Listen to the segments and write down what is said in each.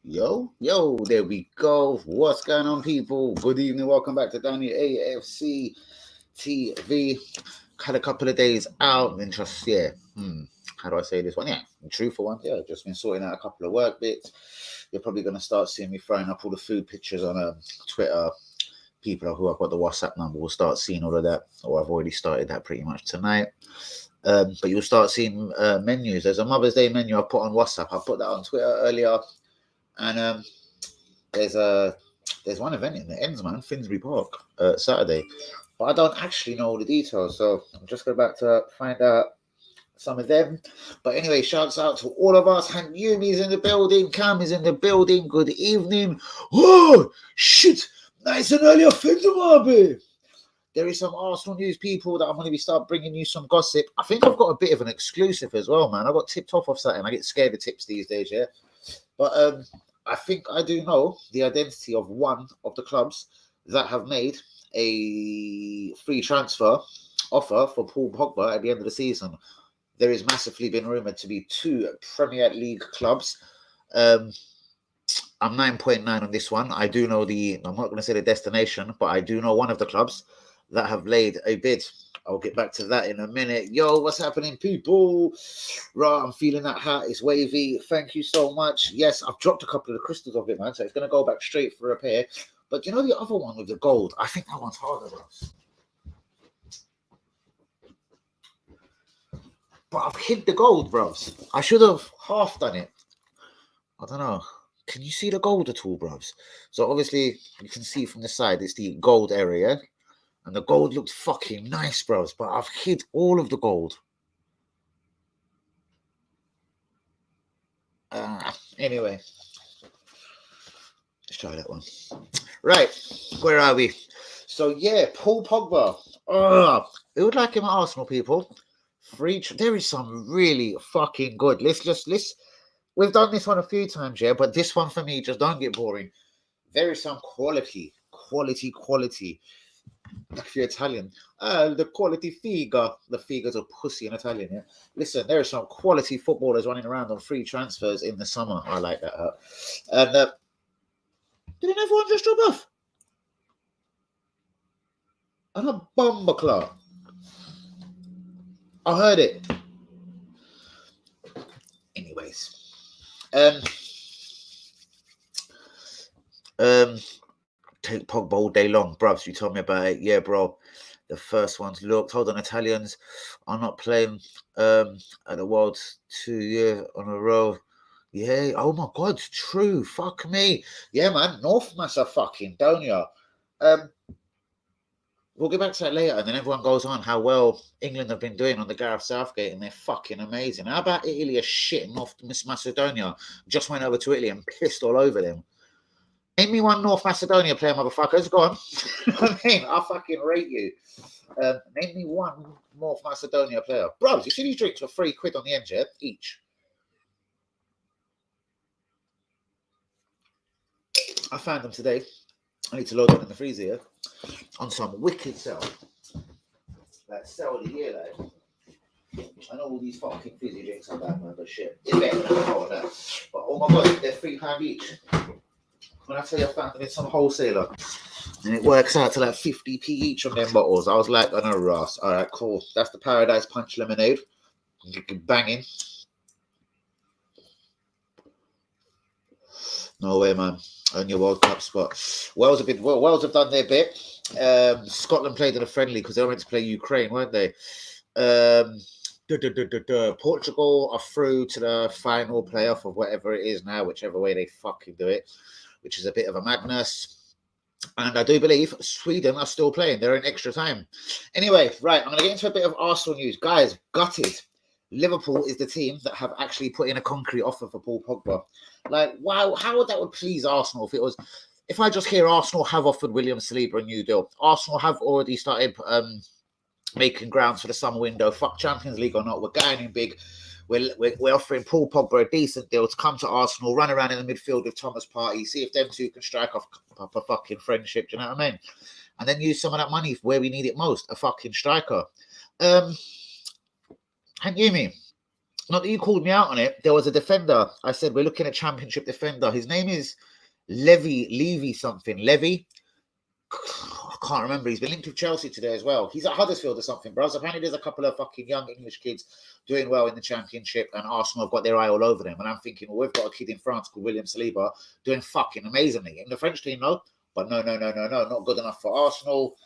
Yo, there we go. What's going on, people? Good evening. Welcome back to Daniel AFC TV. Had a couple of days out and just, how do I say this one? Yeah, truthful one. Yeah, just been sorting out a couple of work bits. You're probably going to start seeing me throwing up all the food pictures on Twitter. People who I've got the WhatsApp number will start seeing all of that, or I've already started that pretty much tonight. But you'll start seeing menus. There's a Mother's Day menu I put on WhatsApp. I put that on Twitter earlier. And there's one event in the ends, man, Finsbury Park, Saturday. But I don't actually know all the details, so I'm just going back to find out some of them. But anyway, shouts out to all of us. And Yumi's in the building, Cam is in the building. Good evening. Oh, shit. Nice and early offender, Marby. There is some Arsenal news, people, that I'm going to be start bringing you some gossip. I think I've got a bit of an exclusive as well, man. I got tipped off something. I get scared of tips these days, yeah. But I think I do know the identity of one of the clubs that have made a free transfer offer for Paul Pogba at the end of the season. There is massively been rumoured to be two Premier League clubs. I'm 9.9 on this one. I do know I'm not going to say the destination, but I do know one of the clubs that have laid a bid. I'll get back to that in a minute. Yo, what's happening, people? Right, I'm feeling that hat. It's wavy. Thank you so much. Yes, I've dropped a couple of the crystals of it, man, so it's going to go back straight for repair. But you know the other one with the gold? I think that one's harder, bro. But I've hid the gold, bros. I should have half done it. I don't know. Can you see the gold at all, bros? So obviously, you can see from the side, it's the gold area. And the gold looked fucking nice, bros. But I've hid all of the gold. Anyway. Let's try that one. Right. Where are we? So, yeah, Paul Pogba. Who would like him at Arsenal, people? There is some really fucking good. We've done this one a few times, yeah, but this one for me just don't get boring. There is some quality. If you're Italian, the quality figa. The figa's a pussy in Italian, yeah. Listen, there are some quality footballers running around on free transfers in the summer. I like that. And didn't everyone just drop off? And a bomber club. I heard it. Anyways, take Pogba all day long, bruv. You told me about it, yeah, bro. The first ones looked. Hold on, Italians are not playing at the World 2 years on a row. Yeah. Oh my God, true. Fuck me. Yeah, man. North Massa fucking, don't you? We'll get back to that later, and then everyone goes on how well England have been doing on the Gareth Southgate, and they're fucking amazing. How about Italy are shitting off Miss Macedonia? Just went over to Italy and pissed all over them. Name me one North Macedonia player, motherfuckers. Go on. I fucking rate you. Name me one North Macedonia player. Bros, you see these drinks for £3 on the end, yeah? Each. I found them today. I need to load them in the freezer here. On some wicked sell. Like sell of the year, like. I know all these fucking fizzy drinks are bad, man, but shit. It's better than that. But oh my God, they're £3 each. When I tell you I found them in some wholesaler, and it works out to like 50p each on them bottles. I was like, oh no, Ross. All right, cool. That's the Paradise Punch lemonade. Banging. No way, man. On your World Cup spot. Wales have done their bit. Scotland played in a friendly because they were meant to play Ukraine, weren't they? Portugal are through to the final playoff of whatever it is now, whichever way they fucking do it, which is a bit of a madness. And I do believe Sweden are still playing. They're in extra time. Anyway, right, I'm going to get into a bit of Arsenal news. Guys, gutted. Liverpool is the team that have actually put in a concrete offer for Paul Pogba. Like, wow, how that would please Arsenal if I just hear Arsenal have offered William Saliba a new deal. Arsenal have already started making grounds for the summer window. Fuck Champions League or not, we're going in big. We're offering Paul Pogba a decent deal to come to Arsenal, run around in the midfield with Thomas Partey, see if them two can strike off a fucking friendship. Do you know what I mean? And then use some of that money where we need it most, a fucking striker. And Yumi, not that you called me out on it. There was a defender. I said we're looking at Championship defender. His name is Levy something. Levy. I can't remember. He's been linked with Chelsea today as well. He's at Huddersfield or something, bro. So apparently there's a couple of fucking young English kids doing well in the Championship, and Arsenal have got their eye all over them. And I'm thinking, well, we've got a kid in France called William Saliba doing fucking amazingly. In the French team, no. But no, not good enough for Arsenal.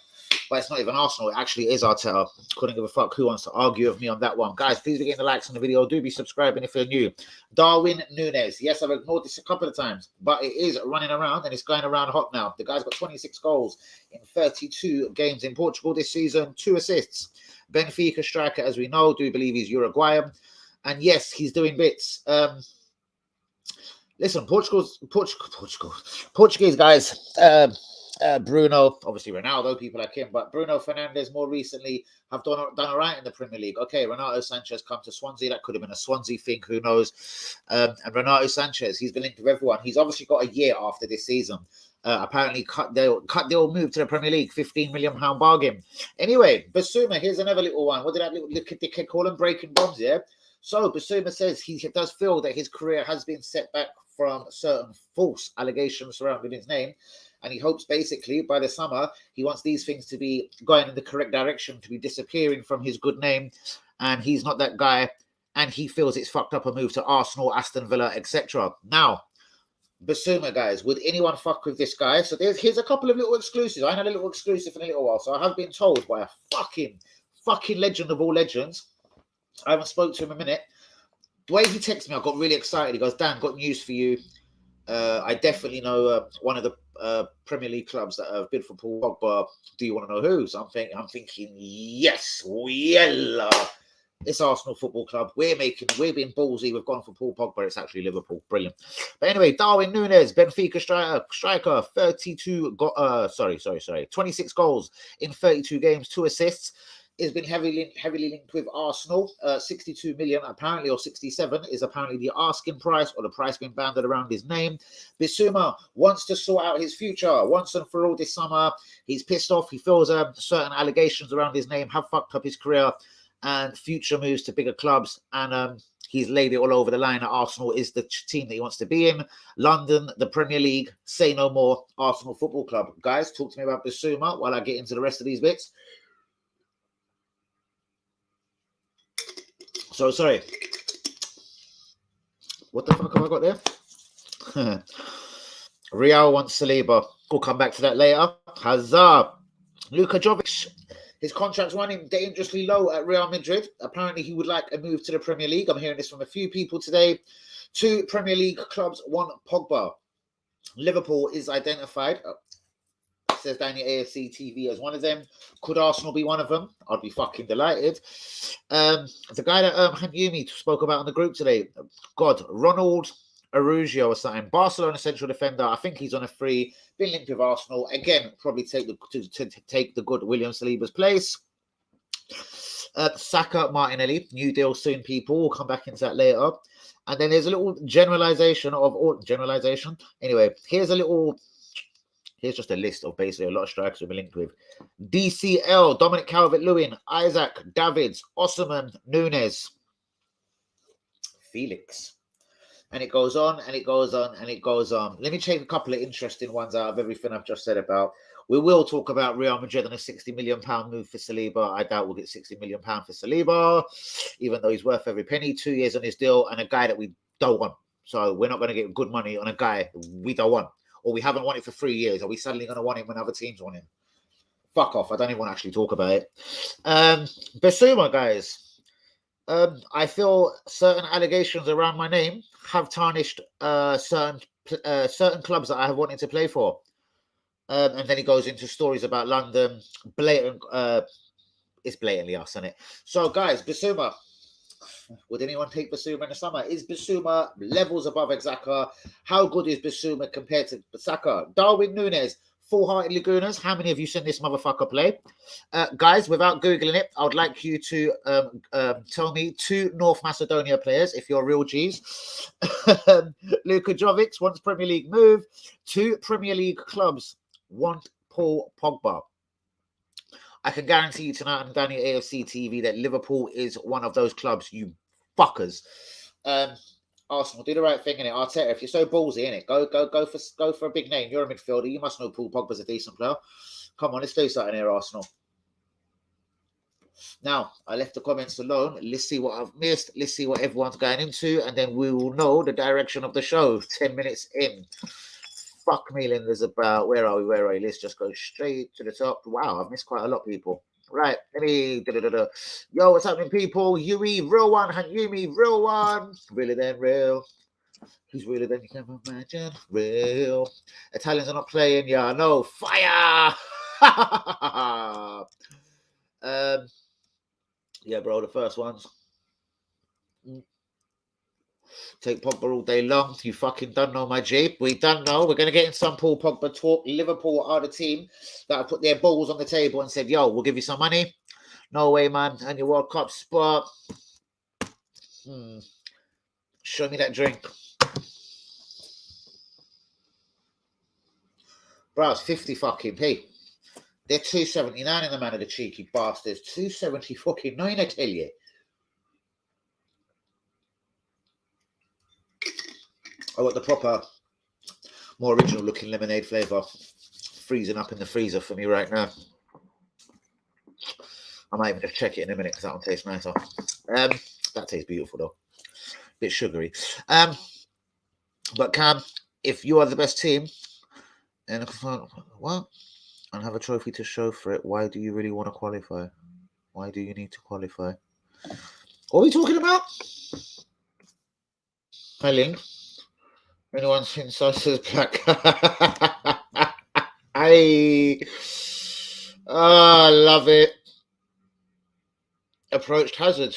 But it's not even Arsenal. It actually is Arteta. Couldn't give a fuck who wants to argue with me on that one. Guys, please be getting the likes on the video. Do be subscribing if you're new. Darwin Núñez. Yes, I've ignored this a couple of times, but it is running around and it's going around hot now. The guy's got 26 goals in 32 games in Portugal this season. 2 assists. Benfica striker, as we know, do believe he's Uruguayan. And yes, he's doing bits. Listen, Portuguese guys. Bruno, obviously Ronaldo, people like him, but Bruno Fernandes more recently have done all right in the Premier League. Okay, Renato Sanchez come to Swansea. That could have been a Swansea thing, who knows? And Renato Sanchez, he's been linked with everyone. He's obviously got a year after this season. Apparently they'll move to the Premier League, £15 million bargain. Anyway, Basuma, here's another little one. What did that little kid call him? Breaking bombs, yeah? So Basuma says he does feel that his career has been set back from certain false allegations surrounding his name. And he hopes basically by the summer, he wants these things to be going in the correct direction, to be disappearing from his good name. And he's not that guy. And he feels it's fucked up a move to Arsenal, Aston Villa, etc. Now, Basuma, guys, would anyone fuck with this guy? So here's a couple of little exclusives. I had a little exclusive in a little while. So I have been told by a fucking legend of all legends. I haven't spoke to him a minute. The way he texted me, I got really excited. He goes, Dan, got news for you. I definitely know one of the Premier League clubs that have bid for Paul Pogba. Do you want to know who? So I'm thinking, yes, it's Arsenal Football Club. We're being ballsy. We've gone for Paul Pogba. It's actually Liverpool. Brilliant. But anyway, Darwin Núñez, Benfica striker, 26 goals in 32 games, 2 assists. Has been heavily linked with Arsenal. 62 million apparently, or 67 is apparently the asking price, or the price being banded around his name. Basuma wants to sort out his future once and for all this summer. He's pissed off. He feels certain allegations around his name have fucked up his career and future moves to bigger clubs. And he's laid it all over the line that Arsenal is the team that he wants to be in. London, the Premier League, say no more, Arsenal Football Club. Guys, talk to me about Basuma while I get into the rest of these bits. So, sorry. What the fuck have I got there? Real wants Saliba. We'll come back to that later. Hazard. Luka Jovic. His contract's running dangerously low at Real Madrid. Apparently, he would like a move to the Premier League. I'm hearing this from a few people today. 2 Premier League clubs want Pogba. Liverpool is identified. Says down your AFC TV as one of them. Could Arsenal be one of them? I'd be fucking delighted. The guy that Hanyumi spoke about in the group today, Ronald Araujo or something. Barcelona central defender. I think he's on a free. Been linked with Arsenal. Again, probably take the good William Saliba's place. Saka, Martinelli. New deal soon, people. We'll come back into that later. And then there's a little generalization. Anyway, here's just a list of basically a lot of strikers we've been linked with. DCL, Dominic Calvert-Lewin, Isaac, Davids, Osimhen, Núñez, Felix. And it goes on, and it goes on, and it goes on. Let me take a couple of interesting ones out of everything I've just said about. We will talk about Real Madrid and a £60 million move for Saliba. I doubt we'll get £60 million for Saliba, even though he's worth every penny. 2 years on his deal, and a guy that we don't want. So we're not going to get good money on a guy we don't want. Or we haven't won it for 3 years. Are we suddenly going to want him when other teams want him? Fuck off. I don't even want to actually talk about it. Basuma, guys. I feel certain allegations around my name have tarnished certain clubs that I have wanted to play for. And then he goes into stories about London. It's blatantly us, isn't it? So, guys, Basuma. Would anyone take Basuma in the summer? Is Basuma levels above Xhaka? How good is Basuma compared to Saka? Darwin Núñez, full-hearted Lagunas. How many of you seen this motherfucker play? Guys, without Googling it, I would like you to tell me 2 North Macedonia players, if you're real G's. Luka Jovic wants Premier League move. 2 Premier League clubs want Paul Pogba. I can guarantee you tonight on Danny AFC TV that Liverpool is one of those clubs. You fuckers. Arsenal, do the right thing in it. Arteta, if you're so ballsy in it, go for a big name. You're a midfielder. You must know Paul Pogba's a decent player. Come on, let's do something here, Arsenal. Now, I left the comments alone. Let's see what I've missed. Let's see what everyone's going into, and then we will know the direction of the show 10 minutes in. Fuck me, Linda's about. Where are we? Let's just go straight to the top. Wow, I've missed quite a lot, people. Right, let me. Yo, what's happening, people? Yui, real one. Yumi, real one. Really, then, real. Who's realer than you can imagine? Real. Italians are not playing. Yeah, no. Fire. Yeah, bro, the first ones. Take Pogba all day long. You fucking don't know, my G. We don't know. We're going to get in some Paul Pogba talk. Liverpool are the team that have put their balls on the table and said, yo, we'll give you some money. No way, man. And your World Cup spot. Show me that drink. Bro, it's 50 fucking P. They're 279 in the man of the cheeky bastards. 270 fucking 9, I tell you. I want the proper, more original looking lemonade flavour. Freezing up in the freezer for me right now. I might even just check it in a minute because that one tastes nicer. That tastes beautiful though. Bit sugary. But Cam, if you are the best team, and what? And have a trophy to show for it, why do you really want to qualify? Why do you need to qualify? What are we talking about? Hi, Lynn. Anyone seen Sosa's black? I love it. Approached Hazard.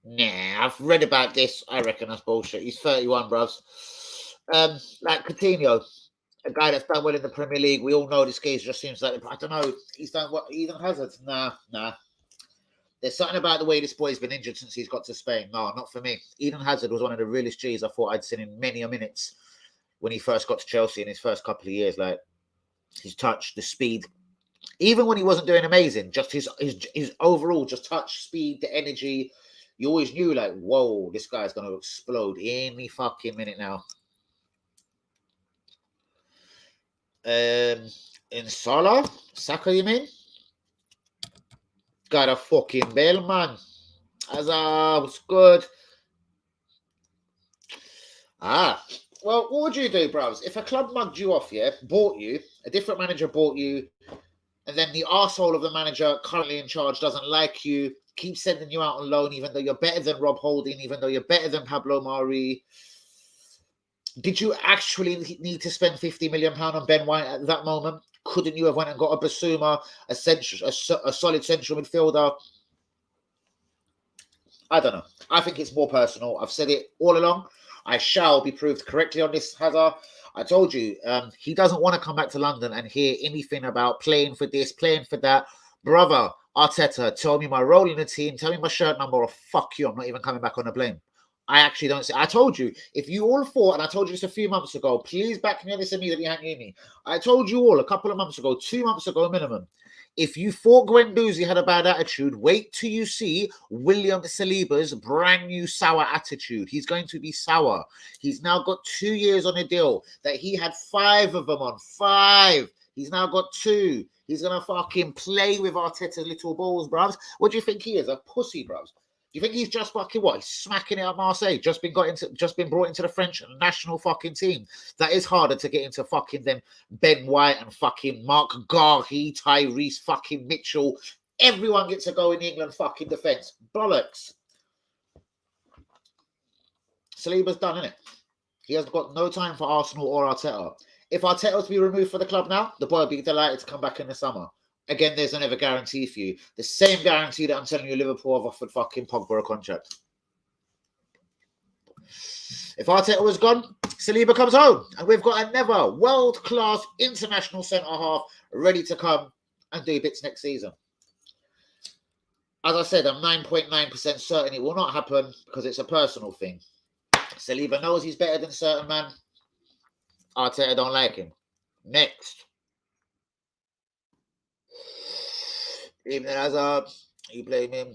Nah, I've read about this. I reckon that's bullshit. He's 31, bros. Like Coutinho, a guy that's done well in the Premier League. We all know this case just seems like, I don't know. He's done what? Eden Hazard? Nah. There's something about the way this boy's been injured since he's got to Spain. No, not for me. Eden Hazard was one of the realest G's I thought I'd seen in many a minutes when he first got to Chelsea in his first couple of years. Like his touch, the speed, even when he wasn't doing amazing, just his overall just touch, speed, the energy. You always knew like, whoa, this guy's going to explode any fucking minute now. In Saka, you mean? Got a fucking bell, man. Was good. Well, what would you do, bros? If a club mugged you off, bought you, a different manager bought you, and then the arsehole of the manager currently in charge doesn't like you, keeps sending you out on loan, even though you're better than Rob Holding, even though you're better than Pablo Mari. Did you actually need to spend £50 million on Ben White at that moment? Couldn't you have went and got a Basuma, a solid central midfielder? I don't know. I think it's more personal. I've said it all along. I shall be proved correctly on this, Hazard. I told you, he doesn't want to come back to London and hear anything about playing for this, playing for that. Brother, Arteta, tell me my role in the team, tell me my shirt number, or fuck you, I'm not even coming back on the blame. I actually don't see. I told you, if you all thought, and I told you this a few months ago, please back me on this immediately, me. I told you all a couple of months ago, 2 months ago minimum, if you thought Guendouzi had a bad attitude, wait till you see William Saliba's brand new sour attitude. He's going to be sour. He's now got 2 years on a deal that he had 5 of them on. 5. He's now got 2. He's going to fucking play with Arteta's little balls, bruv. What do you think he is? A pussy, bruv. Do you think he's just fucking what? He's smacking it at Marseille. Just been brought into the French national fucking team. That is harder to get into fucking them Ben White and fucking Mark Garhi, Tyrese fucking Mitchell. Everyone gets a go in the England fucking defence. Bollocks. Saliba's done, innit? He has got no time for Arsenal or Arteta. If Arteta was to be removed for the club now, the boy would be delighted to come back in the summer. Again, there's another guarantee for you. The same guarantee that I'm telling you Liverpool have offered fucking Pogba a contract. If Arteta was gone, Saliba comes home. And we've got another world-class international centre-half ready to come and do bits next season. As I said, I'm 9.9% certain it will not happen because it's a personal thing. Saliba knows he's better than certain man. Arteta don't like him. Next. Even Hazard, you blame him.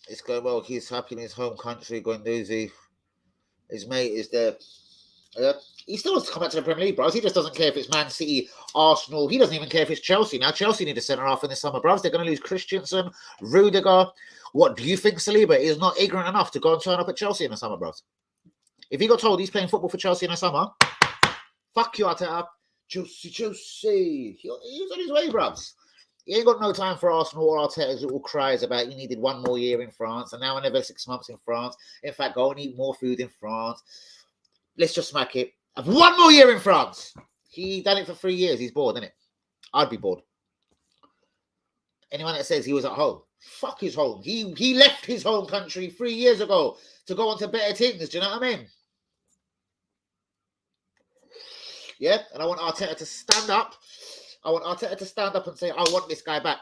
It's going well. He's happy in his home country, Guendouzi. His mate is there. He still wants to come back to the Premier League, bros. He just doesn't care if it's Man City, Arsenal. He doesn't even care if it's Chelsea. Now, Chelsea need a centre half in the summer, bros. They're going to lose Christensen, Rudiger. What, do you think Saliba is not ignorant enough to go and turn up at Chelsea in the summer, bros? If he got told he's playing football for Chelsea in the summer, fuck you, Arteta. Chelsea. He's on his way, bros. He ain't got no time for Arsenal or Arteta's little cries about he needed one more year in France and now another 6 months in France. In fact, go and eat more food in France. Let's just smack it. Have one more year in France. He done it for 3 years. He's bored, isn't it? I'd be bored. Anyone that says he was at home, fuck his home. He left his home country 3 years ago to go on to better things. Do you know what I mean? Yeah, and I want Arteta to stand up. I want Arteta to stand up and say, I want this guy back.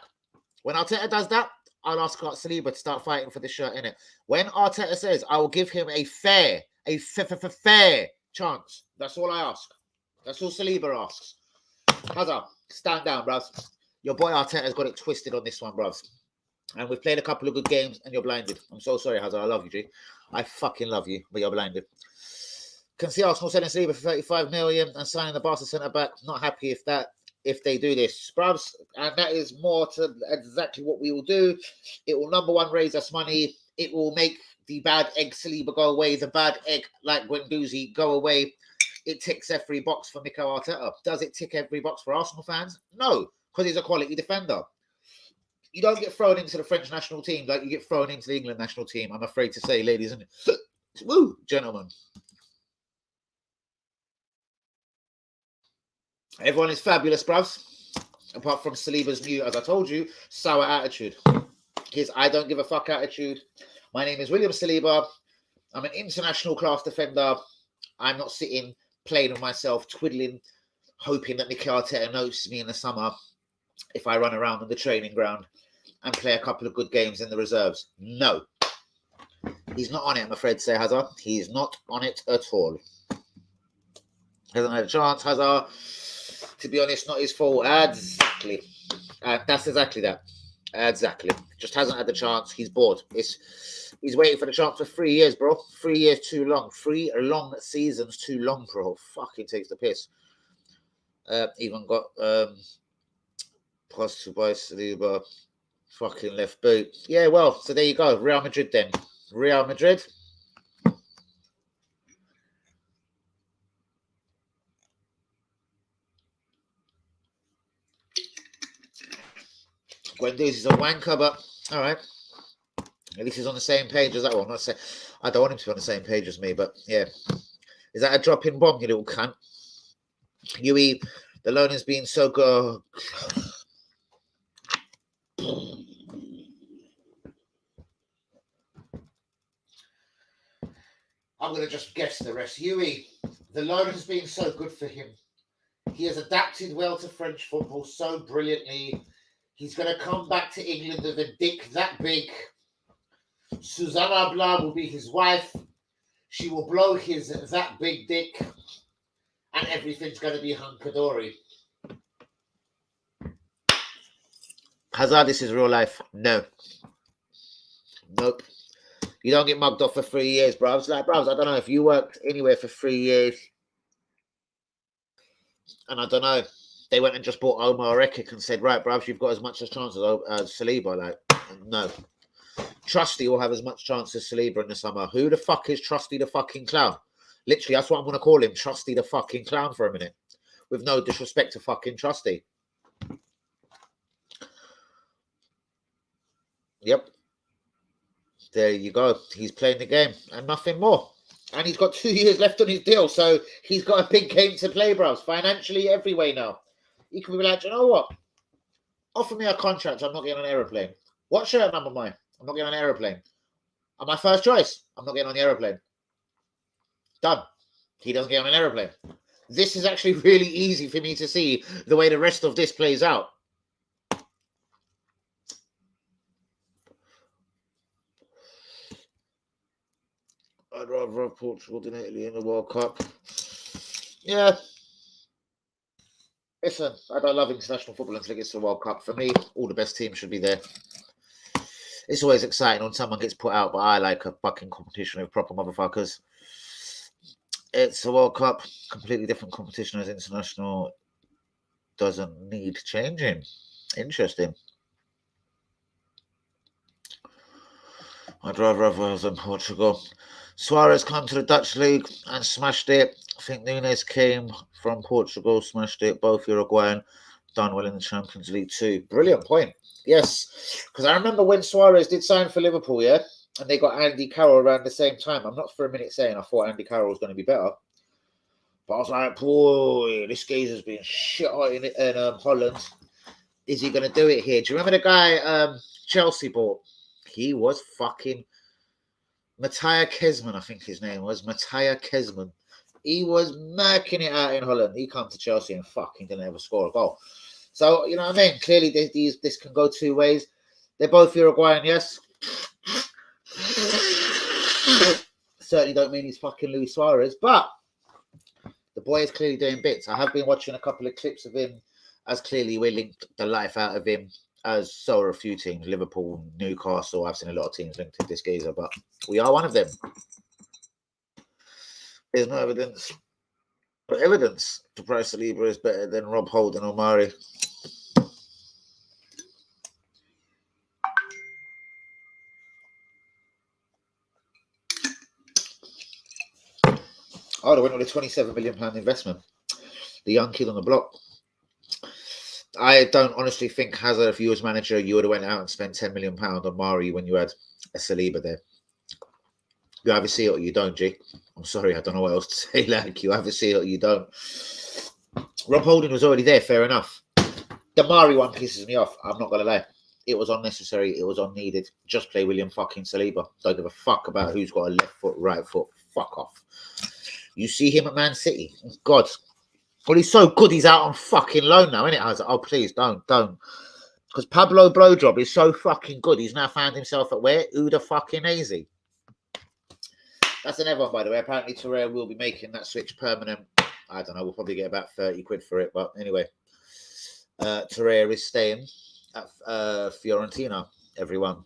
When Arteta does that, I'll ask Saliba to start fighting for the shirt, innit? When Arteta says, I will give him a fair chance. That's all I ask. That's all Saliba asks. Hazard, stand down, bruv. Your boy Arteta's got it twisted on this one, bruv. And we've played a couple of good games and you're blinded. I'm so sorry, Hazard. I love you, G. I fucking love you, but you're blinded. Can see Arsenal selling Saliba for 35 million and signing the Barca centre-back. Not happy if they do this, bruvs. And that is more to exactly what we will do. It will, number one, raise us money. It will make the bad egg Saliba go away. The bad egg, like Guendouzi, go away. It ticks every box for Mikel Arteta. Does it tick every box for Arsenal fans? No, because he's a quality defender. You don't get thrown into the French national team like you get thrown into the England national team, I'm afraid to say, ladies and woo, gentlemen. Everyone is fabulous, bruvs. Apart from Saliba's new, as I told you, sour attitude. His I don't give a fuck attitude. My name is William Saliba. I'm an international class defender. I'm not sitting, playing with myself, twiddling, hoping that Mikel Arteta notices me in the summer if I run around on the training ground and play a couple of good games in the reserves. No. He's not on it, I'm afraid to say, Hazard. He's not on it at all. Hasn't had a chance, Hazard. To be honest, not his fault. Exactly. That's exactly that. Exactly. Just hasn't had the chance. He's bored. He's waiting for the chance for 3 years, bro. 3 years too long. 3 long seasons too long, bro. Fucking takes the piss. Even got plus to buy Saliba. Fucking left boot. Yeah, well, so there you go. Real Madrid then. Real Madrid. Guendouzi is a wanker, but all right. At least he's on the same page as that one. I don't want him to be on the same page as me, but yeah. Is that a dropping bomb, you little cunt? Yui, the loan has been so good. I'm going to just guess the rest. Yui, the loan has been so good for him. He has adapted well to French football so brilliantly. He's going to come back to England with a dick that big. Susanna Blah will be his wife. She will blow his that big dick. And everything's going to be hunky-dory. Hazard, this is real life. No. Nope. You don't get mugged off for 3 years, bruvs. Like, bruvs, I don't know if you worked anywhere for 3 years. And I don't know. They went and just bought Omar Rekik and said, right, bruvs, you've got as much as chance as Saliba. Like, no. Trusty will have as much chance as Saliba in the summer. Who the fuck is Trusty the fucking clown? Literally, that's what I'm going to call him. Trusty the fucking clown for a minute. With no disrespect to fucking Trusty. Yep. There you go. He's playing the game and nothing more. And he's got 2 years left on his deal. So he's got a big game to play, bros. Financially, every way now. He can be like, you know what? Offer me a contract. I'm not getting on an aeroplane. What shirt number am I? I'm not getting on an aeroplane. Am I first choice? I'm not getting on the aeroplane. Done. He doesn't get on an aeroplane. This is actually really easy for me to see the way the rest of this plays out. I'd rather have Portugal than Italy in the World Cup. Yeah. Listen, I don't love international football until it gets to the World Cup. For me, all the best teams should be there. It's always exciting when someone gets put out, but I like a fucking competition with proper motherfuckers. It's a World Cup, completely different competition as international. Doesn't need changing. Interesting. I'd rather have Wales than Portugal. Suarez came to the Dutch league and smashed it. I think Nunes came from Portugal, smashed it. Both Uruguayan, done well in the Champions League too. Brilliant point. Yes, because I remember when Suarez did sign for Liverpool, yeah, and they got Andy Carroll around the same time. I'm not for a minute saying I thought Andy Carroll was going to be better, but I was like, boy, this geezer's been shit hot in Holland. Is he going to do it here? Do you remember the guy Chelsea bought? He was fucking Mattia Kesman, I think his name was. Mattia Kesman. He was marking it out in Holland. He come to Chelsea and fucking didn't ever score a goal. So, you know what I mean? Clearly, this can go two ways. They're both Uruguayan, yes. Certainly don't mean he's fucking Luis Suarez, but the boy is clearly doing bits. I have been watching a couple of clips of him, as clearly we linked the life out of him, as so are a few teams. Liverpool, Newcastle, I've seen a lot of teams linked to this geezer, but we are one of them. There's no evidence. But evidence to price Saliba is better than Rob Holding or Mari. Oh, they went with a £27 million investment. The young kid on the block. I don't honestly think Hazard, if you was manager, you would have went out and spent £10 million on Mari when you had a Saliba there. You either see it or you don't, G. I'm sorry, I don't know what else to say. Like, you either see it or you don't. Rob Holding was already there, fair enough. The Mari one pisses me off. I'm not going to lie. It was unnecessary. It was unneeded. Just play William fucking Saliba. Don't give a fuck about who's got a left foot, right foot. Fuck off. You see him at Man City. God. Well, he's so good, he's out on fucking loan now, isn't it? I was like, oh, please, don't. Because Pablo Blowjob is so fucking good. He's now found himself at where? Uda fucking Easy. That's another one, by the way. Apparently, Torreira will be making that switch permanent. I don't know. We'll probably get about 30 quid for it. But anyway, Torreira is staying at Fiorentina, everyone.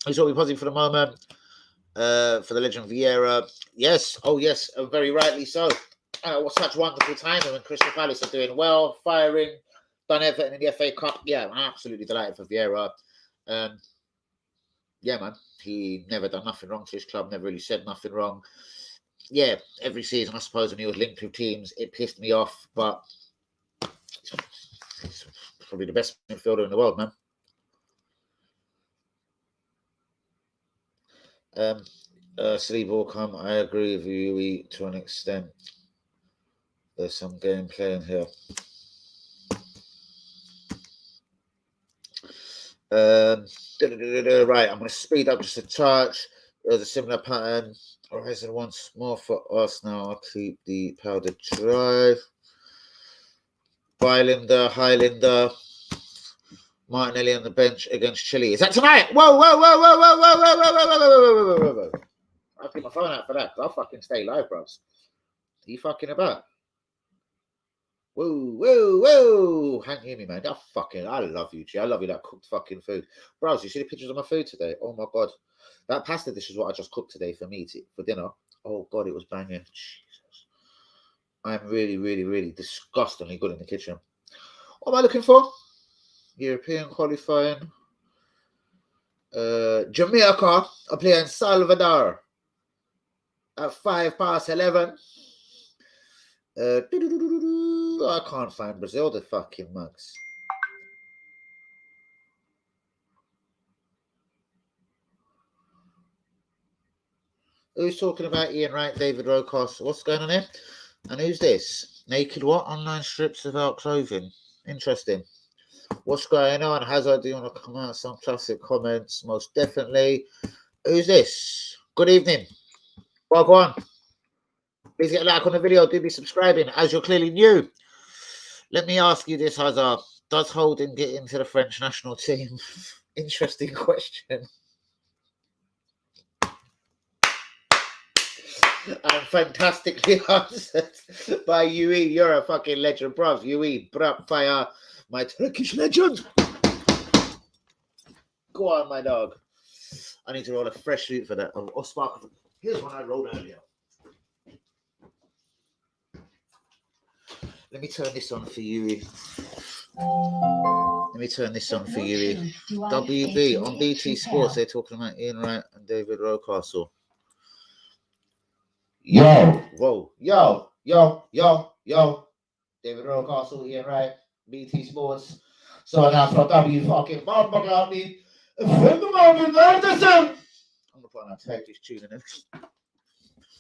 He's all be positive for the moment. For the legend Vieira. Yes. Oh, yes. Very rightly so. Such wonderful timing when Crystal Palace are doing well, firing, done everything in the FA Cup. Yeah, I'm absolutely delighted for Vieira. Yeah, man. He never done nothing wrong to his club, never really said nothing wrong. Yeah, every season, I suppose, when he was linked with teams, it pissed me off, but he's probably the best midfielder in the world, man. Saliba will come. I agree with you to an extent. There's some gameplay in here. Right, I'm going to speed up just a touch. There's a similar pattern. Horizon once more for us now. I'll keep the powder dry. Bylander, Highlander, Martinelli on the bench against Chile. Is that tonight? Whoa. I'll keep my phone out for that. I'll fucking stay live, bros. Are you fucking about? Whoa. Hang hear me, man. I love you, G. I love you, that cooked fucking food. Bros, you see the pictures of my food today? Oh, my God. That pasta dish is what I just cooked today for me for dinner. Oh, God, it was banging. Jesus. I'm really, really, really disgustingly good in the kitchen. What am I looking for? European qualifying. Jamaica are playing Salvador at 11:05. I can't find Brazil, the fucking mugs. Who's talking about Ian Wright, David Rocos? What's going on here? And who's this? Naked what? Online strips without clothing. Interesting. What's going on? Hazard, do you want to come out? Some classic comments, most definitely. Who's this? Good evening. Well, go on. Please get a like on the video. Do be subscribing, as you're clearly new. Let me ask you this, Hazard. Does Holding get into the French national team? Interesting question. And fantastically answered by UE. You're a fucking legend, bruv. UE, bruv, fire, my Turkish legend. Go on, my dog. I need to roll a fresh root for that. Or sparkle. Here's one I rolled earlier. Let me turn this on for you. Let me turn this on for you. WB on BT Sports, they're talking about Ian Wright and David Rocastle. Yo. David Rocastle, Ian Wright, BT Sports. So now for W fucking Bob McLaughlin. I'm gonna put on a Turkish tune in it.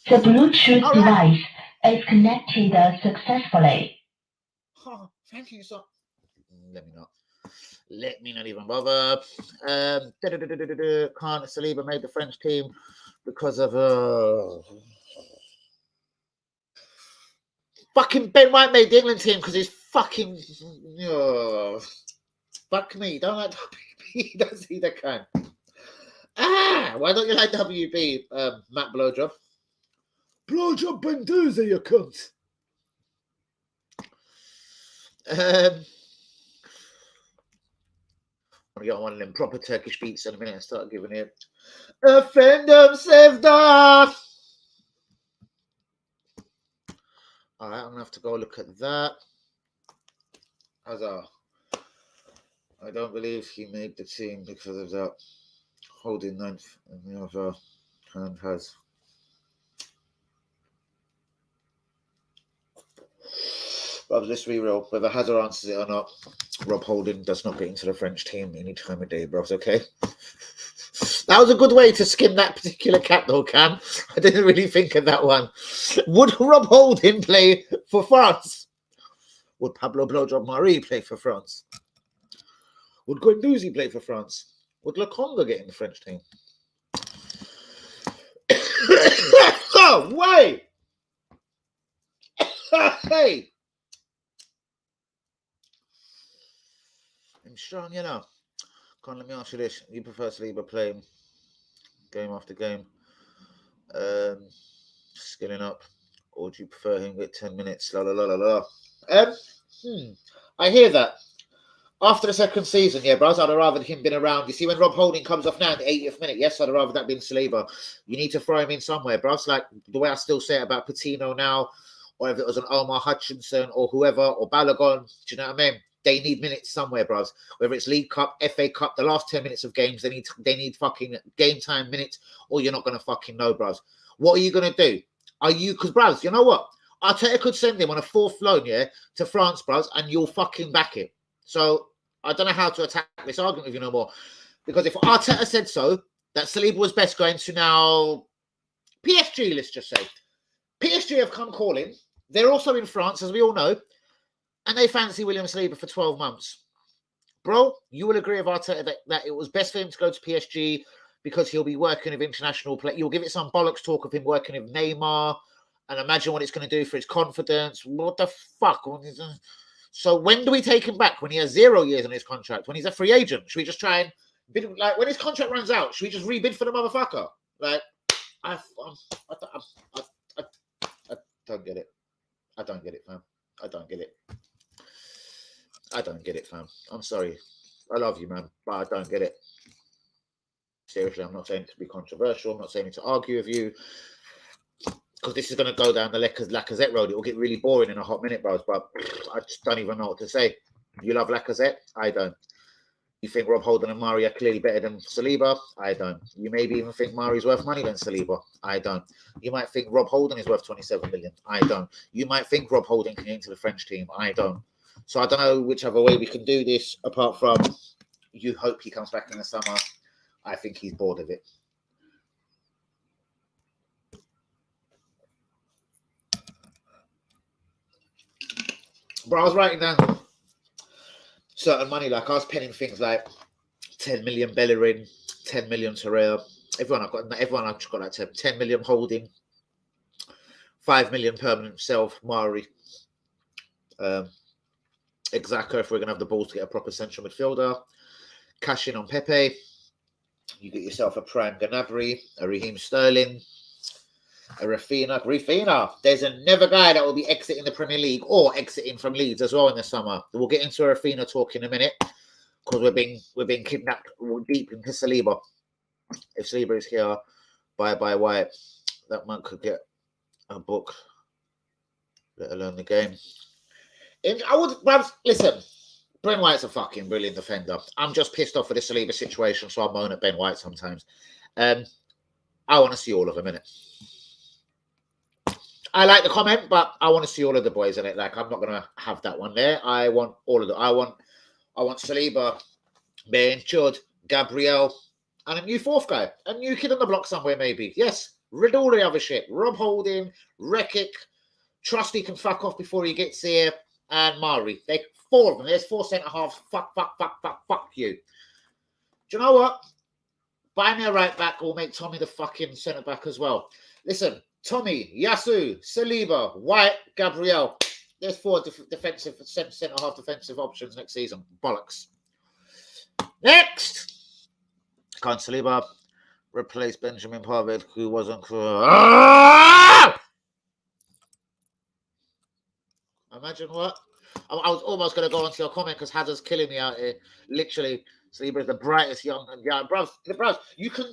The Bluetooth device is connected successfully. Oh, thank you so. Let me not even bother. Can't Saliba made the French team because of fucking Ben White made the England team because he's fucking fuck me. Don't like WB. Does he the can? Why don't you like WB, Matt Blowjob? Blowjob Benduza, you cunt. I got one of them proper Turkish beats in a minute and start giving it a friend of Sevda. All right, I'm gonna have to go look at that. Hazard. I don't believe he made the team because of that. Holding ninth, and the other hand has. Rob, let's be real. Whether Hazard answers it or not, Rob Holding does not get into the French team any time of day, bros, okay? That was a good way to skin that particular cat, though, Cam. I didn't really think of that one. Would Rob Holding play for France? Would Pablo Blowjob Marie play for France? Would Guendouzi play for France? Would Lokonga get in the French team? Oh, wait! Hey! I'm strong, you know. Come on, let me ask you this. You prefer Saliba playing game after game, skilling up, or do you prefer him with 10 minutes? La la la la la. I hear that. After the second season, yeah, bros, I'd have rather him been around. You see, when Rob Holding comes off now in the 80th minute, yes, I'd have rather that been Saliba. You need to throw him in somewhere, bros. Like the way I still say it about Patino now, or if it was an Omar Hutchinson or whoever, or Balogun, do you know what I mean? They need minutes somewhere, bros. Whether it's League Cup, FA Cup, the last 10 minutes of games, they need fucking game time minutes, or you're not going to fucking know, bros. What are you going to do? Because, bros, you know what? Arteta could send him on a 4th loan, yeah, to France, bros, and you'll fucking back it. So, I don't know how to attack this argument with you no more. Because if Arteta said so, that Saliba was best going to now PSG, let's just say. PSG have come calling. They're also in France, as we all know. And they fancy William Saliba for 12 months. Bro, you will agree with Arteta that it was best for him to go to PSG because he'll be working with international play. You'll give it some bollocks talk of him working with Neymar and imagine what it's going to do for his confidence. What the fuck? So when do we take him back? When he has 0 years on his contract? When he's a free agent? Should we just try and bid, like when his contract runs out? Should we just rebid for the motherfucker? Like, I don't get it. I don't get it, fam. I don't get it. I don't get it, fam. I'm sorry. I love you, man, but I don't get it. Seriously, I'm not saying it to be controversial. I'm not saying it to argue with you. Because this is going to go down the Lacazette road. It will get really boring in a hot minute, bros. But I just don't even know what to say. You love Lacazette? I don't. You think Rob Holding and Mari are clearly better than Saliba? I don't. You maybe even think Mari's worth money than Saliba? I don't. You might think Rob Holding is worth 27 million? I don't. You might think Rob Holding can get into the French team? I don't. So I don't know which other way we can do this apart from you hope he comes back in the summer. I think he's bored of it. But I was writing down certain money, like I was penning things like 10 million Bellerin, 10 million Terrell. Everyone I've got like 10 million Holding, 5 million permanent self, Mari. Exaka, if we're going to have the balls to get a proper central midfielder. Cash in on Pepe. You get yourself a Prime Gnabry, a Raheem Sterling, a Rafinha. There's another guy that will be exiting the Premier League or exiting from Leeds as well in the summer. We'll get into a Rafinha talk in a minute. because we're being kidnapped deep into Saliba. If Saliba is here by White, that man could get a book, let alone the game. I would, listen. Ben White's a fucking brilliant defender. I'm just pissed off with the Saliba situation, so I moan at Ben White sometimes. I want to see all of them in it. I like the comment, but I want to see all of the boys in it. Like, I'm not gonna have that one there. I want all of them. I want Saliba, Ben, Chud, Gabriel, and a new fourth guy, a new kid on the block somewhere, maybe. Yes, rid all the other shit. Rob Holding, Rekic, Trusty can fuck off before he gets here, and Mari. They 4 of them. There's 4 centre halves. Fuck you. Do you know what? Buy me a right back or make Tommy the fucking centre back as well. Listen, Tommy, Yasu, Saliba, White, Gabriel. There's 4 defensive centre half defensive options next season. Bollocks. Next, Khan Saliba replace Benjamin Pavard, who wasn't. Imagine what? I was almost going to go onto your comment because Hazard's killing me out here. Literally, Saliba is the brightest young guy. Bros, you can.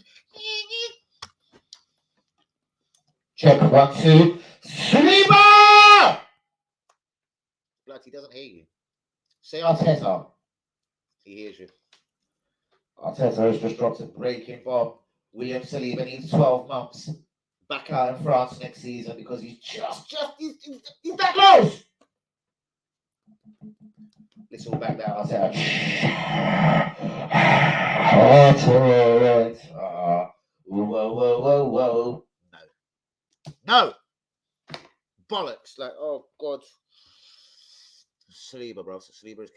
Check 1, 2. Saliba! Blood, he doesn't hear you. Say Arteta. He hears you. Arteta has just dropped a breaking bomb. William Saliba needs 12 months. Back out in France next season because he's he's that close. Let's all back down. Arteta. Whoa. No. Bollocks. Like, oh, God. Saliba, bro. Saliba is...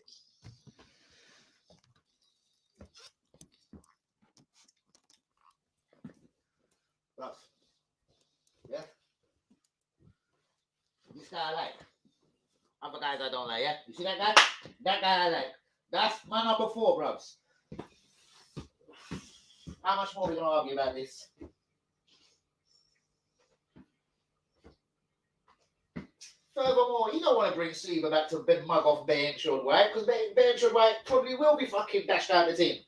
Rough. Yeah? This guy I like. Other guys I don't like, yeah? You see that guy? That guy I like. That's my number 4, bros. How much more are we going to argue about this? Furthermore, you don't want to bring Saliba back to mug off Ben White, because Ben White probably will be fucking dashed out of the team.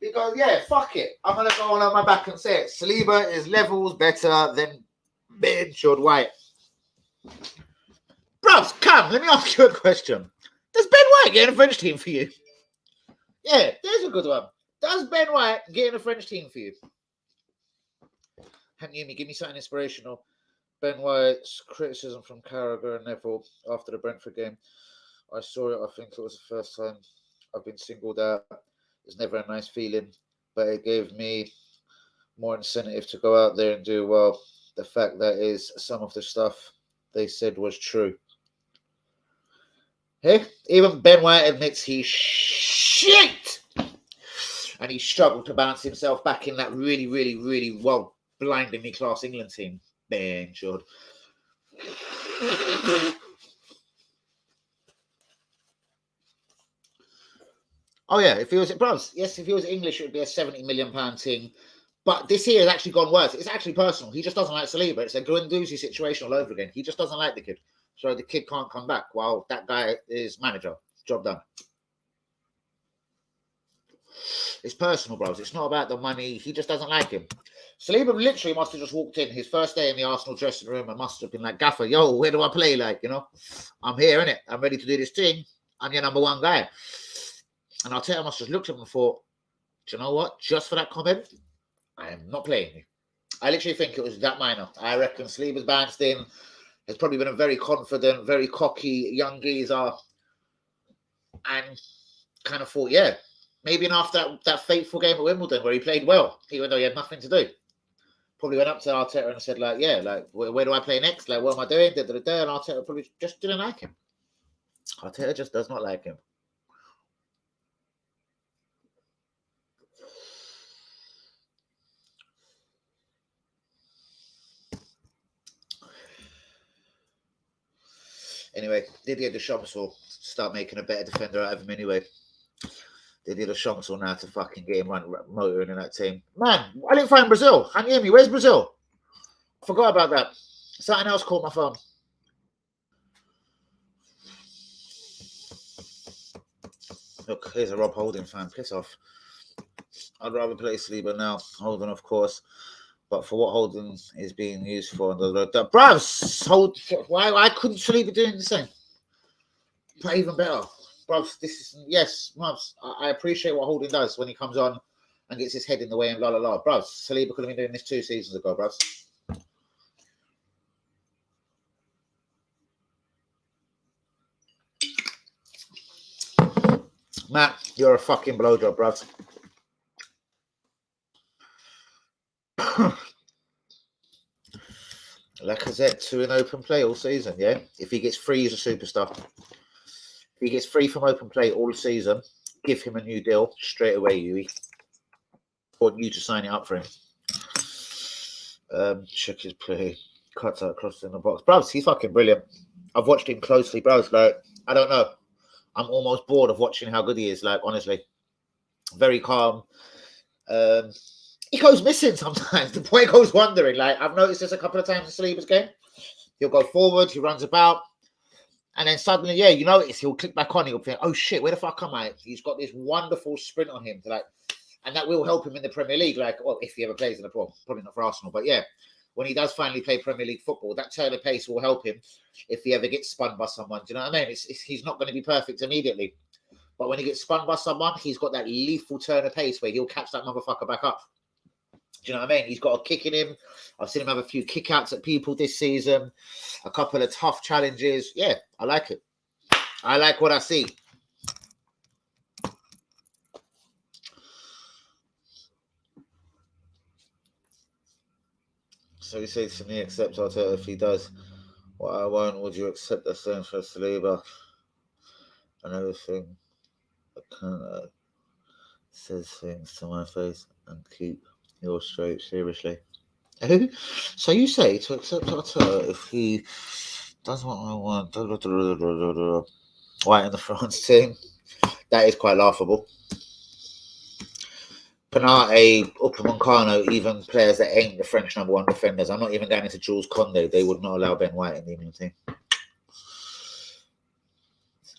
Because, yeah, fuck it. I'm going to go on my back and say it. Saliba is levels better than Ben White. Bros, come, let me ask you a question. Does Ben White get in a French team for you? Yeah, there's a good one. Does Ben White get in a French team for you? Hanyumi, give me something inspirational. Ben White's criticism from Carragher and Neville after the Brentford game. I saw it. I think it was the first time I've been singled out. It's never a nice feeling, but it gave me more incentive to go out there and do well. The fact that is some of the stuff they said was true. Hey, even Ben White admits he's shit, and he struggled to bounce himself back in that really well blindingly class England team. Ben should. Oh yeah, if he was English, it would be a £70 million team. But this here has actually gone worse. It's actually personal. He just doesn't like Saliba. It's a Guendouzi situation all over again. He just doesn't like the kid. So the kid can't come back while that guy is manager. Job done. It's personal, bros. It's not about the money. He just doesn't like him. Saliba literally must have just walked in his first day in the Arsenal dressing room and must have been like, Gaffer, yo, where do I play? Like, you know, I'm here, innit? I'm ready to do this thing. I'm your number 1 guy. And Arteta must have just looked at him and thought, do you know what? Just for that comment, I am not playing you. I literally think it was that minor. I reckon Saliba's bounced in. Has probably been a very confident, very cocky young geezer. And kind of thought, yeah, maybe after that fateful game at Wimbledon where he played well, even though he had nothing to do. Probably went up to Arteta and said, like, yeah, like, where do I play next? Like, what am I doing? And Arteta probably just didn't like him. Arteta just does not like him. Anyway, Didier Deschamps will start making a better defender out of him anyway. Didier Deschamps will now to fucking get him motoring in that team. Man, I didn't find Brazil. Hanyemi, where's Brazil? I forgot about that. Something else caught my phone. Look, here's a Rob Holding fan. Piss off. I'd rather play Saliba now. Holding, of course. But for what Holding is being used for, bruvs, why couldn't Saliba doing the same? But even better, bruvs. This is yes, bruvs. I appreciate what Holding does when he comes on and gets his head in the way and la la la. Bruvs, Saliba could have been doing this 2 seasons ago, bruvs. Matt, you're a fucking blowjob, bruvs. Lacazette 2 in open play all season, yeah? If he gets free, he's a superstar. If he gets free from open play all season, give him a new deal straight away, Yui. I want you to sign it up for him. Check his play. Cuts out across in the box. Bruvs, he's fucking brilliant. I've watched him closely, bruvs. Like, I don't know. I'm almost bored of watching how good he is, like, honestly. Very calm. He goes missing sometimes. The boy goes wandering. Like, I've noticed this a couple of times in Saliba's game. He'll go forward, he runs about, and then suddenly, yeah, you notice he'll click back on. He'll think, oh shit, where the fuck am I? He's got this wonderful sprint on him to like, and that will help him in the Premier League. Like, well, if he ever plays in the Pro, probably not for Arsenal, but yeah, when he does finally play Premier League football, that turn of pace will help him if he ever gets spun by someone. Do you know what I mean? He's not going to be perfect immediately, but when he gets spun by someone, he's got that lethal turn of pace where he'll catch that motherfucker back up. Do you know what I mean? He's got a kick in him. I've seen him have a few kickouts at people this season, a couple of tough challenges. Yeah, I like it. I like what I see. So he says to me, accept Arteta if he does what I want. Would you accept the same for Saliba and everything? I can't says things to my face and keep your straight seriously. So you say to accept Arteta if he does what I want. White in the France team. That is quite laughable. Penate, Upamecano, even players that ain't the French number 1 defenders. I'm not even going into Jules Condé. They would not allow Ben White in the England team.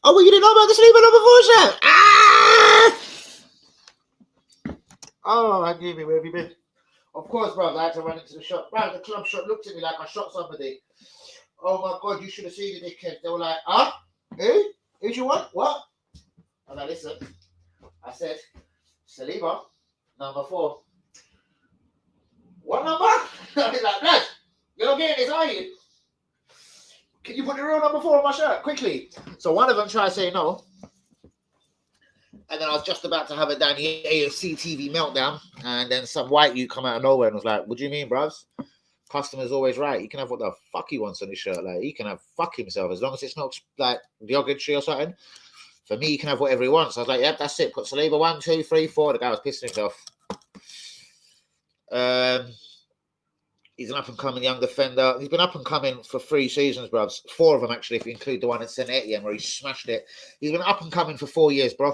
Oh, well, you didn't know about the Saliba number 4 shot? Ah! Oh, I knew me. Where have you been? Of course, bro. I had to run into the shop. Bro, the club shop looked at me like I shot somebody. Oh, my God, you should have seen the dickhead. They were like, huh? Who? Who do you want? What? I was like, listen. I said, Saliba, number 4. What number? I was like, lad, you're not getting this, are you? Can you put the real number 4 on my shirt? Quickly. So one of them tried to say no. And then I was just about to have a Danny AFC TV meltdown. And then some white you come out of nowhere and was like, what do you mean, bruvs? Customer's always right. He can have what the fuck he wants on his shirt. Like, he can have fuck himself. As long as it's not like derogatory or something. For me, he can have whatever he wants. I was like, yep, that's it. Put Saliba 1, 2, 3, 4. The guy was pissing himself. He's an up-and-coming young defender. He's been up-and-coming for 3 seasons, bruvs. 4 of them, actually, if you include the one at St. Etienne where he smashed it. He's been up-and-coming for 4 years, bro.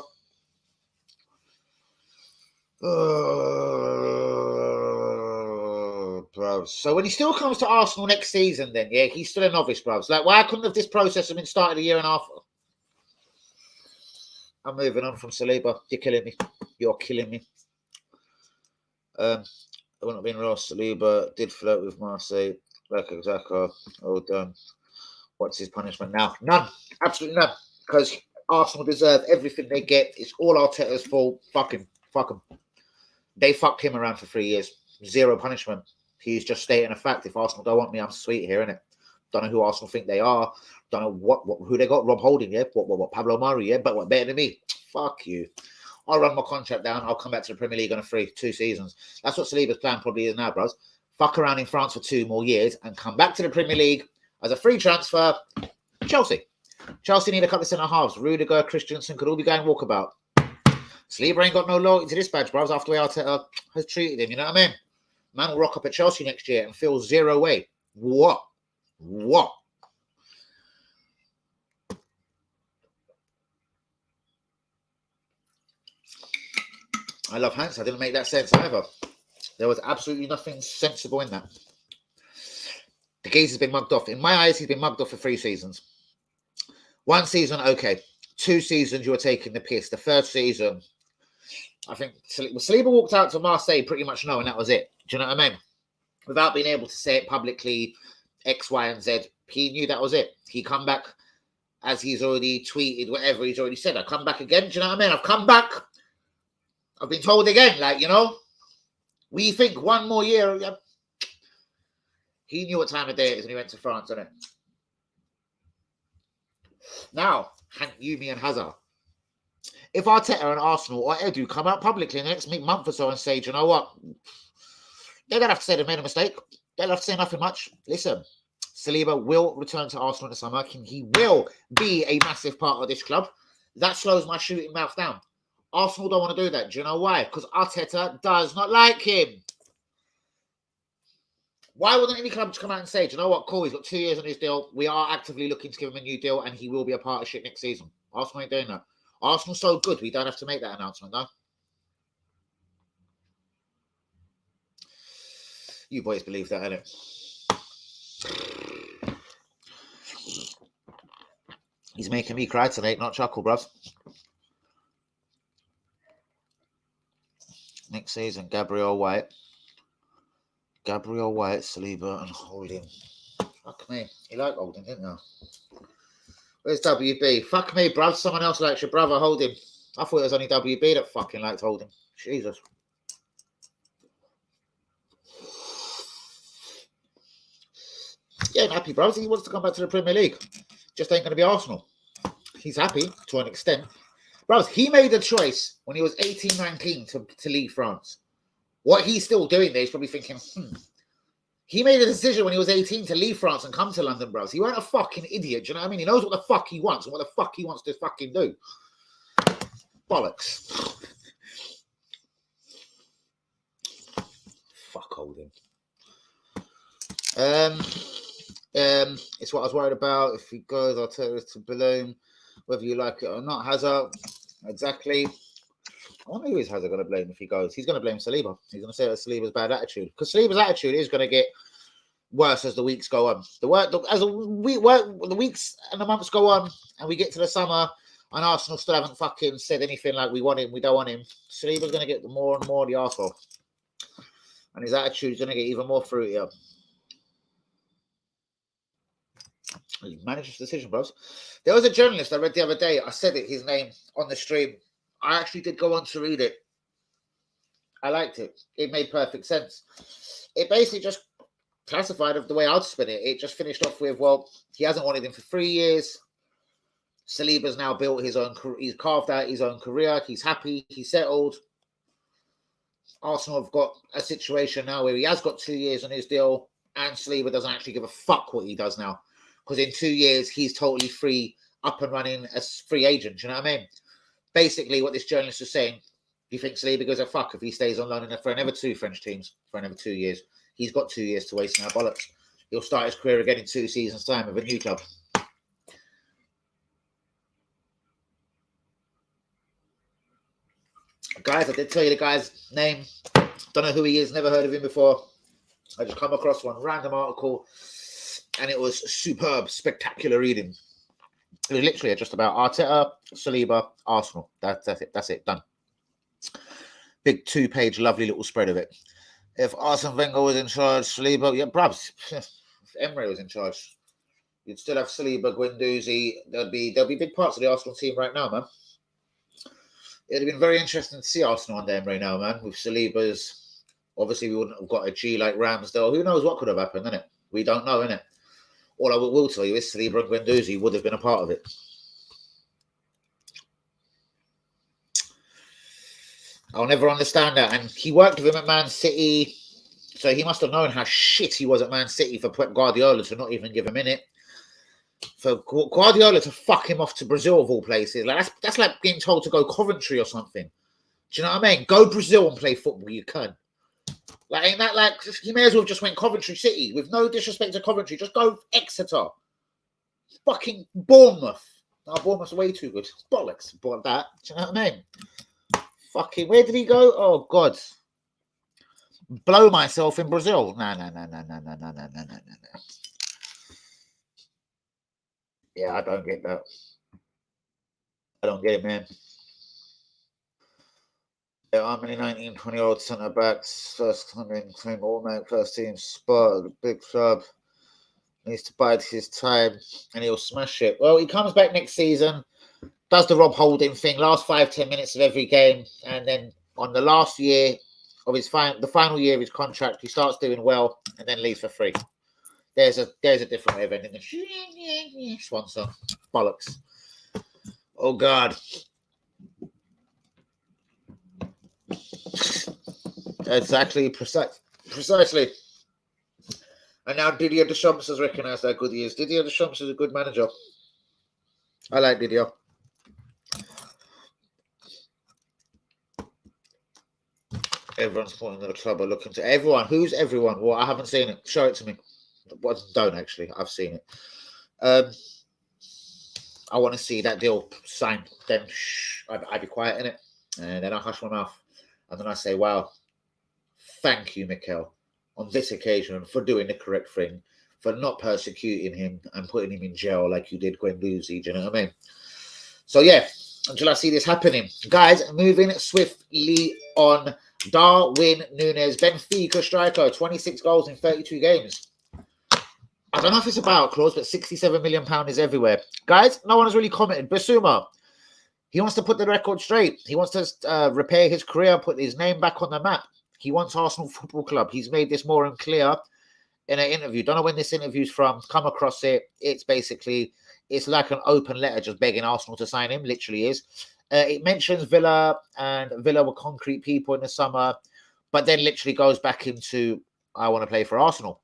Bruvs. So when he still comes to Arsenal next season, then, yeah, he's still a novice, bruvs. Like, why couldn't have this process have been started a year and a half? I'm moving on from Saliba. You're killing me. You're killing me. It wouldn't have been Ross. Saliba did flirt with Marseille. Like Xhaka. All done. What's his punishment now? None. Absolutely none. Because Arsenal deserve everything they get. It's all Arteta's fault. Fuck him. Fuck him. They fucked him around for 3 years. 0 punishment. He's just stating a fact. If Arsenal don't want me, I'm sweet here, innit? Don't know who Arsenal think they are. Don't know who they got. Rob Holding, yeah? What Pablo Mari, yeah? But what, better than me? Fuck you. I'll run my contract down. I'll come back to the Premier League on a free 2 seasons. That's what Saliba's plan probably is now, bros. Fuck around in France for 2 more years and come back to the Premier League as a free transfer. Chelsea. Chelsea need a couple of centre-halves. Rudiger, Christensen could all be going walkabout. Saliba ain't got no loyalty to this badge, bros, after the way Arteta has treated him. You know what I mean? Man will rock up at Chelsea next year and feel 0 way. What? I love Hans. I didn't make that sense either. There was absolutely nothing sensible in that. The geezer's been mugged off. In my eyes, he's been mugged off for 3 seasons. 1 season, okay. 2 seasons you were taking the piss. The third season, I think Saliba walked out to Marseille pretty much knowing that was it. Do you know what I mean? Without being able to say it publicly, X, Y, and Z, he knew that was it. He come back, as he's already tweeted, whatever he's already said. I come back again. Do you know what I mean? I've come back. I've been told again, like, you know, we think 1 more year. Yeah. He knew what time of day it is when he went to France, didn't it? Now, Yumi and Hazard. If Arteta and Arsenal or Edu come out publicly in the next month or so and say, do you know what? They don't have to say they've made a mistake. They don't have to say nothing much. Listen, Saliba will return to Arsenal in the summer. He will be a massive part of this club. That slows my shooting mouth down. Arsenal don't want to do that. Do you know why? Because Arteta does not like him. Why wouldn't any club come out and say, do you know what, cool, he's got 2 years on his deal. We are actively looking to give him a new deal and he will be a part of shit next season. Arsenal ain't doing that. Arsenal's so good, we don't have to make that announcement, though. You boys believe that, innit? He's making me cry tonight, not chuckle, bruv. Next season, Gabriel White, Saliba, and Holding. Fuck me. You like Holding, didn't you? Where's WB? Fuck me, bruv. Someone else likes your brother. Holding. I thought it was only WB that fucking liked Holding. Jesus. Yeah, I'm happy, bruv. He wants to come back to the Premier League. Just ain't going to be Arsenal. He's happy to an extent. Bruv, he made a choice when he was 18, 19 to leave France. What he's still doing there, he's probably thinking, He made a decision when he was 18 to leave France and come to London, bros. He weren't a fucking idiot, do you know what I mean? He knows what the fuck he wants and what the fuck he wants to fucking do. Bollocks. Fuck Holding. It's what I was worried about. If he goes, I'll tell it to Balloon, whether you like it or not. Hazard, exactly. I wonder who is Hazard going to blame if he goes. He's going to blame Saliba. He's going to say that Saliba's bad attitude. Because Saliba's attitude is going to get worse as the weeks go on. The weeks and the months go on and we get to the summer and Arsenal still haven't fucking said anything like we want him, we don't want him. Saliba's going to get more and more the arsehole. And his attitude is going to get even more fruitier. He managed his decision, bros. There was a journalist I read the other day. I said it, his name on the stream. I actually did go on to read it. I liked it. It made perfect sense. It basically just classified of the way I'd spin it. It just finished off with, well, he hasn't wanted him for 3 years. Saliba's now built his own career. He's carved out his own career. He's happy. He's settled. Arsenal have got a situation now where he has got 2 years on his deal and Saliba doesn't actually give a fuck what he does now. Because in 2 years, he's totally free, up and running as free agent. Do you know what I mean? Basically, what this journalist was saying, he thinks Saliba goes a fuck if he stays on loan for another 2 French teams for another 2 years. He's got 2 years to waste now, bollocks. He'll start his career again in 2 seasons' time with a new club. Guys, I did tell you the guy's name. Don't know who he is, never heard of him before. I just come across one random article and it was superb, spectacular reading. It was literally just about Arteta, Saliba, Arsenal. That's it, done. Big 2-page, lovely little spread of it. If Arsene Wenger was in charge, Saliba, yeah, bruvs. If Emery was in charge, you'd still have Saliba, Guendouzi. There'll be big parts of the Arsenal team right now, man. It'd have been very interesting to see Arsenal under Emery now, man. With Saliba's, obviously we wouldn't have got a G like Ramsdale. Who knows what could have happened, innit? We don't know, innit? All I will tell you is Saliba and Guendouzi would have been a part of it. I'll never understand that. And he worked with him at Man City, so he must have known how shit he was at Man City for Pep Guardiola to not even give him in it. For Guardiola to fuck him off to Brazil of all places, like that's like being told to go Coventry or something. Do you know what I mean? Go Brazil and play football, you can. Like, ain't that like, he may as well just went Coventry City, with no disrespect to Coventry, just go Exeter. Fucking Bournemouth. No, Bournemouth's way too good. Bollocks, but that. Do you know what I mean? Fucking, where did he go? Oh, God. Blow myself in Brazil. No. Yeah, I don't get that. I don't get it, man. How many 19, 20-year-old centre backs, first 100 all night, first team spot, big club, needs to bide his time and he'll smash it. Well, he comes back next season, does the Rob Holding thing, last 5-10 minutes of every game, and then on the last year of the final year of his contract, he starts doing well and then leaves for free. There's a different way of ending the swan song. Bollocks. Oh God. Exactly, precisely. And now Didier Deschamps has recognised how good he is. Didier Deschamps is a good manager. I like Didier. Everyone's pointing to the club are looking to everyone. Who's everyone? Well, I haven't seen it. Show it to me. Well, don't actually. I've seen it. I want to see that deal signed. Then I'd be quiet in it, and then I hush my mouth, and then I say, "Wow, thank you, Mikel, on this occasion for doing the correct thing, for not persecuting him and putting him in jail like you did Guendouzi." Do you know what I mean? So yeah, until I see this happening, guys, moving swiftly on. Darwin Núñez, Benfica striker, 26 goals in 32 games. I don't know if it's about clause, but £67 million is everywhere. Guys, no one has really commented. Bissouma, he wants to put the record straight. He wants to repair his career, put his name back on the map. He wants Arsenal Football Club. He's made this more unclear in an interview. Don't know when this interview's from. Come across it. It's basically, it's like an open letter just begging Arsenal to sign him. Literally is. It mentions Villa, and Villa were concrete people in the summer, but then literally goes back into, I want to play for Arsenal.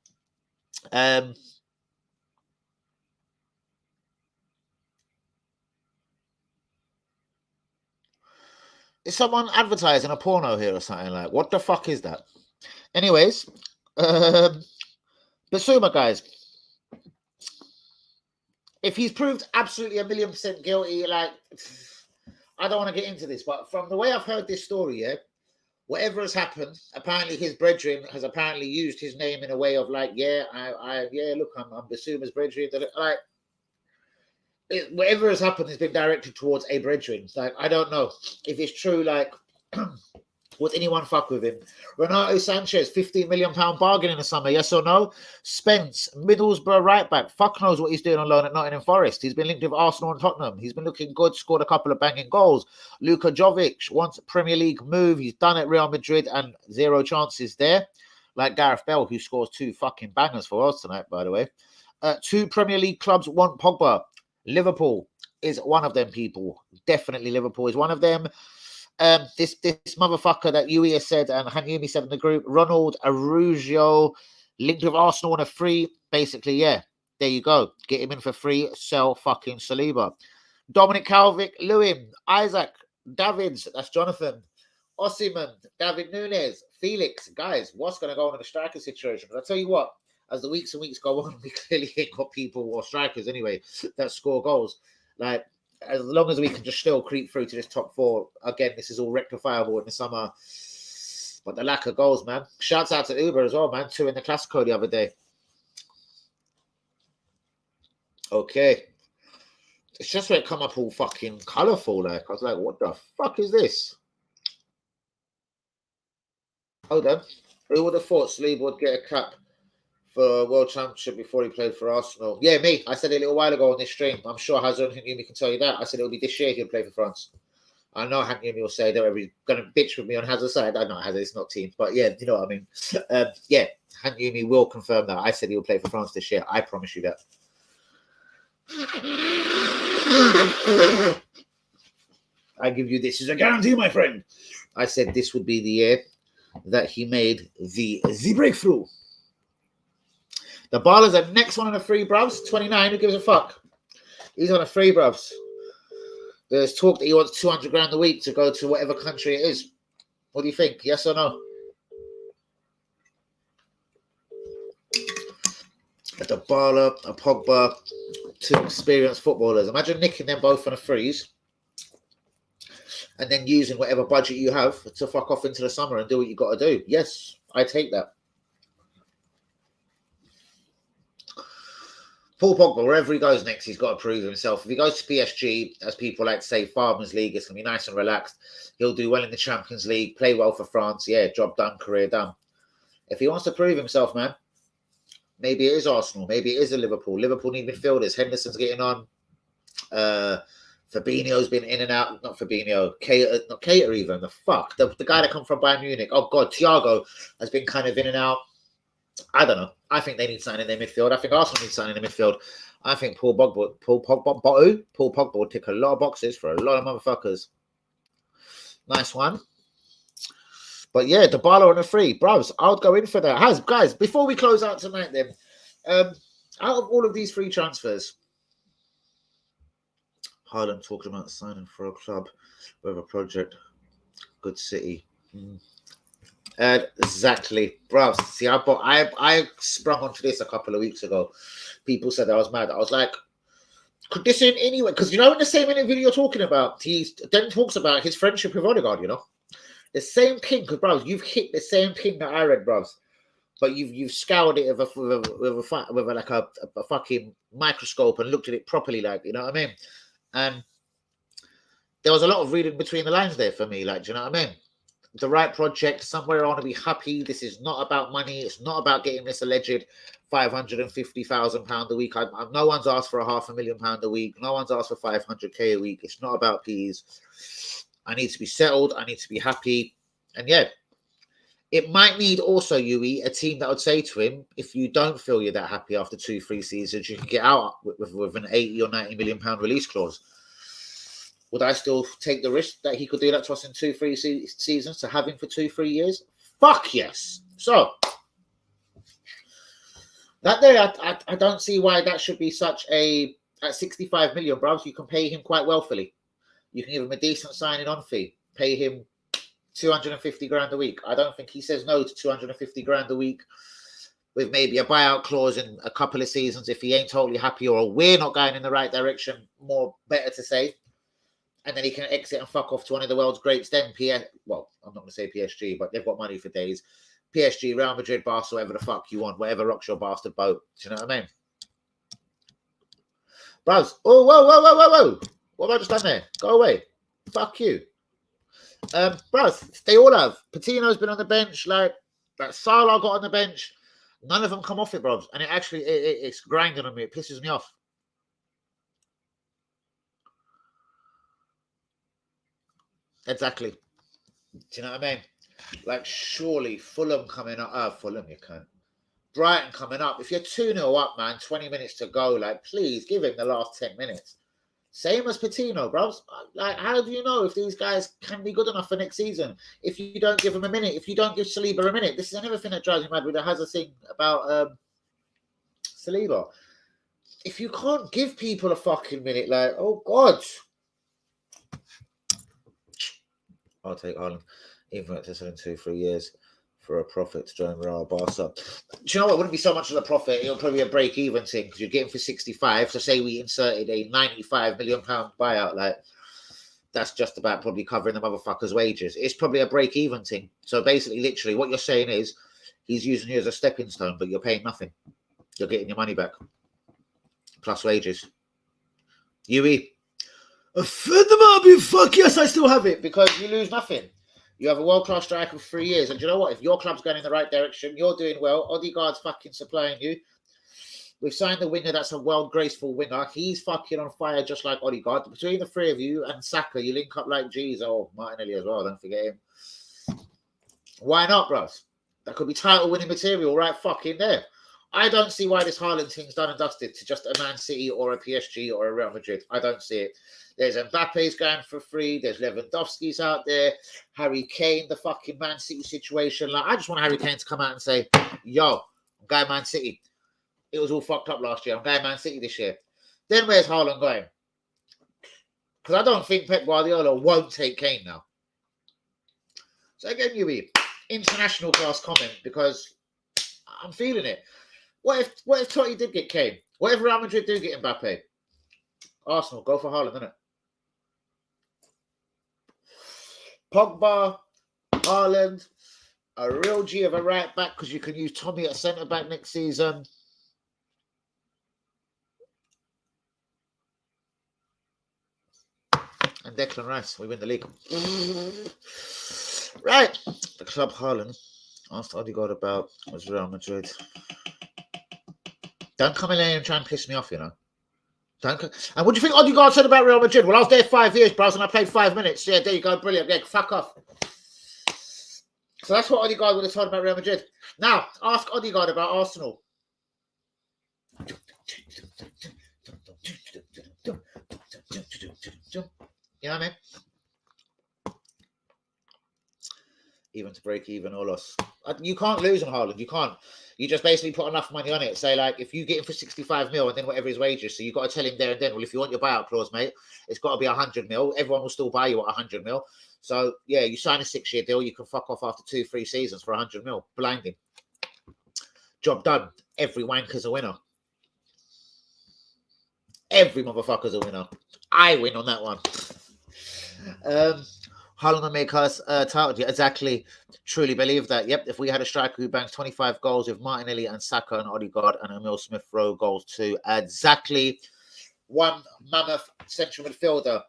Is someone advertising a porno here or something? Like, what the fuck is that? Anyways, Bissouma, guys, if he's proved absolutely 1,000,000% guilty, like, I don't want to get into this, but from the way I've heard this story, yeah, whatever has happened, apparently his brethren has apparently used his name in a way of like, yeah, look, I'm Bissouma's brethren. Like, whatever has happened has been directed towards a brethren. Like, I don't know if it's true. Like, would anyone fuck with him? Renato Sanchez, £15 million bargain in the summer, yes or no? Spence, Middlesbrough right back, fuck knows what he's doing on loan at Nottingham Forest. He's been linked with Arsenal and Tottenham. He's been looking good, scored a couple of banging goals. Luka Jovic wants a Premier League move. He's done at Real Madrid and zero chances there. Like Gareth Bell, who scores 2 fucking bangers for us tonight, by the way. 2 Premier League clubs want Pogba. Liverpool is one of them people. Definitely Liverpool is one of them. This motherfucker that Yui has said and Hanyumi said in the group, Ronald Araujo, linked with Arsenal on a free. Basically, yeah, there you go. Get him in for free, sell fucking Saliba. Dominic Calvert-Lewin, Isaac, Davids, that's Jonathan, Osimhen, David Núñez, Felix. Guys, what's going to go on in the striker situation? But I'll tell you what, as the weeks and weeks go on, we clearly ain't got people or strikers anyway that score goals. Like, as long as we can just still creep through to this top 4, again, this is all rectifiable in the summer. But the lack of goals, man. Shouts out to Uber as well, man. 2 in the Classico the other day. Okay. It's just where it come up all fucking colourful. Like, I was like, what the fuck is this? Hold on. Who would have thought Saliba would get a cap for World Championship before he played for Arsenal? Yeah, me. I said it a little while ago on this stream. I'm sure Hazard and Hanyumi can tell you that. I said it'll be this year he'll play for France. I know Hanyumi will say they're going to bitch with me on Hazard's side. I know Hazard, it's not team. But yeah, you know what I mean. Yeah, Hanyumi will confirm that. I said he'll play for France this year. I promise you that. I give you this as a guarantee, my friend. I said this would be the year that he made the breakthrough. The Baller's the next one on a free, bruvs. 29, who gives a fuck? He's on a free, bruvs. There's talk that he wants 200 grand a week to go to whatever country it is. What do you think? Yes or no? The Baller, a Pogba, 2 experienced footballers. Imagine nicking them both on a freeze and then using whatever budget you have to fuck off into the summer and do what you got to do. Yes, I take that. Paul Pogba, wherever he goes next, he's got to prove himself. If he goes to PSG, as people like to say, Farmers League, it's going to be nice and relaxed. He'll do well in the Champions League, play well for France. Yeah, job done, career done. If he wants to prove himself, man, maybe it is Arsenal. Maybe it is a Liverpool. Liverpool need midfielders. Henderson's getting on. Fabinho's been in and out. Not Fabinho. Not Keita even. The fuck? The guy that come from Bayern Munich. Oh, God. Thiago has been kind of in and out. I don't know. I think they need something in their midfield. I think Arsenal need something in the midfield. I think Paul Pogba will tick a lot of boxes for a lot of motherfuckers. Nice one. But yeah, Dybala on a free. Bros, I would go in for that. Guys, before we close out tonight then, out of all of these free transfers, Haaland talking about signing for a club with a project. Good city. Exactly, bro. See, I sprung onto this a couple of weeks ago. People said I was mad. I was like, could this in anyway? Because you know, in the same interview you're talking about, he then talks about his friendship with Odegaard. You know, the same thing. Because, bro, you've hit the same thing that I read, bro. But you've scoured it with a fucking microscope and looked at it properly, like, you know what I mean? And there was a lot of reading between the lines there for me, like, do you know what I mean? The right project, somewhere I want to be happy. This is not about money. It's not about getting this alleged £550,000 a week. No one's asked for £500,000 a week. No one's asked for 500k a week. It's not about peas. I need to be settled. I need to be happy. And yeah, it might need also, Yui, a team that would say to him, if you don't feel you're that happy after 2-3 seasons, you can get out with an 80 or 90 million pound release clause. Would I still take the risk that he could do that to us in 2-3 seasons, to have him for 2-3 years? Fuck yes. So, that day, I don't see why that should be such a... At 65 million, bros, you can pay him quite wealthily. You can give him a decent signing on fee. Pay him 250 grand a week. I don't think he says no to 250 grand a week with maybe a buyout clause in a couple of seasons if he ain't totally happy or we're not going in the right direction. More better to say. And then he can exit and fuck off to one of the world's greats. Then well, I'm not going to say PSG, but they've got money for days. PSG, Real Madrid, Barca, whatever the fuck you want, whatever rocks your bastard boat. Do you know what I mean? Bros, oh, whoa. What have I just done there? Go away. Fuck you. Bros, they all have. Patino's been on the bench, like Salah got on the bench. None of them come off it, bros. And it actually, it's grinding on me. It pisses me off. Exactly. Do you know what I mean? Like, surely Fulham coming up. Fulham, you can't. Brighton coming up. If you're 2-0 up, man, 20 minutes to go, like, please give him the last 10 minutes. Same as Patino, bros. Like, how do you know if these guys can be good enough for next season? If you don't give them a minute, if you don't give Saliba a minute. This is another thing that drives me mad with the Hazard thing about Saliba. If you can't give people a fucking minute, like, oh, God. I'll take Haaland, even if it's in 2-3 years for a profit to join Real Barca. Do you know what? It wouldn't be so much of a profit. It'll probably be a break-even thing because you're getting for 65. So say we inserted a £95 million buyout, like that's just about probably covering the motherfucker's wages. It's probably a break-even thing. So basically, literally, what you're saying is he's using you as a stepping stone, but you're paying nothing. You're getting your money back plus wages. Yui. Fuck yes, I still have it because you lose nothing. You have a world-class striker for 3 years. And you know what? If your club's going in the right direction, you're doing well. Odegaard's fucking supplying you. We've signed the winger that's a world-graceful winger. He's fucking on fire just like Odegaard. Between the three of you and Saka, you link up like G's. Oh, Martinelli as well. Don't forget him. Why not, bros? That could be title-winning material right fucking there. I don't see why this Haaland thing's done and dusted to just a Man City or a PSG or a Real Madrid. I don't see it. There's Mbappe's going for free. There's Lewandowski's out there. Harry Kane, the fucking Man City situation. Like, I just want Harry Kane to come out and say, yo, I'm going Man City. It was all fucked up last year. I'm going Man City this year. Then where's Haaland going? Because I don't think Pep Guardiola won't take Kane now. So again, Yui, international class comment because I'm feeling it. What if Totti did get Kane? What if Real Madrid do get Mbappe? Arsenal, go for Haaland, innit? Pogba, Haaland, a real G of a right back because you can use Tommy at centre back next season. And Declan Rice, we win the league. Right. The club Haaland asked Odegaard about was Real Madrid. Don't come in here and try and piss me off, you know. And what do you think Odegaard said about Real Madrid? Well, I was there 5 years, bros, and I played 5 minutes. Yeah, there you go. Brilliant. Yeah, fuck off. So that's what Odegaard would have told about Real Madrid. Now, ask Odegaard about Arsenal. You know what I mean? Even to break even or loss. You can't lose on Haaland. You can't. You just basically put enough money on it. Say, like, if you get him for 65 mil and then whatever his wages, so you've got to tell him there and then, well, if you want your buyout clause, mate, it's got to be 100 mil. Everyone will still buy you at 100 mil. So, yeah, you sign a 6-year deal, you can fuck off after 2-3 seasons for 100 mil. Blinding. Job done. Every wanker's a winner. Every motherfucker's a winner. I win on that one. Haaland will make us title. Exactly. Truly believe that. Yep. If we had a striker who banks 25 goals with Martinelli and Saka and Odegaard and Emil Smith-Rowe goals too. Exactly. One mammoth central midfielder.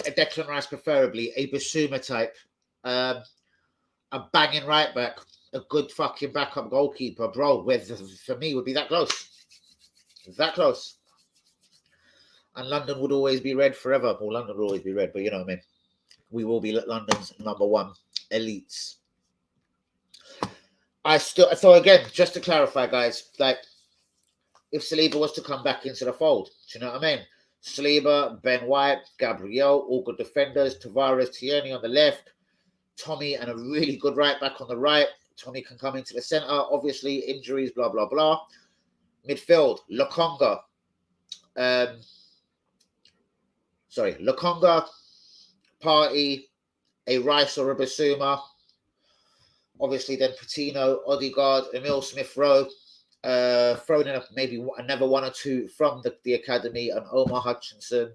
A Declan Rice preferably. A Basuma type. A banging right back. A good fucking backup goalkeeper. Bro, for me would be that close. That close. And London would always be red forever. Well, London would always be red, but you know what I mean. We will be London's number one elites. So again, just to clarify, guys, like if Saliba was to come back into the fold, do you know what I mean? Saliba, Ben White, Gabriel, all good defenders, Tavares, Tierney on the left, Tommy and a really good right back on the right. Tommy can come into the centre, obviously, injuries, blah, blah, blah. Midfield, Lokonga. Lokonga, Partey, a Rice or a Basuma. Obviously, then Patino, Odegaard, Emil Smith-Rowe. Thrown in maybe another 1 or 2 from the academy, and Omar Hutchinson.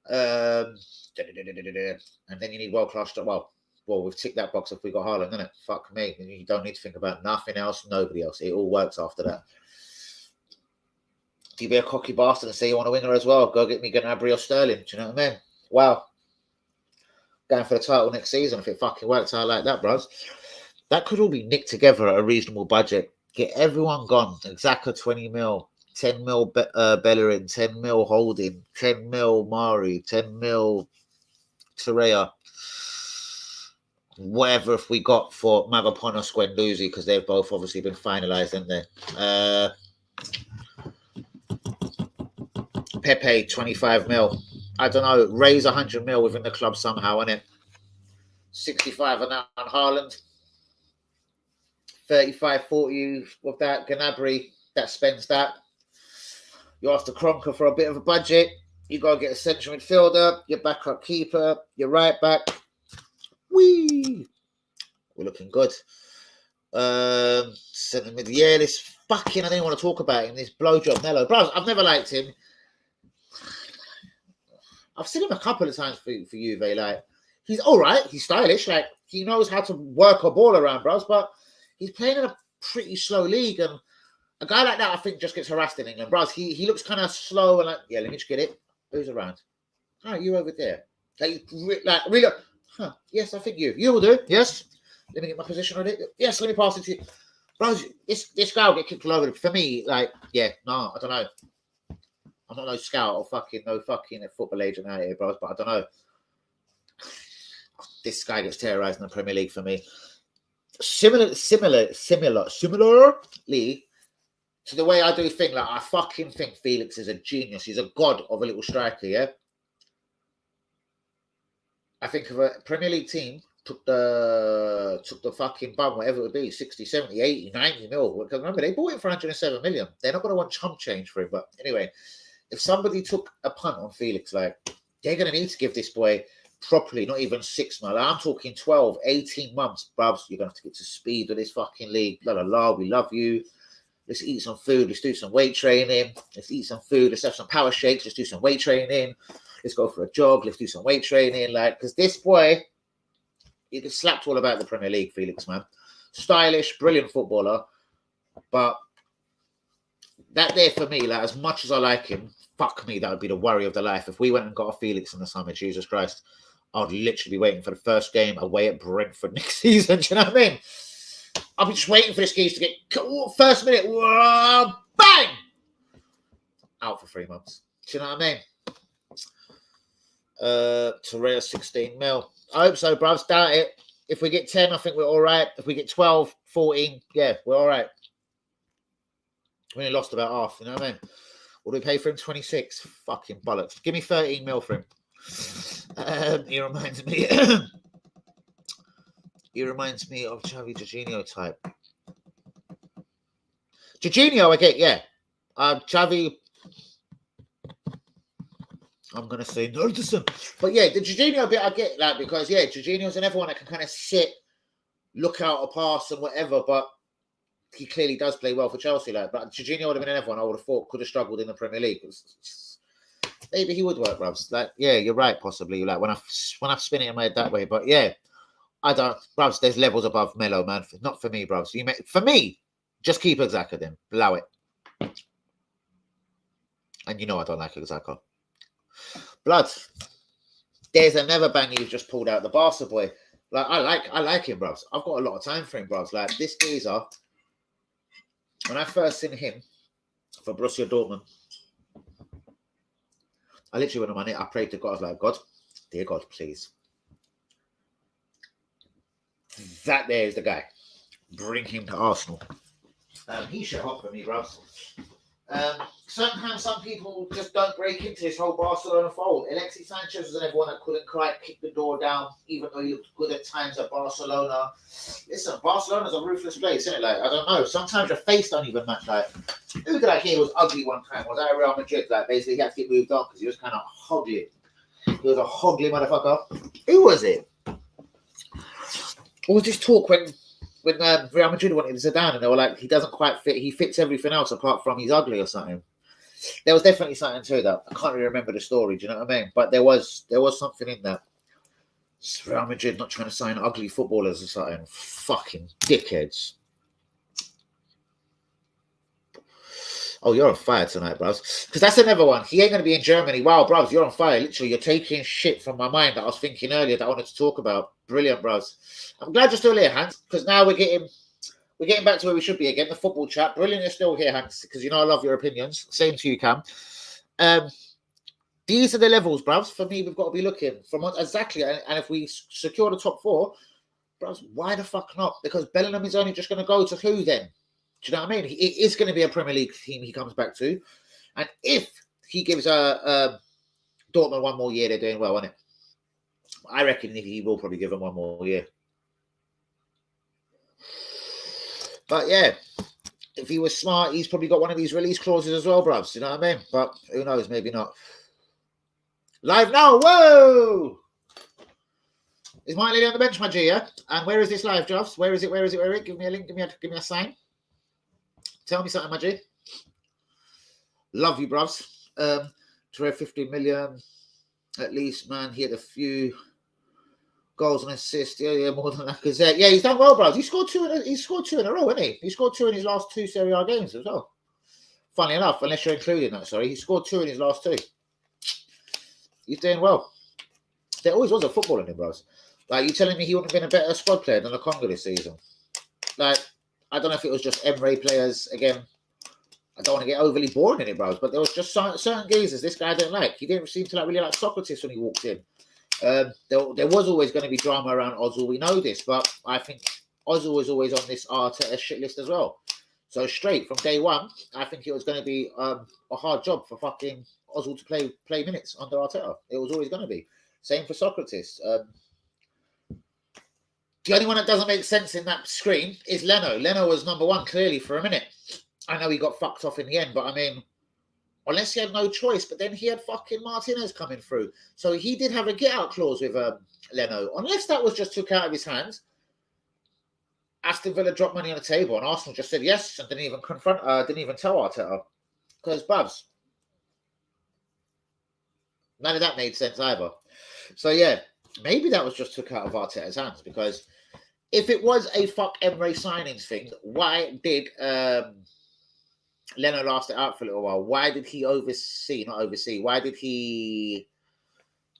And then you need world-class. Well, we've ticked that box if we got Haaland, innit? Fuck me. You don't need to think about nothing else, nobody else. It all works after that. If you be a cocky bastard and say you want a winger as well, go get me Gnabry or Sterling. Do you know what I mean? Wow. Going for the title next season if it fucking works out like that, bros. That could all be nicked together at a reasonable budget. Get everyone gone. Xhaka 20 mil, 10 mil Bellerin, 10 mil Holding, 10 mil Mari, 10 mil Torreira. Whatever if we got for Mavropanos, Guendouzi, because they've both obviously been finalised, haven't they? Pepe 25 mil. I don't know. Raise 100 mil within the club somehow, innit? 65 on that on Haaland. 35, 40 with that. Gnabry, that spends that. You ask the Cronker for a bit of a budget. You got to get a central midfielder, your backup keeper, your right back. Whee! We're looking good. Centre mid. Yeah, this fucking, I don't want to talk about him, this blowjob Nello. Bro, I've never liked him. I've seen him a couple of times for Juve. Like, he's all right. He's stylish. Like, he knows how to work a ball around, bros. But he's playing in a pretty slow league. And a guy like that, I think, just gets harassed in England, bros. He looks kind of slow and like, yeah, let me just get it. Who's around? Oh, you over there. Like really, huh? Yes, I think you. You will do. Yes. Let me get my position on it. Yes, let me pass it to you. Bros, this guy will get kicked all over. For me, like, yeah, no, I don't know. I'm not no scout or no fucking football agent out here, bros, but I don't know. This guy gets terrorized in the Premier League for me. Similarly to the way I do think, like I fucking think Felix is a genius. He's a god of a little striker, yeah? I think if a Premier League team took the fucking bum, whatever it would be, 60, 70, 80, 90 mil. Because remember, they bought him for 107 million. They're not going to want chump change for him. But anyway, if somebody took a punt on Felix, like, they're going to need to give this boy properly, not even 6 months. I'm talking 12, 18 months, bruvs. You're going to have to get to speed with this fucking league. La la la, we love you. Let's eat some food. Let's do some weight training. Let's eat some food. Let's have some power shakes. Let's do some weight training. Let's go for a jog. Let's do some weight training. Like, because this boy, he gets slapped all about the Premier League, Felix, man. Stylish, brilliant footballer. But that there for me, like, as much as I like him, fuck me, that would be the worry of the life. If we went and got a Felix in the summer, Jesus Christ, I'd literally be waiting for the first game away at Brentford next season. Do you know what I mean? I'll be just waiting for this geese to get first minute, whoa, bang, out for 3 months. Do you know what I mean? Torreira 16 mil. I hope so, bruvs. Doubt it. If we get 10, I think we're all right. If we get 12, 14, yeah, we're all right. We only lost about half, you know what I mean? What do we pay for him? 26. Fucking bollocks. Give me 13 mil for him. He reminds me. He reminds me of Xavi Jorginho type. Jorginho, I get, yeah. Xavi, I'm going to say Nordison. But yeah, the Jorginho bit, I get that because, yeah, Jorginho's another one that can kind of sit, look out a pass and whatever, but he clearly does play well for Chelsea. Like, but Jorginho would have been another one I would have thought could have struggled in the Premier League. Maybe he would work, bruvs. Like, yeah, you're right, possibly. Like, when I spin it in my head that way. But yeah, I don't, bruvs, there's levels above Melo, man. Not for me, bruvs. For me, just keep Xhaka then. Allow it. And you know I don't like Xhaka. Blood. There's another banger you've just pulled out, the Barca boy. Like, I like him, bruvs. I've got a lot of time for him, bruvs. Like, this geezer, when I first seen him for Borussia Dortmund, I literally went on my knee. I prayed to God. I was like, God, dear God, please. That there is the guy. Bring him to Arsenal. He should hop for me, bruvs. Sometimes some people just don't break into this whole Barcelona fold. Alexis Sanchez was another one that couldn't quite kick the door down, even though he looked good at times at Barcelona. Listen, Barcelona's a ruthless place, isn't it? Like, I don't know. Sometimes your face don't even match. Like, who did I hear was ugly one time? Was that Real Madrid? Like, basically, he had to get moved on because he was kind of hogly. He was a hogly motherfucker. Who was it? What was this talk when Real Madrid wanted Zidane and they were like, he doesn't quite fit. He fits everything else apart from he's ugly or something. There was definitely something to that. I can't really remember the story. Do you know what I mean? But there was something in that. Real Madrid not trying to sign ugly footballers or something. Fucking dickheads. Oh, you're on fire tonight, bros. Because that's another one. He ain't going to be in Germany. Wow, bros, you're on fire. Literally, you're taking shit from my mind that I was thinking earlier that I wanted to talk about. Brilliant, bros. I'm glad you're still here, Hans, because now we're getting back to where we should be again, the football chat. Brilliant you're still here, Hans, because you know I love your opinions. Same to you, Cam. These are the levels, bros. For me, we've got to be looking from exactly. And if we secure the top 4, bros, why the fuck not? Because Bellingham is only just going to go to who then? Do you know what I mean? It is going to be a Premier League team he comes back to. And if he gives Dortmund one more year, they're doing well, isn't it? I reckon he will probably give them one more year. But yeah, if he was smart, he's probably got one of these release clauses as well, bruvs. You know what I mean? But who knows? Maybe not. Live now. Whoa! Is my lady on the bench, my G, yeah? And where is this live, Jobs? Where is it? Where is it? Give me a link. Give me a sign. Tell me something, my G. Love you, bruvs. To 15 million at least, man. He had a few goals and assists. Yeah, more than Lacazette. Yeah, he's done well, bruvs. He scored two in a row, hasn't he? He scored 2 in his last 2 Serie A games as well. Funny enough, unless you're including that, sorry. He scored 2 in his last 2. He's doing well. There always was a football in him, bros. Like, you telling me he wouldn't have been a better squad player than the Congo this season? Like, I don't know if it was just Emre players again. I don't want to get overly boring in it, bros, but there was just certain geezers this guy didn't like. He didn't seem to really like Socrates when he walked in. There was always going to be drama around Ozil. We know this, but I think Ozil was always on this Arteta shit list as well. So straight from day one, I think it was going to be a hard job for fucking Ozil to play minutes under Arteta. It was always going to be. Same for Socrates. The only one that doesn't make sense in that screen is Leno. Leno was number 1 clearly for a minute. I know he got fucked off in the end, but I mean, unless he had no choice, but then he had fucking Martinez coming through. So he did have a get-out clause with Leno. Unless that was just took out of his hands. Aston Villa dropped money on the table and Arsenal just said yes and didn't even didn't even tell Arteta. Because, Babs, none of that made sense either. So, yeah, maybe that was just took out of Arteta's hands because if it was a fuck Emre signings thing, why did Leno lasted out for a little while. Why did he not oversee? Why did he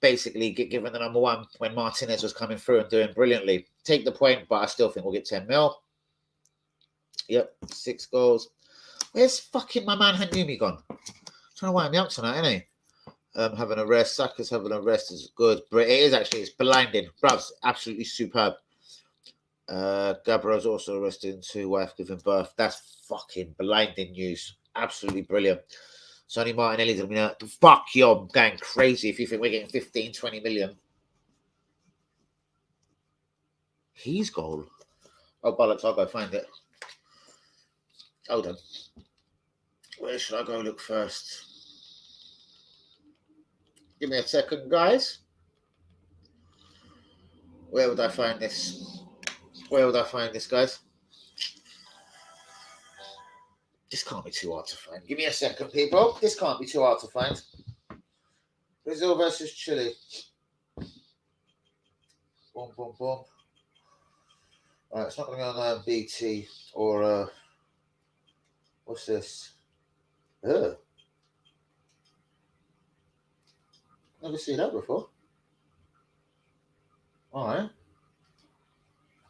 basically get given the number one when Martinez was coming through and doing brilliantly? Take the point, but I still think we'll get 10 mil. Yep, 6 goals. Where's fucking my man Hanumi gone? I'm trying to wind me up tonight, isn't he? Having a rest. Saka's having a rest is good. But it is actually, it's blinding. Bruv's absolutely superb. Gabriel's also arrested to wife giving birth. That's fucking blinding news. Absolutely brilliant. Sonny Martinelli's gonna be like, fuck you, I'm going crazy if you think we're getting 15, 20 million. His goal. Oh bollocks, I'll go find it. Hold on. Where should I go look first? Give me a second, guys. Where would I find this? Where would I find this, guys? This can't be too hard to find. Give me a second, people. This can't be too hard to find. Brazil versus Chile. Boom, boom, boom. All right, it's not going to be on BT or what's this? Never seen that before. All right.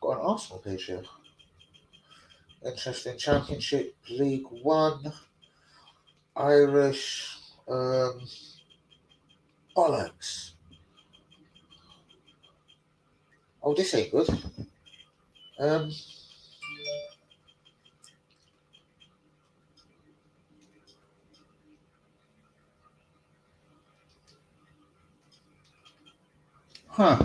Got an Arsenal page here. Interesting. Championship, League One, Irish, bollocks. Oh, this ain't good. Huh.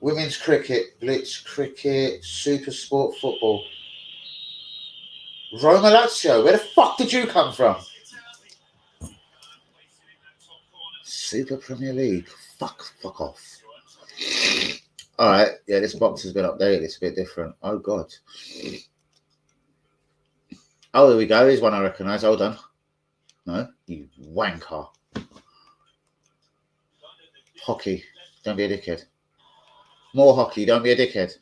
Women's cricket, blitz cricket, super sport football. Roma Lazio, where the fuck did you come from? Super Premier League. Fuck off. Alright, yeah, this box has been updated. It's a bit different. Oh, God. Oh, there we go. Here's one I recognise. Hold on. No, you wanker. Hockey. Don't be a dickhead. More hockey. Don't be a dickhead.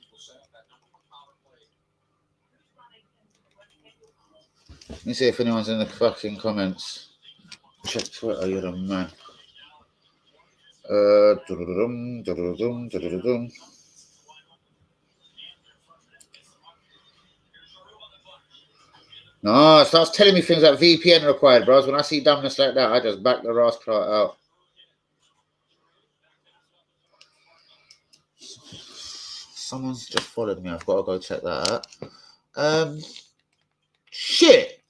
Let me see if anyone's in the fucking comments. Check Twitter. You're the man. No, it starts telling me things like VPN required, bros. When I see dumbness like that, I just back the rascal out. Someone's just followed me. I've got to go check that out. Shit.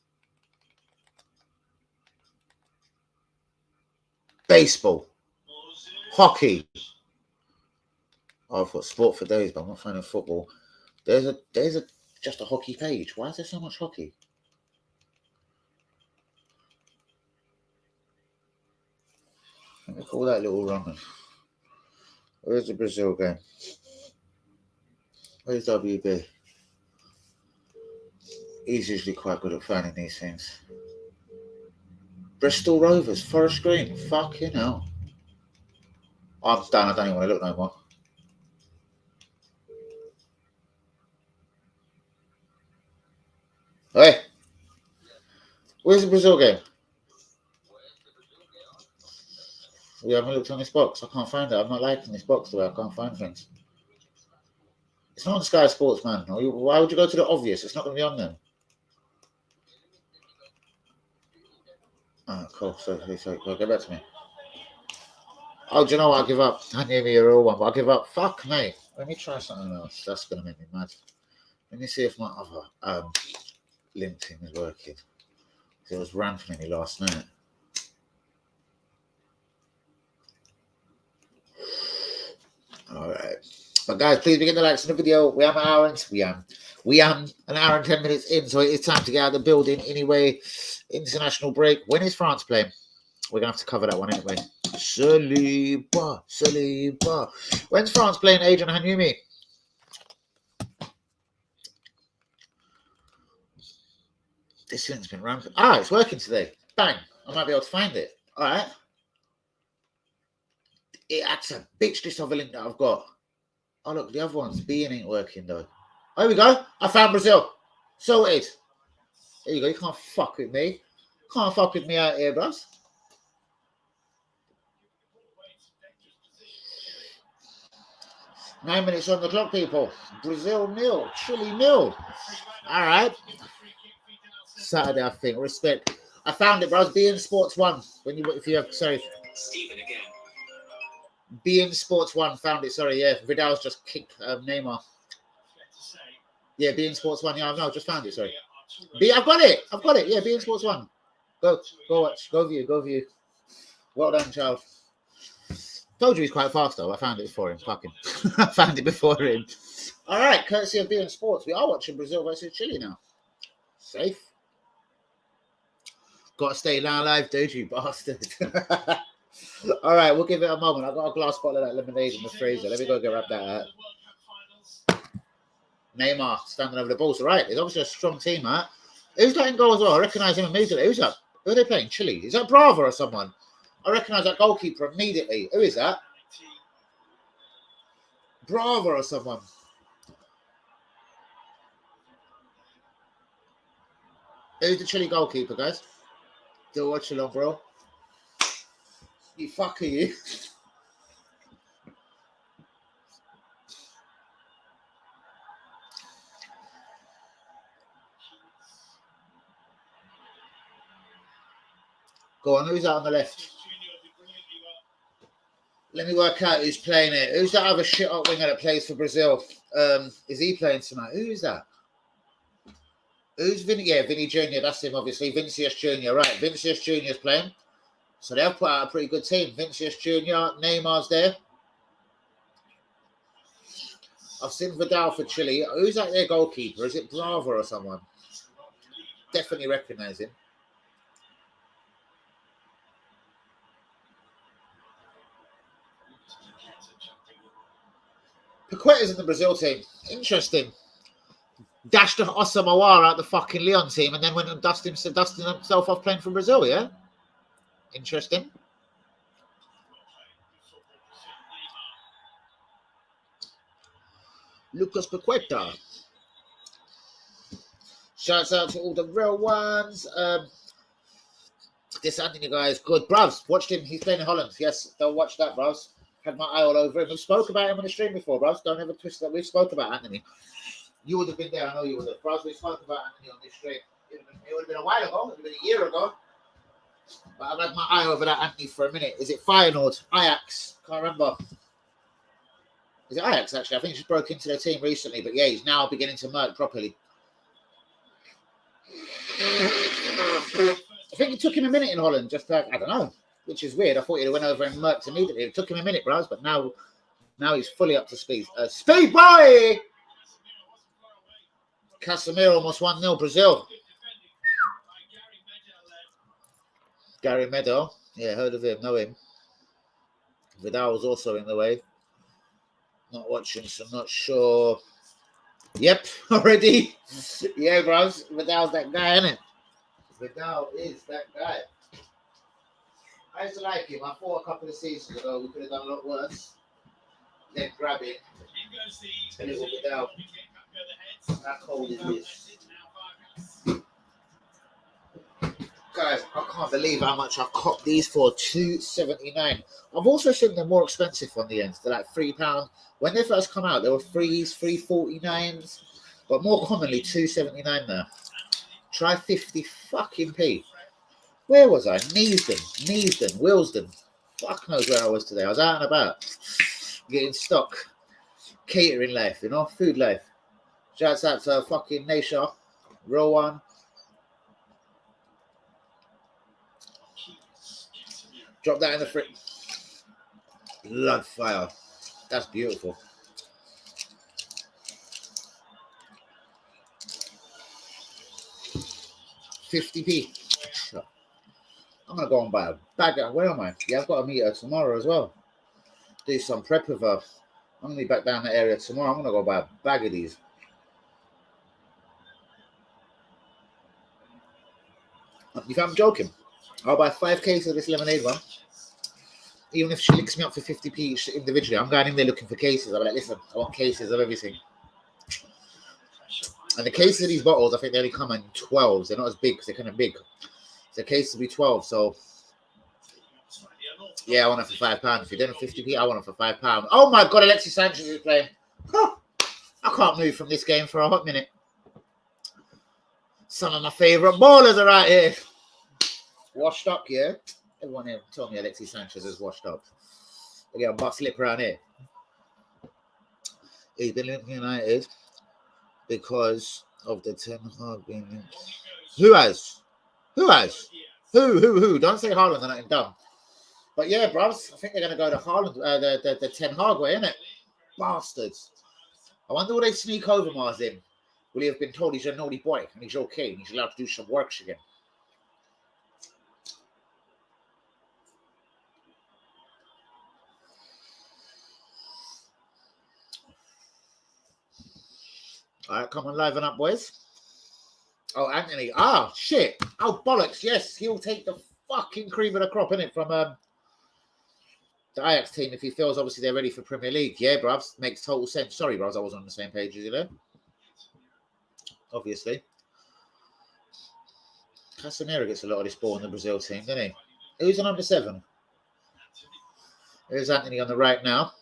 Baseball. Hockey. Oh, I've got sport for days, but I'm not finding football. There's just a hockey page. Why is there so much hockey? Let me call that little runner. Where's the Brazil game? Where's WB? He's usually quite good at finding these things. Bristol Rovers, Forest Green. Fucking hell. I'm done. I don't even want to look no more. Hey, where's the Brazil game? We haven't looked on this box. I can't find it. I'm not liking this box the way I can't find things. It's not on Sky Sports, man. Why would you go to the obvious? It's not going to be on them. Oh, cool. So well, get back to me. Oh, do you know what? I'll give up. I gave me a real one, but I'll give up. Fuck, mate. Let me try something else. That's going to make me mad. Let me see if my other LinkedIn is working. It was ranting me last night. All right. But guys, please begin the likes on the video. We am an hour an hour and 10 minutes in, so it's time to get out of the building anyway. International break. When is France playing? We're going to have to cover that one anyway. Saliba. When's France playing Adrian Hanumi? This thing's been rampant. Ah, it's working today. Bang. I might be able to find it. All right. That's a bitch list of a link that I've got. Oh, look, the other one's being ain't working, though. There we go. I found Brazil. Sorted. There you go. You can't fuck with me. Can't fuck with me out here, bros. Nine minutes on the clock, people. Brazil nil. Chile nil. All right. Saturday, I think. Respect. I found it, bros. Being Sports One. If you have, sorry. Stephen again. Being Sports One found it. Sorry, yeah. Vidal's just kicked Neymar. Yeah, Being Sports One. Yeah, no, just found it. Sorry. I've got it. Yeah, Being Sports One. Go watch. Go view. Well done, child. Told you he's quite fast though. I found it before him. Fucking, I found it before him. All right, courtesy of Being Sports, we are watching Brazil versus Chile now. Safe. Got to stay down live, dude, you bastard. All right, we'll give it a moment. I've got a glass bottle of that lemonade in the freezer. Let me go grab that out. Neymar standing over the balls. All right, it's obviously a strong team, huh? Who's that in goal as well? I recognise him immediately. Who's that? Who are they playing? Chile. Is that Bravo or someone? I recognise that goalkeeper immediately. Who is that? Bravo or someone. Who's the Chile goalkeeper, guys? Still watching on, bro. You fucker, you. Go on, who's that on the left? Let me work out who's playing it. Who's that other shit up winger that plays for Brazil? Is he playing tonight? Who is that? Who's Vinny? Yeah, Vinny Jr. That's him, obviously. Vinicius Jr. Right, Vinicius Jr. is playing. So they've put out a pretty good team. Vinicius Jr. Neymar's there. I've seen Vidal for Chile. Who's that their goalkeeper? Is it Bravo or someone? Definitely recognise him. Paqueta's in the Brazil team. Interesting. Dashed Osamawar out the fucking Leon team and then went and dusted himself off playing for Brazil, yeah? Interesting. Lucas Paqueta. Shouts out to all the real ones. This Anthony guy is good. Bruvs, watched him. He's playing in Holland. Yes, don't watch that, bruvs. Had my eye all over him. We spoke about him on the stream before, bruvs. Don't ever twist that. We spoke about Anthony. You would have been there. I know you would have. Bruvs, we spoke about Anthony on this stream. It would have been a while ago. It would have been a year ago. But I've had my eye over that Anthony for a minute. Is it Feyenoord? Ajax? Can't remember. Is it Ajax, actually? I think he just broke into their team recently. But yeah, he's now beginning to merc properly. I think it took him a minute in Holland. Just like, I don't know. Which is weird. I thought he'd have went over and merked immediately. It took him a minute, bros. But now he's fully up to speed. Speed boy! Casemiro almost 1-0 Brazil. Gary Meadow. Yeah, heard of him, know him. Vidal was also in the way. Not watching, so I'm not sure. Yep, already. Yeah, bros. Vidal's that guy, isn't it? Vidal is that guy. I used to like him. I thought a couple of seasons ago we could have done a lot worse. Then grab it. A little Vidal. How cold is this? Guys, I can't believe how much I copped these for. $2.79. I've also seen them more expensive on the ends. They're like £3. When they first come out, they were $3s, $3.49s, but more commonly $2.79 there. Try 50 fucking p. Where was I? Neasden, Willesden. Fuck knows where I was today. I was out and about, getting stock, catering life, you know, food life. Shouts out to fucking Nasha, real one. Drop that in the fridge. Blood fire. That's beautiful. £50p. I'm going to go and buy a bag. Where am I? Yeah, I've got to meet her tomorrow as well. Do some prep with her. I'm going to be back down the area tomorrow. I'm going to go buy a bag of these. You think I'm joking? I'll buy 5 cases of this lemonade one. Even if she licks me up for 50p each individually, I'm going in there looking for cases. I'm like, listen, I want cases of everything. And the cases of these bottles, I think they only come in 12s. They're not as big because they're kind of big. So the case to be 12. So yeah, I want it for £5. If you're doing 50p, I want it for £5. Oh my God, Alexis Sanchez is playing. Huh. I can't move from this game for a hot minute. Some of my favourite ballers are right here. Washed up, yeah? Everyone here told me Alexis Sanchez is washed up. I get a butt slip around here. He's been linked to United because of the Ten Hag being linked. Who has? Who? Don't say Haaland, they're not dumb. But yeah, bros, I think they're going to go to Haaland, the Ten Hag way, innit? Bastards. I wonder will they sneak over Mars in? Will he have been told he's a naughty boy and he's okay and he's allowed to do some works again? All right, come on, liven up, boys. Oh, Anthony. Ah, shit. Oh, bollocks. Yes, he'll take the fucking cream of the crop, innit, from the Ajax team if he feels obviously they're ready for Premier League. Yeah, bruvs. Makes total sense. Sorry, bruvs, I wasn't on the same page as you there. Obviously. Casemiro gets a lot of this ball in the Brazil team, doesn't he? Who's on number 7? There's Anthony on the right now.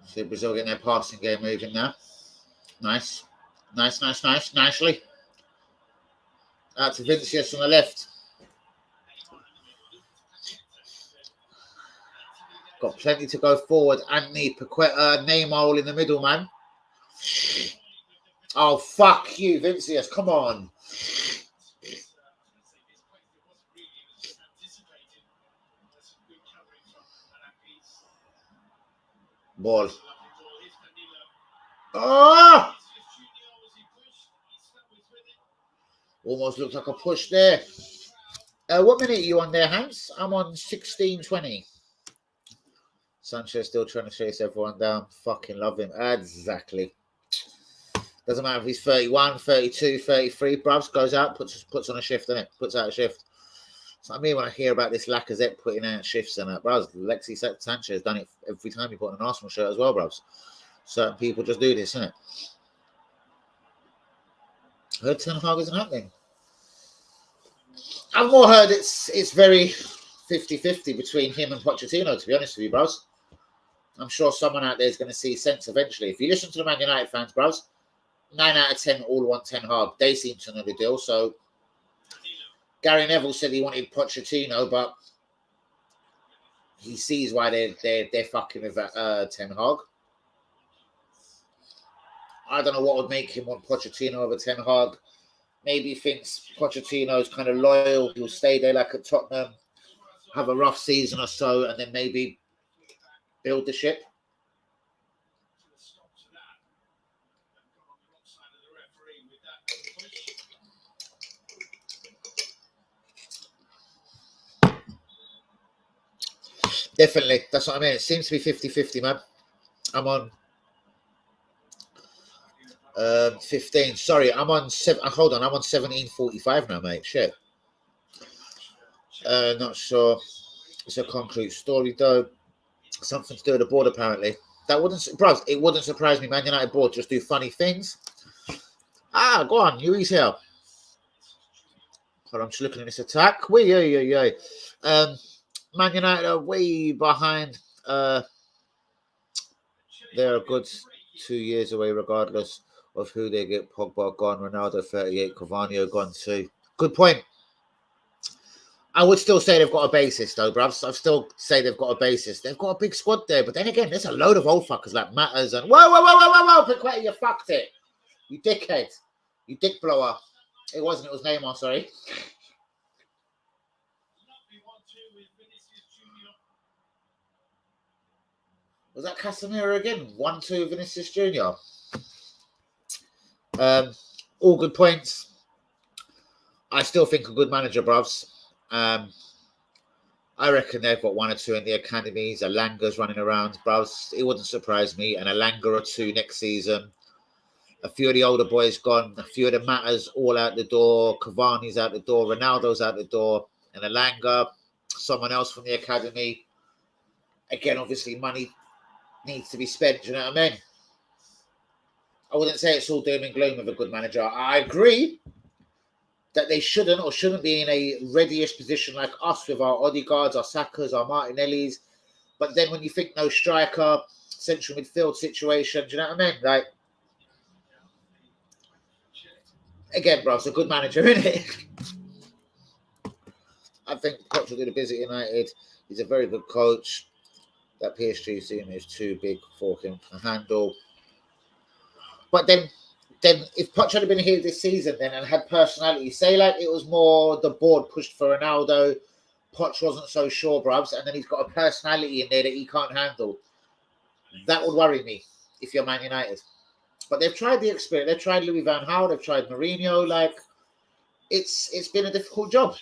See Brazil getting their passing game moving now. Nice. Nicely. Out to Vinicius on the left. Got plenty to go forward. Anthony, Paqueta, Neymar all in the middle, man. Oh, fuck you, Vinicius. Come on. Ball. Oh! Almost looks like a push there. What minute are you on there, Hans? I'm on 16:20. Sanchez still trying to chase everyone down. Fucking love him. Exactly. Doesn't matter if he's 31, 32, 33. Bruvs goes out, puts on a shift, doesn't it? Puts out a shift. So I mean, when I hear about this Lacazette putting out shifts and that, bruvs, Alexis Sanchez done it every time he put on an Arsenal shirt as well, bruvs. Certain people just do this, innit? Heard Ten Hag isn't happening. I've more heard it's very 50-50 between him and Pochettino, to be honest with you, bros. I'm sure someone out there is going to see sense eventually. If you listen to the Man United fans, bros, 9 out of 10 all want Ten Hag. They seem to know the deal. So Gary Neville said he wanted Pochettino, but he sees why they're fucking with Ten Hag. I don't know what would make him want Pochettino over Ten Hag. Maybe he thinks Pochettino's kind of loyal. He'll stay there like at Tottenham, have a rough season or so, and then maybe build the ship. Definitely. That's what I mean. It seems to be 50-50, man. I'm on 15. Sorry, I'm on 7. Hold on, I'm on 17:45 now, mate. Shit. Not sure. It's a concrete story, though. Something to do with the board, apparently. That wouldn't surprise. It wouldn't surprise me. Man United board just do funny things. Go on. Yui's here. Hold on, I'm just looking at this attack. Man United are way behind. They're a good 2 years away, regardless of who they get. Pogba gone, Ronaldo 38, Cavani gone too. Good point. I would still say they've got a basis, though, bruv. I'd still say they've got a basis. They've got a big squad there, but then again, there's a load of old fuckers like Matters and whoa, Paqueta, you fucked it, you dickhead, you dick blower. It wasn't. It was Neymar. Sorry. Was that Casemiro again? 1-2 Vinicius Junior. All good points. I still think a good manager, bruvs. I reckon they've got 1 or 2 in the academies. Alanga's running around, bruvs. It wouldn't surprise me. An Alanga or 2 next season. A few of the older boys gone. A few of the Matters all out the door. Cavani's out the door. Ronaldo's out the door. And Alanga, someone else from the academy. Again, obviously, money needs to be spent. Do you know what I mean? I wouldn't say it's all doom and gloom with a good manager. I agree that they shouldn't be in a ready-ish position like us with our Odegaards, our Sakas, our Martinellis. But then when you think no striker, central midfield situation, do you know what I mean? Like, again, bro, it's a good manager, isn't it? I think Poch will do the visit United. He's a very good coach. That PSG team is too big for him to handle. But then if Poch had been here this season then and had personality, say like it was more the board pushed for Ronaldo, Poch wasn't so sure, bruvs, and then he's got a personality in there that he can't handle. That would worry me if you're Man United. But they've tried the experience. They've tried Louis van Gaal. They've tried Mourinho. Like, it's been a difficult job.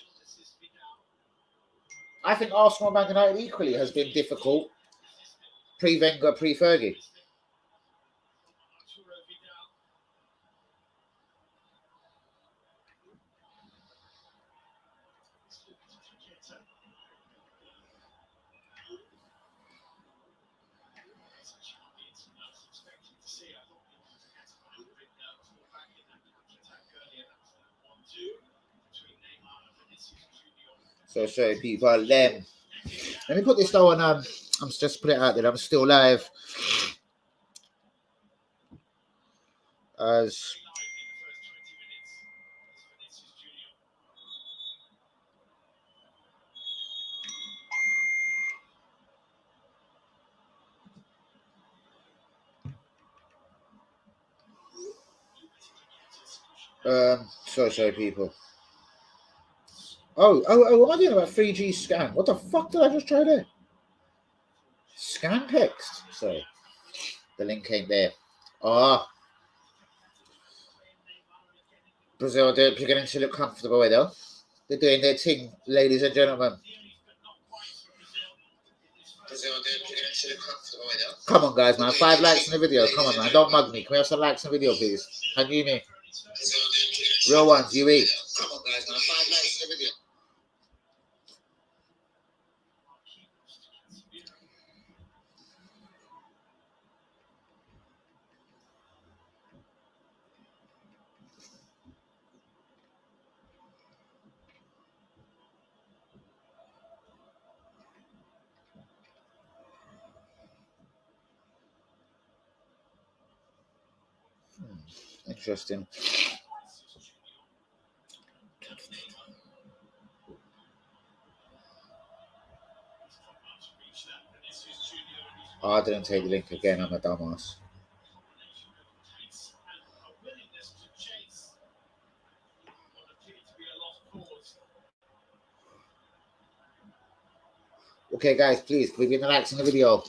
I think Arsenal and Man United equally has been difficult pre-Wenger, pre-Fergie. So sorry, people. Let me put this though on. I'm just put it out there. I'm still live. As so sorry, people. Oh, what am I doing about 3G scan? What the fuck did I just try there? Scan text. Sorry. The link came there. Brazil are beginning to look comfortable with though. They're doing their thing, ladies and gentlemen. Come on, guys, man. 5 likes in the video. Come on, man. Don't mug me. Can we have some likes in the video, please? Can you me? Real ones, you eat. Come on, guys, man. 5 likes in the video. Interesting. Oh, I didn't take the link again. I'm a dumbass. Okay, guys, please, can we get the likes in the video?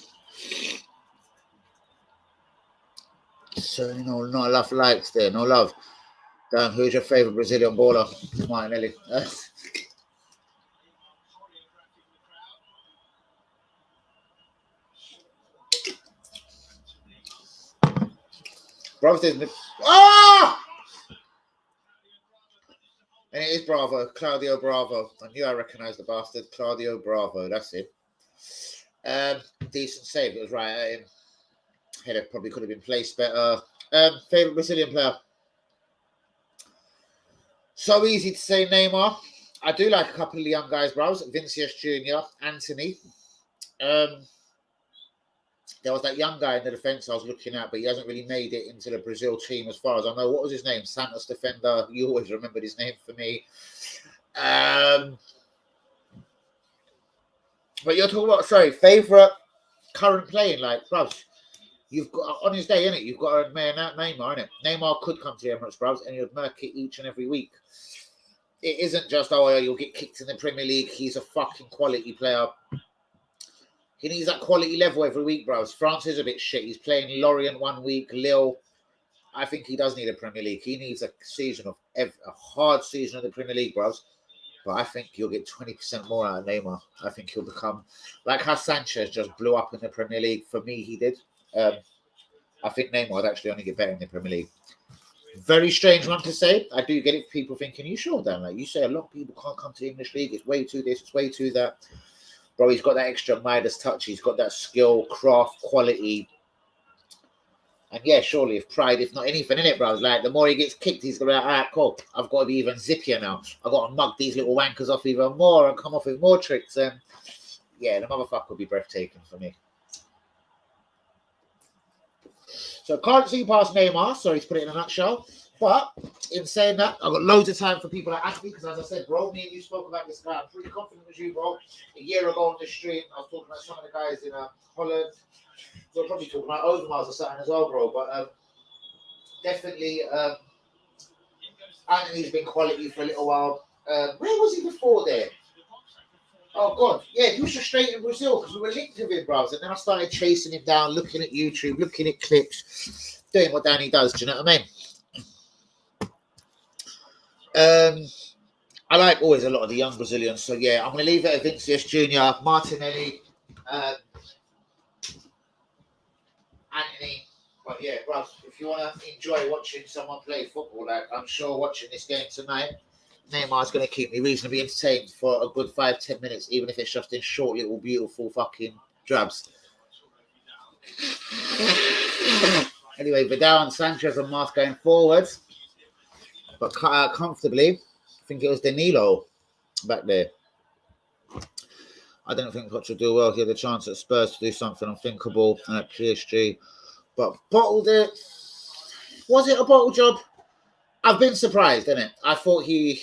So, not enough likes there. No love. Dan, who's your favourite Brazilian baller? Martinelli. Bravo says, and it is Bravo, Claudio Bravo. I knew I recognised the bastard. Claudio Bravo, that's it. Decent save, it was right at him. Header probably could have been placed better. Favourite Brazilian player? So easy to say Neymar. I do like a couple of the young guys, bros. Vinicius Jr., Anthony. There was that young guy in the defence I was looking at, but he hasn't really made it into the Brazil team as far as I know. What was his name? Santos defender. You always remembered his name for me. But you're talking about, sorry, favourite current playing, like, bros. You've got, on his day, innit? You've got a man, Neymar, innit? Neymar could come to the Emirates, bros, and he'd murk it each and every week. It isn't just, oh, you'll get kicked in the Premier League. He's a fucking quality player. He needs that quality level every week, bros. France is a bit shit. He's playing Lorient 1 week, Lille. I think he does need a Premier League. He needs a hard season of the Premier League, bros. But I think you'll get 20% more out of Neymar. I think he'll become, like how Sanchez just blew up in the Premier League. For me, he did. I think Neymar would actually only get better in the Premier League. Very strange one to say. I do get it. People thinking, you sure, Dan? Like you say, a lot of people can't come to the English league. It's way too this, it's way too that. Bro, he's got that extra Midas touch. He's got that skill, craft, quality. And yeah, surely if pride, if not anything in it, bro. Like the more he gets kicked, he's gonna be like, all right, cool. I've got to be even zippier now. I've got to mug these little wankers off even more and come off with more tricks. And yeah, the motherfucker will be breathtaking for me. So can't see past Neymar. Sorry to put it in a nutshell. But in saying that, I've got loads of time for people that ask me because, as I said, bro, me and you spoke about this guy. I'm pretty confident with you, bro. A year ago on the stream, I was talking about some of the guys in Holland. We're probably talking about Overmars or something as well, bro. But definitely, Anthony's been quality for a little while. Where was he before there? Oh, God. Yeah, he was just straight in Brazil because we were linked with him, bros. And then I started chasing him down, looking at YouTube, looking at clips, doing what Danny does. Do you know what I mean? I like always a lot of the young Brazilians. So, yeah, I'm going to leave it at Vinicius Jr., Martinelli, Anthony. But, yeah, bros, if you want to enjoy watching someone play football, like I'm sure watching this game tonight, Neymar's going to keep me reasonably entertained for a good 5-10 minutes, even if it's just in short, little, beautiful fucking drabs. Anyway, Vidal and Sanchez and Marth going forwards, but comfortably. I think it was Danilo back there. I didn't think Poch would do well. He had a chance at Spurs to do something unthinkable and at PSG, but bottled it. Was it a bottle job? I've been surprised, innit? I thought he.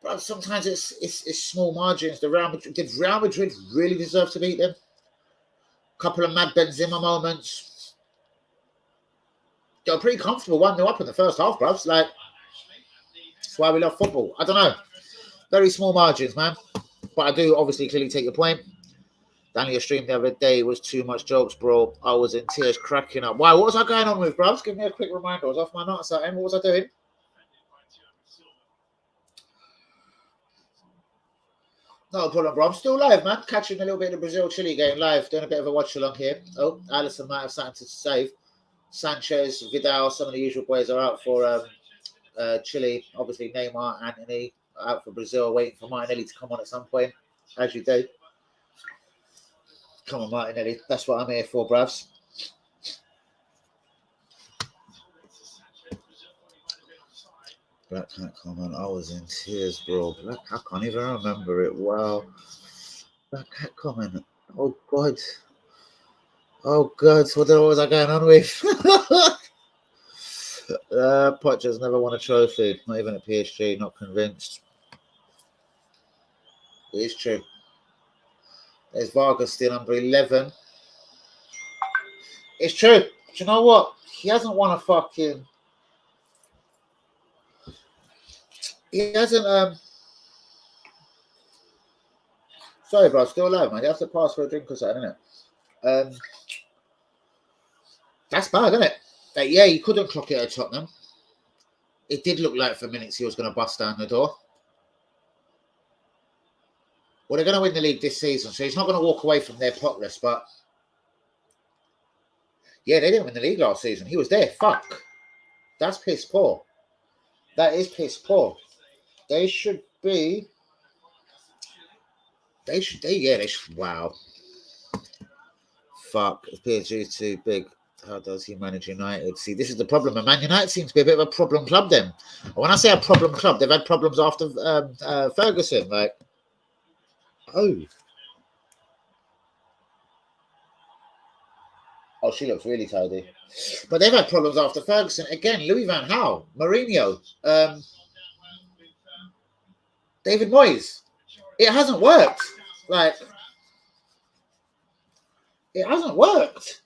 But sometimes it's small margins. Did Real Madrid really deserve to beat them? Couple of mad Benzema moments. They were pretty comfortable 1-0 up in the first half, bruv. Like, that's why we love football. I don't know. Very small margins, man. But I do obviously clearly take your point. Daniel stream the other day was too much jokes, bro. I was in tears cracking up. Why? What was I going on with, bruv? Give me a quick reminder. I was off my nuts. What was I doing? No problem, bro. I'm still live, man. Catching a little bit of the Brazil-Chile game live. Doing a bit of a watch-along here. Oh, Alisson might have something to save. Sanchez, Vidal, some of the usual boys are out for Chile. Obviously, Neymar, Anthony out for Brazil, waiting for Martinelli to come on at some point, as you do. Come on, Martinelli. That's what I'm here for, bruvs. Black Cat comment. I was in tears, bro. Black Cat, I can't even remember it. Wow. Black Cat comment. Oh, God. Oh, God. What was I going on with? Poch's never won a trophy. Not even at PSG. Not convinced. It is true. There's Vargas still under 11. It's true. Do you know what? He hasn't won a fucking... He hasn't... Sorry, bro. Still alive, man. You have to pass for a drink or something, innit? That's bad, isn't it? Like, yeah, he couldn't clock it at Tottenham. It did look like for minutes he was going to bust down the door. Well, they're going to win the league this season, so he's not going to walk away from there potless, but... Yeah, they didn't win the league last season. He was there. Fuck. That's piss poor. That is piss poor. They should be... They should... Wow. Fuck. If PSG is too big, how does he manage United? See, this is the problem. And Man United seems to be a bit of a problem club then. When I say a problem club, they've had problems after Ferguson. Like, oh, she looks really tidy. But they've had problems after Ferguson. Again, Louis van Gaal, Mourinho, David Moyes. It hasn't worked. Like, it hasn't worked.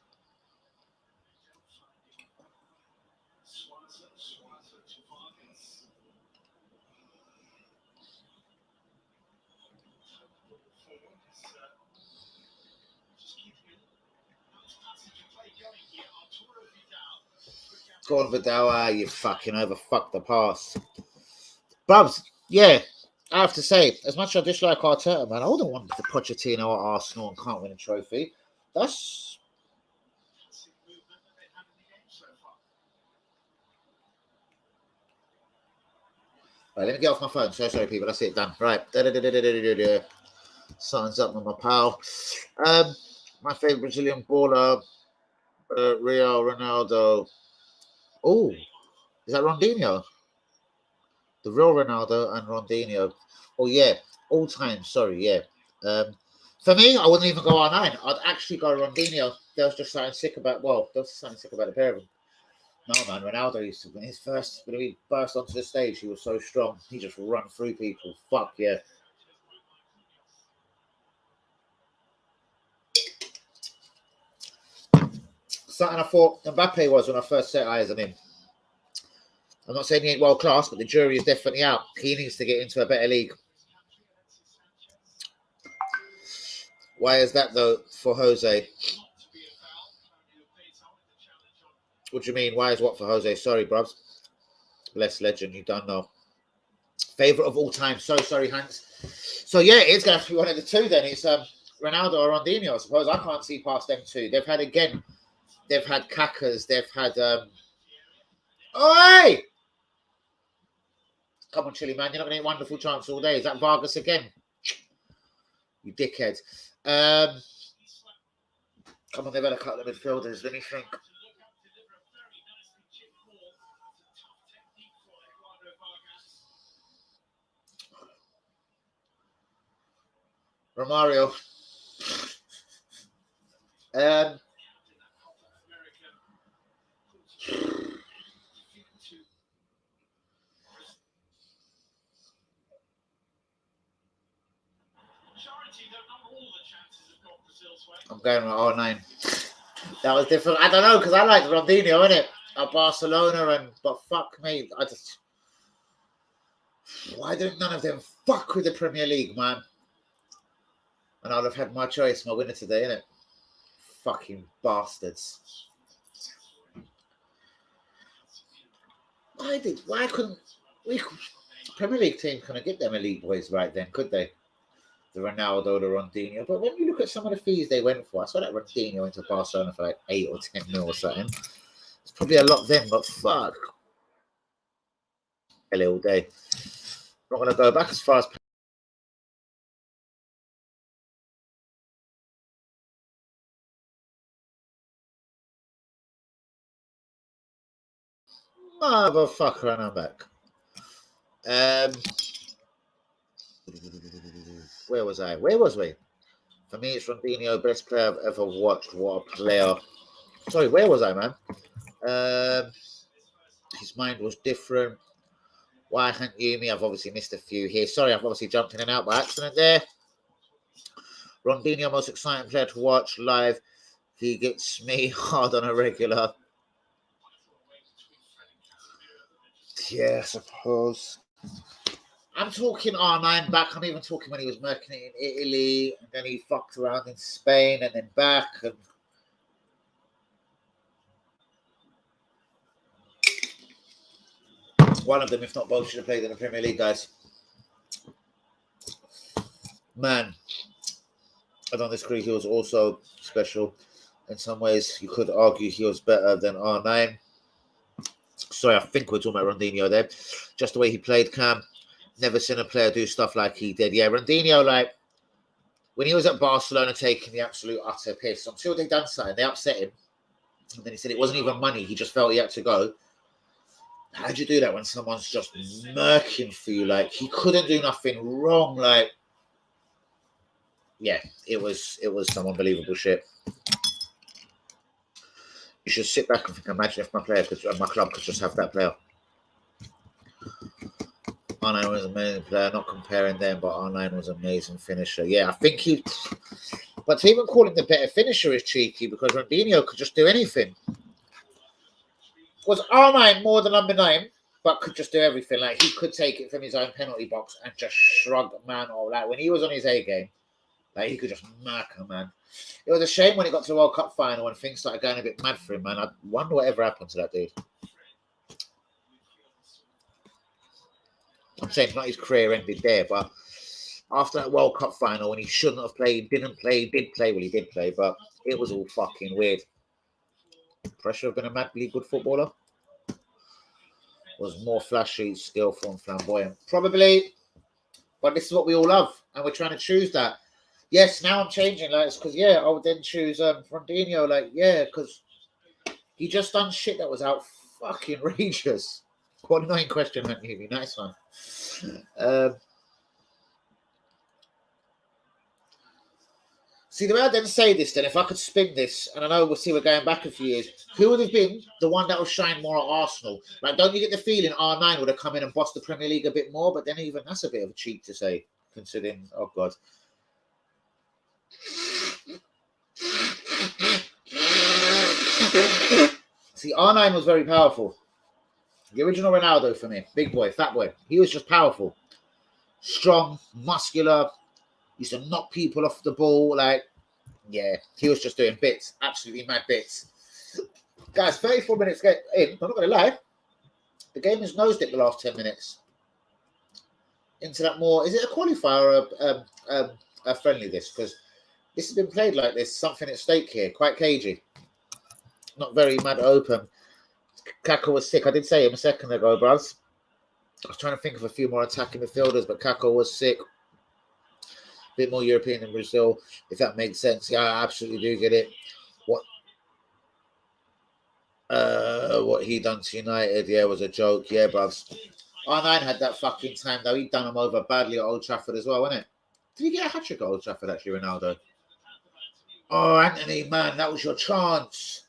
Go on, Vidal, you fucking overfucked the pass. Bubs, yeah, I have to say, as much as I dislike Arteta, man, I wouldn't want the Pochettino at Arsenal and can't win a trophy. That's... Right, let me get off my phone. So sorry, people. That's it. Done. Right. Something's up with my pal. My favorite Brazilian baller, Real Ronaldo. Oh, is that Ronaldinho? The real Ronaldo and Ronaldinho. Oh yeah, all time. Sorry, yeah. For me, I wouldn't even go R9. I'd actually go Ronaldinho. There was just something sick about. Well, there was something sick about the pair of them. No man, Ronaldo used to when he burst onto the stage, he was so strong. He just run through people. Fuck yeah. Something I thought Mbappe was when I first set eyes on him. I'm not saying he ain't world class, but the jury is definitely out. He needs to get into a better league. Why is that though for Jose? What do you mean? Why is what for Jose? Sorry, brubs. Bless legend, you don't know. Favorite of all time. So sorry, Hans. So yeah, it's gonna have to be one of the two then. It's Ronaldo or Ronaldinho, I suppose. I can't see past them two. They've had Kakas, they've had Oi! Come on, Chili man, you're not gonna get wonderful chance all day. Is that Vargas again? You dickhead. Come on, they've had a couple of midfielders. Let me think. Romario. I'm going with R9. That was different. I don't know because I like Ronaldinho, innit? At Barcelona, but fuck me, why don't none of them fuck with the Premier League, man? And I'd have had my choice, my winner today, innit? Fucking bastards. Why couldn't we? Premier League team couldn't get them elite boys right then, could they? The Ronaldo, the Ronaldinho. But when you look at some of the fees they went for, I saw that Ronaldinho went to Barcelona for like 8 or 10 mil or something. It's probably a lot then, but fuck. A little day. Not going to go back as far as. Motherfucker, and I'm back. Where was I? Where was we? For me, it's Ronaldinho, best player I've ever watched. What a player. Sorry, where was I, man? His mind was different. Why can't you me? I've obviously missed a few here. Sorry, I've obviously jumped in and out by accident there. Ronaldinho, most exciting player to watch live. He gets me hard on a regular. Yeah, I suppose. I'm talking R9 back. I'm even talking when he was working in Italy, and then he fucked around in Spain, and then back. And one of them, if not both, should have played in the Premier League, guys. Man, and on this crew, he was also special. In some ways, you could argue he was better than R9. Sorry, I think we're talking about Ronaldinho there. Just the way he played, Cam. Never seen a player do stuff like he did. Yeah, Ronaldinho, like, when he was at Barcelona taking the absolute utter piss, until they done something, they upset him. And then he said it wasn't even money. He just felt he had to go. How'd you do that when someone's just murking for you? Like, he couldn't do nothing wrong. Like, yeah, it was some unbelievable shit. You should sit back and think, imagine if my club could just have that player. R9 was an amazing player, not comparing them, but R9 was an amazing finisher. Yeah, I think but to even call him the better finisher is cheeky because Ronaldinho could just do anything. Was R9 more than number 9, but could just do everything? Like, he could take it from his own penalty box and just shrug a man or like when he was on his A game, like he could just mark a man. It was a shame when he got to the World Cup final when things started going a bit mad for him, man. I wonder whatever happened to that dude. I'm saying not his career ended there, but after that World Cup final when he shouldn't have played, didn't play, did play, well, he did play, but it was all fucking weird. Pressure of being a madly good footballer. was more flashy, skillful, and flamboyant. Probably, but this is what we all love, and we're trying to choose that. Yes, now I'm changing, like, because I would then choose Ronaldinho, like, because he just done shit that was out fucking outrageous. What an annoying question, Anthony. Nice one. See, the way I then say this, then, if I could spin this, and I know we'll see we're going back a few years, who would have been the one that will shine more at Arsenal? Like, don't you get the feeling R9 would have come in and bossed the Premier League a bit more? But then even that's a bit of a cheat to say, considering, oh God. See, R9 was very powerful. The original Ronaldo for me, big boy, fat boy. He was just powerful, strong, muscular. Used to knock people off the ball. Like, he was just doing bits, absolutely mad bits. Guys, 34 minutes in. I'm not going to lie. The game has nosed it the last 10 minutes. Into that more, is it a qualifier or a friendly this? Because this has been played like this, something at stake here, quite cagey. Not very mad open. Kaka was sick. I did say him a second ago, bros. I was trying to think of a few more attacking midfielders, but Kaka was sick. A bit more European than Brazil, if that makes sense. Yeah, I absolutely do get it. What he done to United, was a joke. Yeah, bros. R9 had that fucking time, though. He'd done him over badly at Old Trafford as well, wasn't it? Did he get a hat-trick at Old Trafford, actually, Ronaldo? Oh, Anthony, man, that was your chance.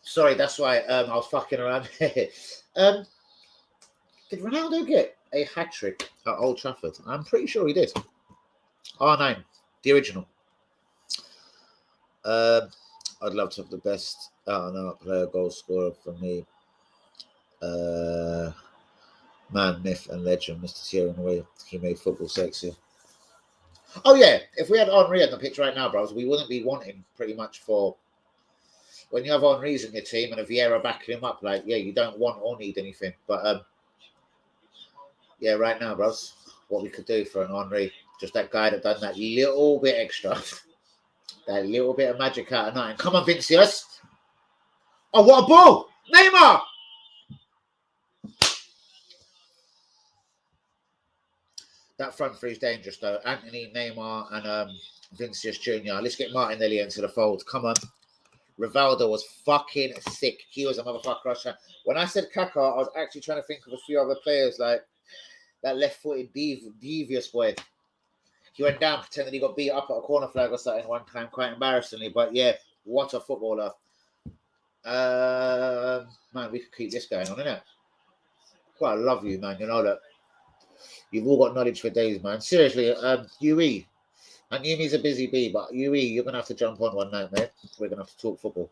Sorry, that's why I was fucking around here. Did Ronaldo get a hat-trick at Old Trafford? I'm pretty sure he did. R9, the original. I'd love to have the best player, goal scorer for me. Man, myth, and legend, Mr. Thierry Henry. He made football sexy. Oh, yeah. If we had Henry on the pitch right now, bros, we wouldn't be wanting pretty much for... When you have Henry's in your team and a Vieira backing him up, like, you don't want or need anything. But, right now, bros, what we could do for an Henry, just that guy that done that little bit extra. That little bit of magic out of nothing. Come on, Vinicius. Oh, what a ball! Neymar! That front three is dangerous, though. Anthony, Neymar, and Vinicius Jr. Let's get Martinelli into the fold. Come on. Rivaldo was fucking sick. He was a motherfucker. When I said Kaka, I was actually trying to think of a few other players, like that left-footed devious boy. He went down pretending he got beat up at a corner flag or something one time, quite embarrassingly. But what a footballer. Man, we could keep this going on, innit? Quite love you, man. You know that. You've all got knowledge for days, man. Seriously, UE. And Yumi's a busy bee, but UE, you're going to have to jump on one night, mate. We're going to have to talk football.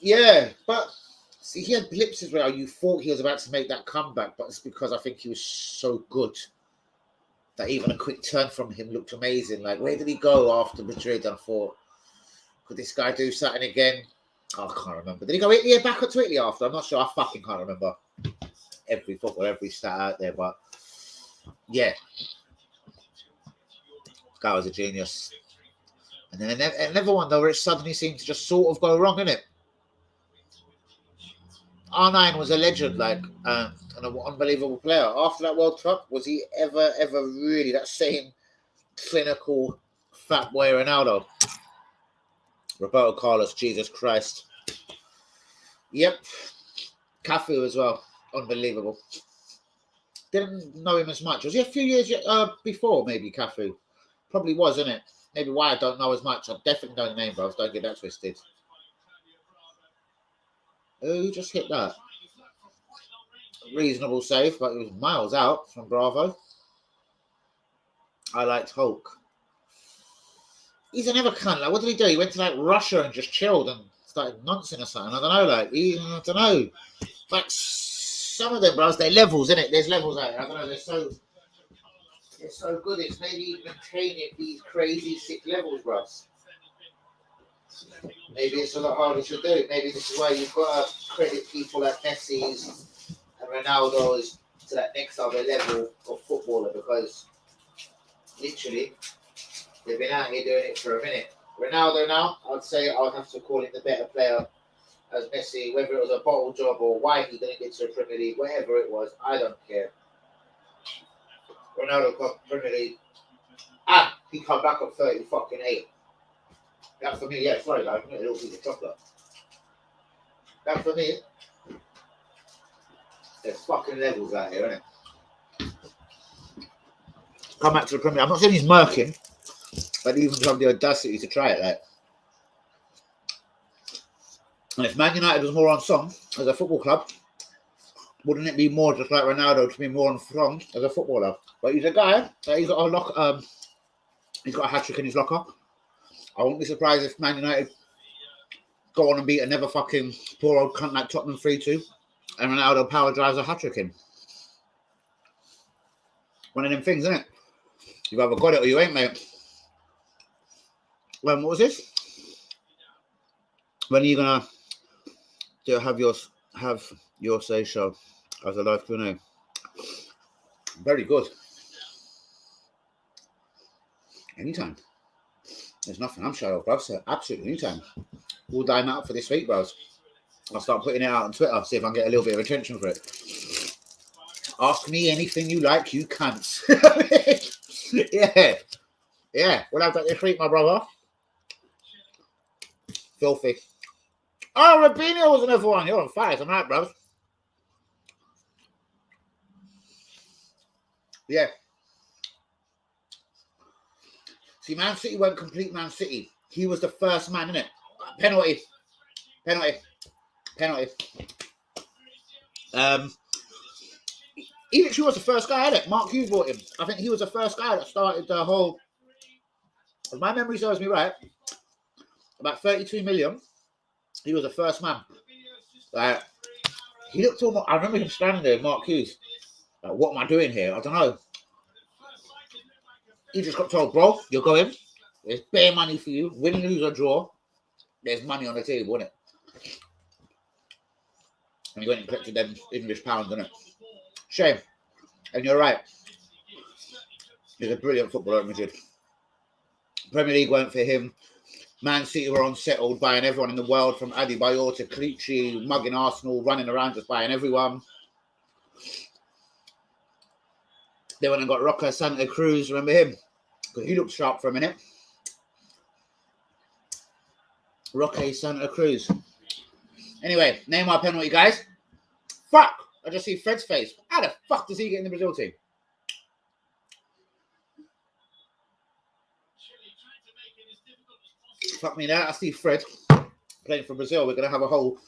Yeah, but see, he had blips where you thought he was about to make that comeback, but it's because I think he was so good that even a quick turn from him looked amazing. Like, where did he go after Madrid? I thought, could this guy do something again? Oh, I can't remember. Did he go back to Italy after? I'm not sure. I fucking can't remember every football, every stat out there. But yeah, guy was a genius. And then another one though, where it suddenly seemed to just sort of go wrong, innit? R9 was a legend, like, and an unbelievable player. After that World Cup, was he ever really that same clinical fat boy Ronaldo? Roberto Carlos, Jesus Christ. Yep. Cafu as well. Unbelievable. Didn't know him as much. Was he a few years before, maybe, Cafu? Probably was, isn't it? Maybe why I don't know as much. I definitely know the name, bro. Don't get that twisted. Who just hit that? Reasonable save, but it was miles out from Bravo. I liked Hulk. He's another cunt. Like, what did he do? He went to like Russia and just chilled and started nonsense or something. I don't know. I don't know. Like some of them, bros, they're levels, isn't it? There's levels out there. I don't know. They're so good. It's maybe maintaining these crazy sick levels, bros. Maybe it's a lot harder to do. Maybe this is why you've got to credit people like Messi's and Ronaldo's to that next other level of footballer, because literally They've been out here doing it for a minute. Ronaldo now, I'd say I would have to call him the better player as Messi, whether it was a bottle job or why he didn't get to the Premier League, whatever it was, I don't care. Ronaldo got Premier League and he come back at 30 fucking 8. That for me, yeah, sorry guys, I'm getting a little piece of chocolate. That for me, there's fucking levels out here, isn't it? Come back to the Premier League. I'm not saying he's murking, but he even have the audacity to try it, like. And if Man United was more on song as a football club, wouldn't it be more just like Ronaldo to be more on song as a footballer? But he's a guy that he's got a he's got a hat trick in his locker. I wouldn't be surprised if Man United go on and beat another fucking poor old cunt like Tottenham 3-2, and Ronaldo power drives a hat trick in. One of them things, isn't it? You've either got it or you ain't, mate. What was this? When are you gonna have your say so as a live Q&A? Very good. Anytime. There's nothing I'm shy of, bro. So absolutely anytime. We'll dime out for this week, bros. I'll start putting it out on Twitter, see if I can get a little bit of attention for it. Ask me anything you like, you cunts. Yeah. Yeah. We'll have that this week, my brother. Filthy. Oh, Robinho was another one. You're on fire tonight, bros. Yeah. See, Man City went complete Man City. He was the first man, innit? Penalty. He literally was the first guy, innit? Mark Hughes bought him. I think he was the first guy that started the whole. If my memory serves me right, about 32 million. He was the first man. Like, he looked almost. I remember him standing there, Mark Hughes. Like, what am I doing here? I don't know. He just got told, bro, you're going. There's bare money for you. Win, lose, or draw. There's money on the table, isn't it? And he went and collected them English pounds, isn't it? Shame. And you're right. He's a brilliant footballer at Madrid. Premier League weren't for him. Man City were unsettled, buying everyone in the world, from Adebayor to Clichy, mugging Arsenal, running around just buying everyone. They went and got Roca Santa Cruz. Remember him? Because he looked sharp for a minute. Roque Santa Cruz. Anyway, name our penalty, guys. Fuck! I just see Fred's face. How the fuck does he get in the Brazil team? Fuck me now. I see Fred playing for Brazil. We're going to have a whole...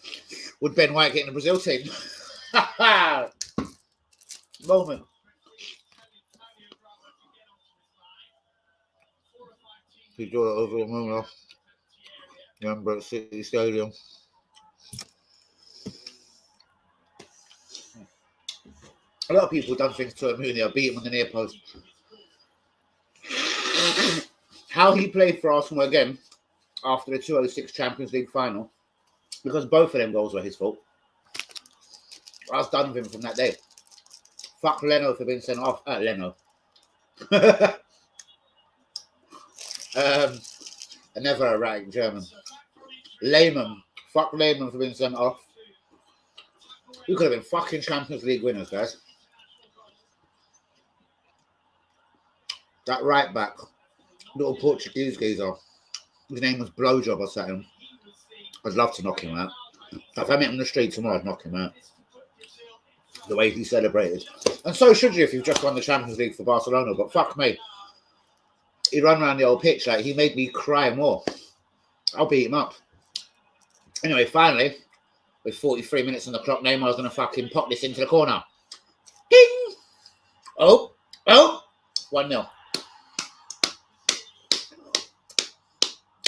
Would Ben White get in the Brazil team? Moment. He drew it over the moon. Remember at City Stadium. A lot of people have done things to Amunia, beat him on the near post. How he played for Arsenal again after the 2006 Champions League final, because both of them goals were his fault. I was done with him from that day. Fuck Leno for being sent off. Leno. Never a right German. Lehmann. Fuck Lehmann for being sent off. We could have been fucking Champions League winners, guys. That right back, little Portuguese geezer. His name was Blowjob or something. I'd love to knock him out. If I met him on the street tomorrow, I'd knock him out. The way he celebrated. And so should you if you've just won the Champions League for Barcelona. But fuck me. He ran around the old pitch like he made me cry more. I'll beat him up. Anyway, finally, with 43 minutes on the clock, Neymar's going to fucking pop this into the corner. Ding! Oh! 1-0.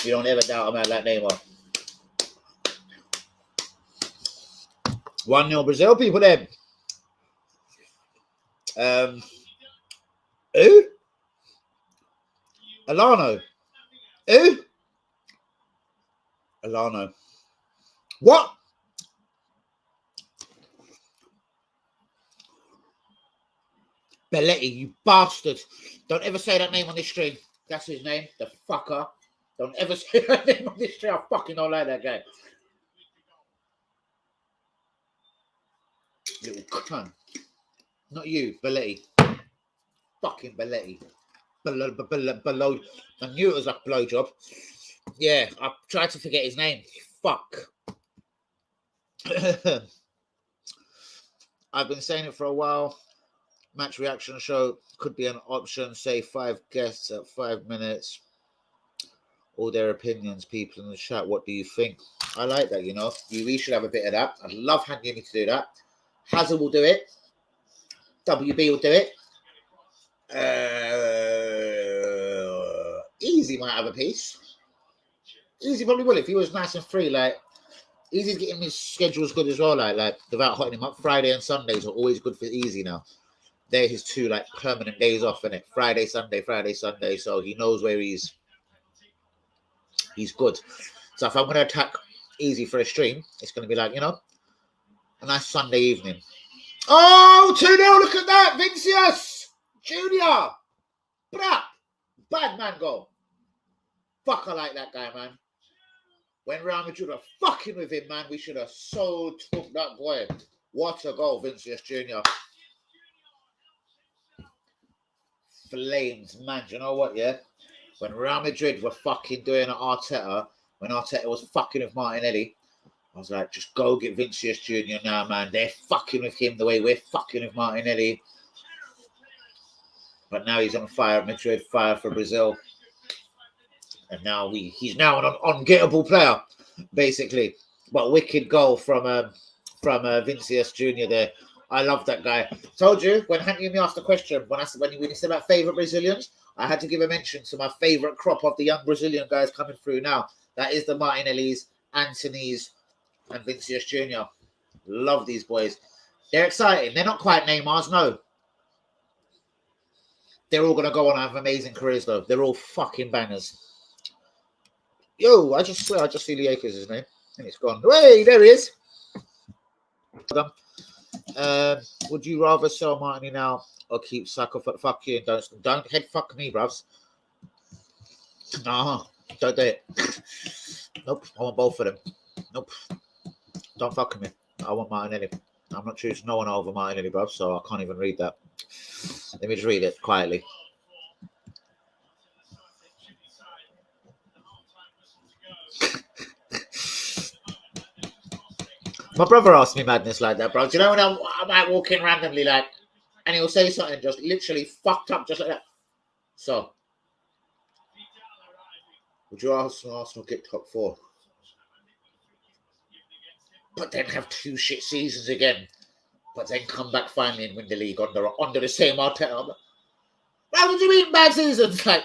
You don't ever doubt a man like Neymar. 1-0 Brazil, people then. Who? Alano. Who? Alano. What? Belletti, you bastard. Don't ever say that name on this stream. That's his name, the fucker. Don't ever say that name on this show. I fucking don't like that guy. Little cunt. Not you, Belletti. Fucking Belletti. Below. I knew it was like blowjob. Yeah, I tried to forget his name. Fuck. I've been saying it for a while. Match reaction show could be an option. Say 5 guests at 5 minutes. All their opinions, people in the chat. What do you think? I like that, you know. We should have a bit of that. I'd love Hanyumi to do that. Hazard will do it. WB will do it. Easy might have a piece. Easy probably will if he was nice and free. Like, Easy's getting his schedules good as well. Like without hotting him up, Friday and Sundays are always good for Easy now. They're his 2 like permanent days off, innit? Friday, Sunday. So he knows where he's good. So if I'm going to attack Easy for a stream, it's going to be like, you know, a nice Sunday evening. Oh, 2-0, look at that. Vinicius Junior. Brap. Bad man goal. Fuck, I like that guy, man. When Real Madrid were fucking with him, man, we should have so took that boy. What a goal, Vinicius Junior. Flames, man. Do you know what, yeah? When Real Madrid were fucking doing Arteta, when Arteta was fucking with Martinelli, I was like, just go get Vinicius Junior now, man. They're fucking with him the way we're fucking with Martinelli. But now he's on fire at Madrid, fire for Brazil. And now he's now an ungettable player, basically. But wicked goal from Vinicius Junior there. I love that guy. Told you when Hanyumi asked the question when he said about favourite Brazilians, I had to give a mention to my favourite crop of the young Brazilian guys coming through now. That is the Martinellis, Antonys, and Vinicius Junior. Love these boys. They're exciting. They're not quite Neymar's, no. They're all going to go on and have amazing careers, though. They're all fucking bangers. Yo, I just swear I just see Lieka's his name. And it's gone. Hey, there he is. Would you rather sell Martini now or keep Saka? Fuck you and don't head fuck me, bruvs. Nah, don't do it. Nope, I want both of them. Nope, don't fuck me. I want Martinelli. I'm not choosing no one over Martinelli, bruv, so I can't even read that. Let me just read it quietly. My brother asked me madness like that, bro. Do you know when I might walk in randomly, like, and he'll say something just literally fucked up, just like that. So, would you Arsenal get top 4? But then have 2 shit seasons again. But then come back finally and win the league under the same Arteta. What do you mean bad seasons? Like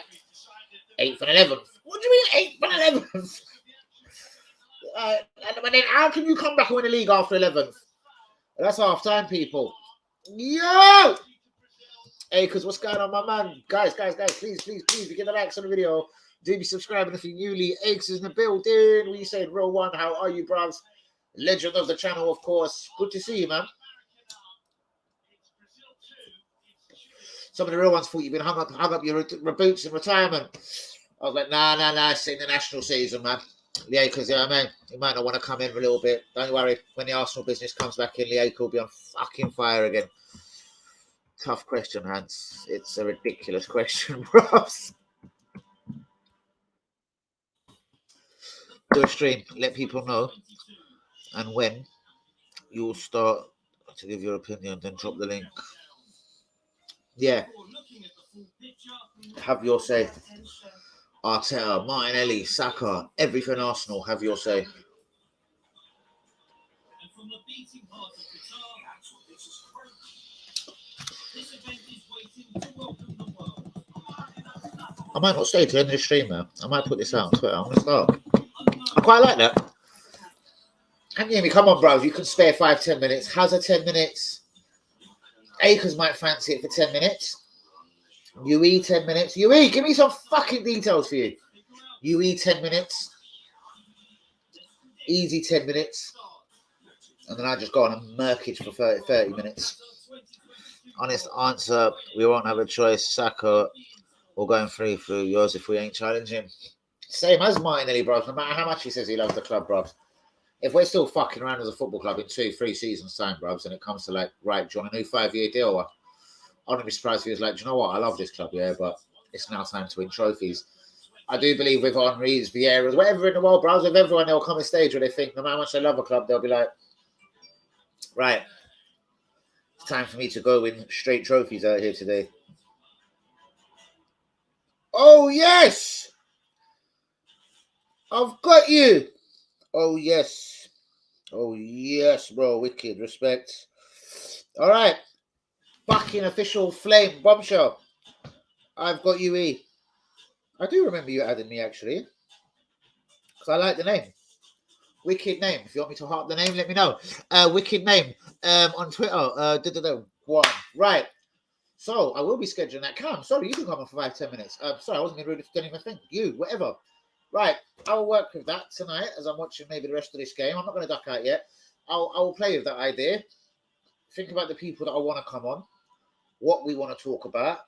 8th and 11th. What do you mean 8th and 11th? And then how can you come back and win the league after 11th? That's half time, people. Yo! Hey, because what's going on, my man? Guys, please, if you get the likes on the video, do be subscribing if you're newly. Eggs is in the building. We said, Real One, how are you, bruvs? Legend of the channel, of course. Good to see you, man. Some of the real ones thought you've been hung up your boots in retirement. I was like, nah, it's in the national season, man. Yeah, because, you know what I mean? He might not want to come in for a little bit. Don't worry. When the Arsenal business comes back in, Lieka will be on fucking fire again. Tough question, Hans. It's a ridiculous question, bros. Do a stream. Let people know. And when you'll start to give your opinion, then drop the link. Yeah. Have your say. Arteta, Martinelli, Saka, everything Arsenal, have your say. I might not stay to the end of the stream, man. I might put this out on Twitter. I'm going to start. I quite like that. And Jamie, come on, bros. You can spare 5-10 minutes. How's a 10 minutes? Akers might fancy it for 10 minutes. UE 10 minutes. UE, give me some fucking details for you. UE 10 minutes. Easy 10 minutes. And then I just go on a murkage for 30 minutes. Honest answer, we won't have a choice. Saka Or going free through yours if we ain't challenging. Same as Martinelli, bro. No matter how much he says he loves the club, bro. If we're still fucking around as a football club in 2-3 seasons' time, bro, and it comes to like, right, do you want a new 5-year deal? I wouldn't be surprised if he was like, do you know what? I love this club, yeah, but it's now time to win trophies. I do believe with Henry's, Vieira's, whatever in the world, bro, with everyone, there'll come a stage where they think no matter how much they love a club, they'll be like, right, it's time for me to go win straight trophies out here today. Oh, yes! I've got you! Oh, yes. Oh, yes, bro. Wicked. Respect. All right. Fucking official flame bombshell. I've got you, E. I do remember you adding me, actually. Because I like the name. Wicked name. If you want me to harp the name, let me know. Wicked name. On Twitter. One. Right. So, I will be scheduling that. Come. Sorry, you can come on for 5-10 minutes. Sorry, I wasn't going to really do anything. You, whatever. Right. I will work with that tonight as I'm watching maybe the rest of this game. I'm not going to duck out yet. I will play with that idea. Think about the people that I want to come on. What we want to talk about.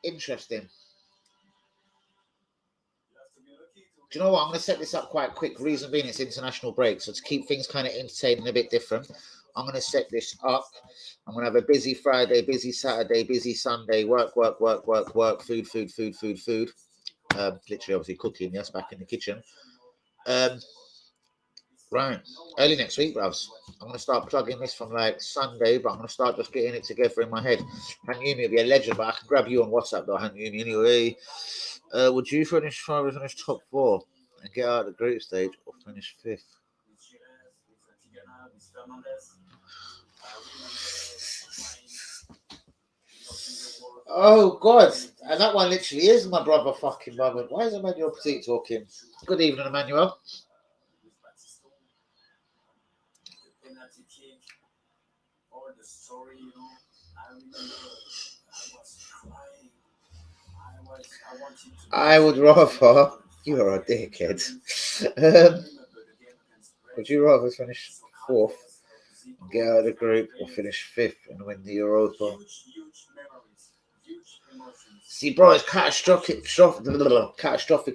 Interesting. Do you know what? I'm going to set this up quite quick. Reason being, it's international break. So to keep things kind of entertaining, a bit different, I'm going to set this up. I'm going to have a busy Friday, busy Saturday, busy Sunday. Work. Food. Literally, obviously, cooking. Yes, back in the kitchen. Right. Early next week, bros. I'm going to start plugging this from like Sunday, but I'm going to start just getting it together in my head. Hanyumi will be a legend, but I can grab you on WhatsApp though, Hanyumi. Anyway, would you finish top 4 and get out of the group stage or finish 5th? Oh, God. And that one literally is my brother fucking moment. Why is Emmanuel Petit talking? Good evening, Emmanuel. I would rather. You are a dickhead. Would you rather finish 4th and get out of the group or finish 5th and win the Europa? See, bro, it's catastrophic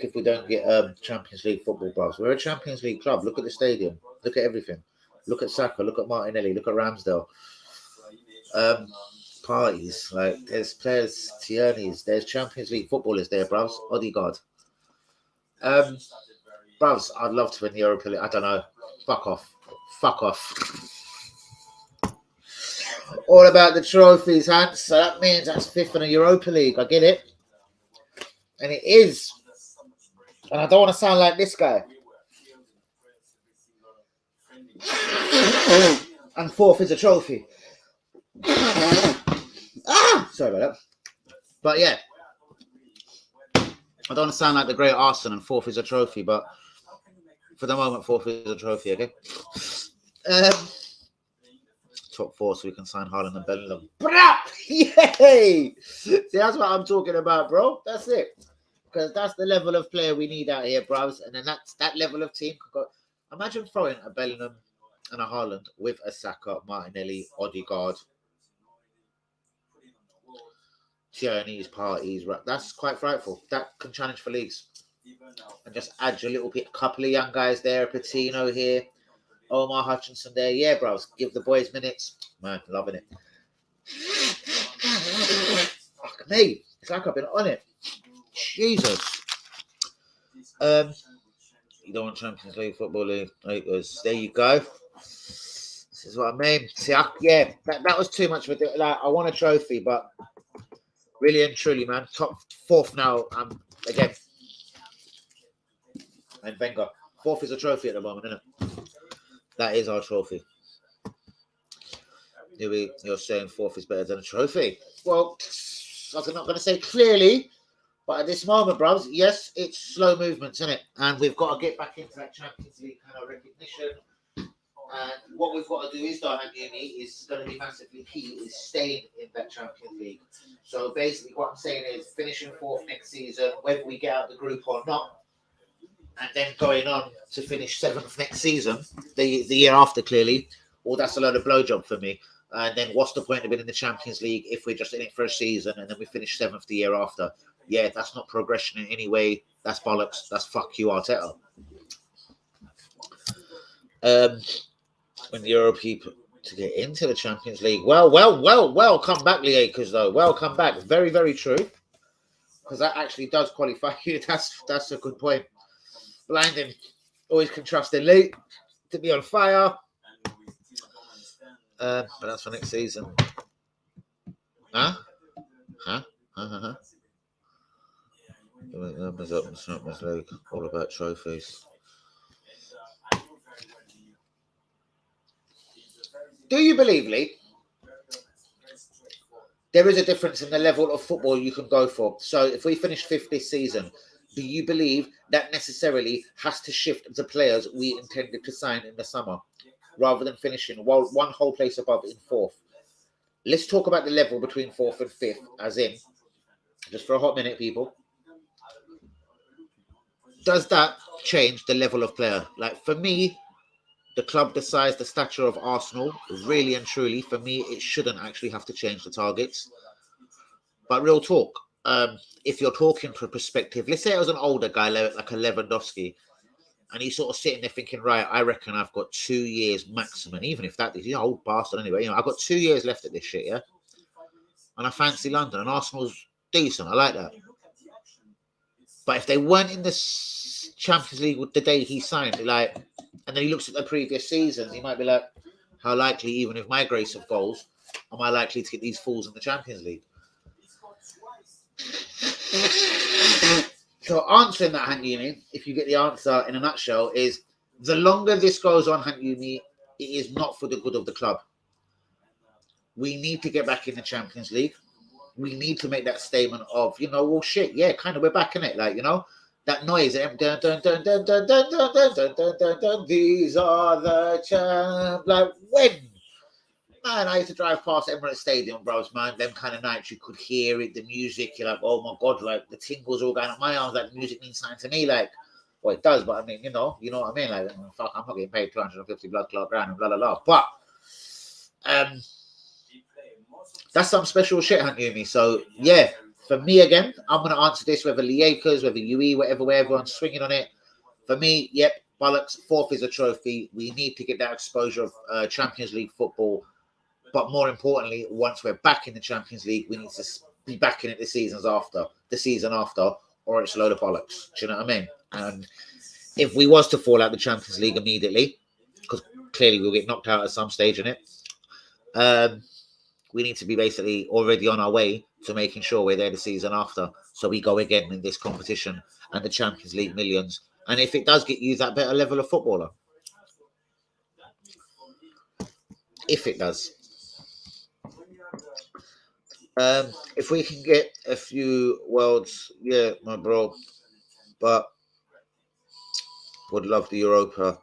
if we don't get Champions League football, bros. We're a Champions League club. Look at the stadium. Look at everything. Look at Saka. Look at Martinelli. Look at Ramsdale. Parties. Like, there's players, Tierney's. There's Champions League footballers there, bros. Odegaard. Bros, I'd love to win the Europa League. I don't know. Fuck off. All about the trophies, Hans. So that means that's 5th in the Europa League. I get it. And it is. And I don't want to sound like this guy. And 4th is a trophy. Sorry about that. But yeah. I don't want to sound like the great Arsenal and 4th is a trophy, but for the moment, 4th is a trophy, okay? Top 4 so we can sign Haaland and Bellingham. Yay! See, that's what I'm talking about, bro. That's it. Because that's the level of player we need out here, bros. And then that level of team could go. Imagine throwing a Bellingham and a Haaland with a Saka, Martinelli, Odegaard, Tierney's parties. That's quite frightful. That can challenge for leagues. And just add your little bit, couple of young guys there, Patino here, Omar Hutchinson there. Yeah, bros. Give the boys minutes. Man, loving it. Fuck me. It's like I've been on it. Jesus. You don't want Champions League football league. There you go. This is what I mean. See, that was too much of a. Like, I want a trophy, but really and truly, man, top 4th now. Again, and Wenger. 4th is a trophy at the moment, isn't it? That is our trophy. You're saying 4th is better than a trophy. Well, I'm not going to say clearly, but at this moment, bros, yes, it's slow movements, isn't it? And we've got to get back into that Champions League kind of recognition. And what we've got to do is going to be massively key, is staying in that Champions League. So basically what I'm saying is finishing 4th next season, whether we get out the group or not, and then going on to finish 7th next season, the year after, clearly, well, that's a load of blowjob for me. And then what's the point of being in the Champions League if we're just in it for a season and then we finish 7th the year after? Yeah, that's not progression in any way. That's bollocks. That's fuck you, Arteta. When the Euro people to get into the Champions League. Well, come back, Liakers, though. Well, come back. Very, very true. Because that actually does qualify you. That's a good point. Blinding. Always can trust in late to be on fire. But that's for next season. Huh? All about trophies. Do you believe, Lee, there is a difference in the level of football you can go for? So if we finish fifth this season, do you believe that necessarily has to shift the players we intended to sign in the summer rather than finishing one whole place above in fourth? Let's talk about the level between fourth and fifth, as in, just for a hot minute, people. Does that change the level of player? Like, for me, the club the size, the stature of Arsenal, really and truly, for me, it shouldn't actually have to change the targets. But real talk, if you're talking from a perspective, let's say I was an older guy like a Lewandowski, and he's sort of sitting there thinking, right, I reckon I've got 2 years maximum, even if that is, you know, old bastard anyway, I've got 2 years left at this shit, yeah? And I fancy London, and Arsenal's decent, I like that. But if they weren't in the Champions League with the day he signed, like, and then he looks at the previous seasons, he might be like, how likely, even with my grace of goals, am I likely to get these fools in the Champions League? So answering that, Hanyumi, if you get the answer in a nutshell, is the longer this goes on, Hanyumi, it is not for the good of the club. We need to get back in the Champions League. We need to make that statement of, you know, well, shit, yeah, kind of, we're back in it. Like, you know, that noise, dun, dun, dun, dun, dun, dun, dun, dun, dun, dun, dun, these are the champs. Like, when? Man, I used to drive past Emirates Stadium, bros, man. Them kind of nights, you could hear it, the music. You're like, oh my God, like the tingles all going up my arms. Like, the music means something to me. Like, well, it does, but I mean, you know what I mean? Like, fuck, I'm not getting paid 250 blood clot grand and blah, blah, blah. But, that's some special shit, Hanyumi. So, yeah, for me, again, I'm going to answer this, whether Liakers, whether UE, whatever, where everyone's swinging on it. For me, yep, bollocks, fourth is a trophy. We need to get that exposure of Champions League football. But more importantly, once we're back in the Champions League, we need to be back in it the season after, or it's a load of bollocks. Do you know what I mean? And if we was to fall out the Champions League immediately, because clearly we'll get knocked out at some stage in it, we need to be basically already on our way to making sure we're there the season after. So we go again in this competition and the Champions League millions. And if it does get you that better level of footballer, if it does. If we can get a few worlds, yeah, my bro. But would love the Europa.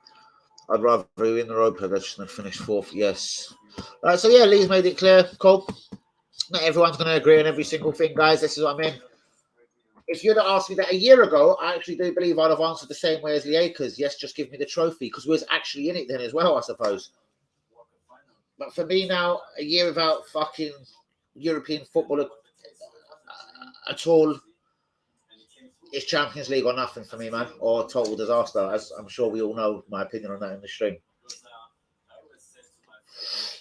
I'd rather win the Europa than finish fourth. Yes. All right. So yeah, Lee's made it clear. Cool. Not everyone's going to agree on every single thing, guys. This is what I mean. If you'd have asked me that a year ago, I actually do believe I'd have answered the same way as Liakers. Yes, just give me the trophy, because we was actually in it then as well, I suppose. But for me now, a year without fucking European football at all, it's Champions League or nothing for me, man, or total disaster, as I'm sure we all know my opinion on that in the stream.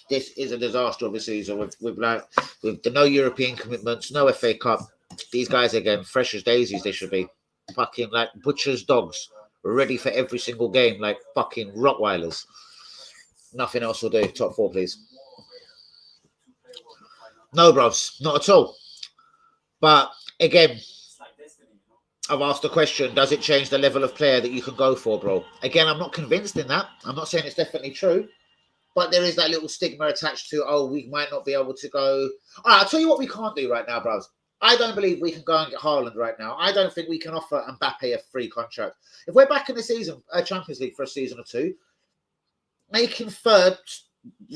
This is a disaster of a season with the no European commitments, no FA Cup. These guys again, fresh as daisies, they should be. Fucking like butcher's dogs, ready for every single game, like fucking Rottweilers. Nothing else will do. Top four, please. No, bros, not at all. But again, I've asked the question, does it change the level of player that you can go for, bro? Again, I'm not convinced in that. I'm not saying it's definitely true. But there is that little stigma attached to, oh, we might not be able to go. All right, I'll tell you what we can't do right now, bros. I don't believe we can go and get Haaland right now. I don't think we can offer Mbappe a free contract. If we're back in the season, Champions League for a season or two, making third,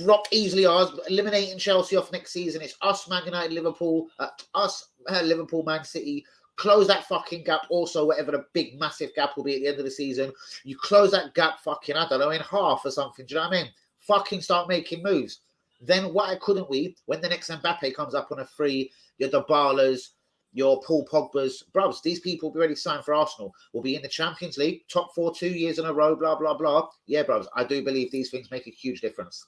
rock easily ours, eliminating Chelsea off next season. It's us, Man United, Liverpool, Liverpool, Man City. Close that fucking gap also, whatever the big, massive gap will be at the end of the season. You close that gap fucking, I don't know, in half or something. Do you know what I mean? Fucking start making moves. Then why couldn't we, when the next Mbappe comes up on a free, your Dybalas, your Paul Pogba's, bruvs, these people will be ready to sign for Arsenal, will be in the Champions League, top 4 2 years in a row, blah, blah, blah. Yeah, bruvs, I do believe these things make a huge difference.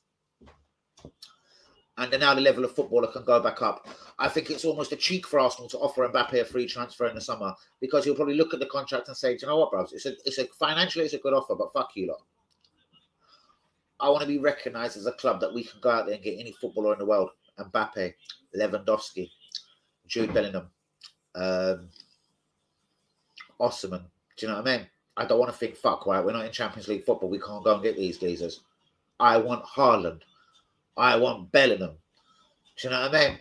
And then now the level of footballer can go back up. I think it's almost a cheek for Arsenal to offer Mbappe a free transfer in the summer, because he'll probably look at the contract and say, do you know what, bruvs, it's a financially it's a good offer, but fuck you lot. I want to be recognised as a club that we can go out there and get any footballer in the world. Mbappe, Lewandowski, Jude Bellingham, Osimhen. Do you know what I mean? I don't want to think, fuck, right, we're not in Champions League football, we can't go and get these geezers. I want Haaland. I want Bellingham. Do you know what I mean?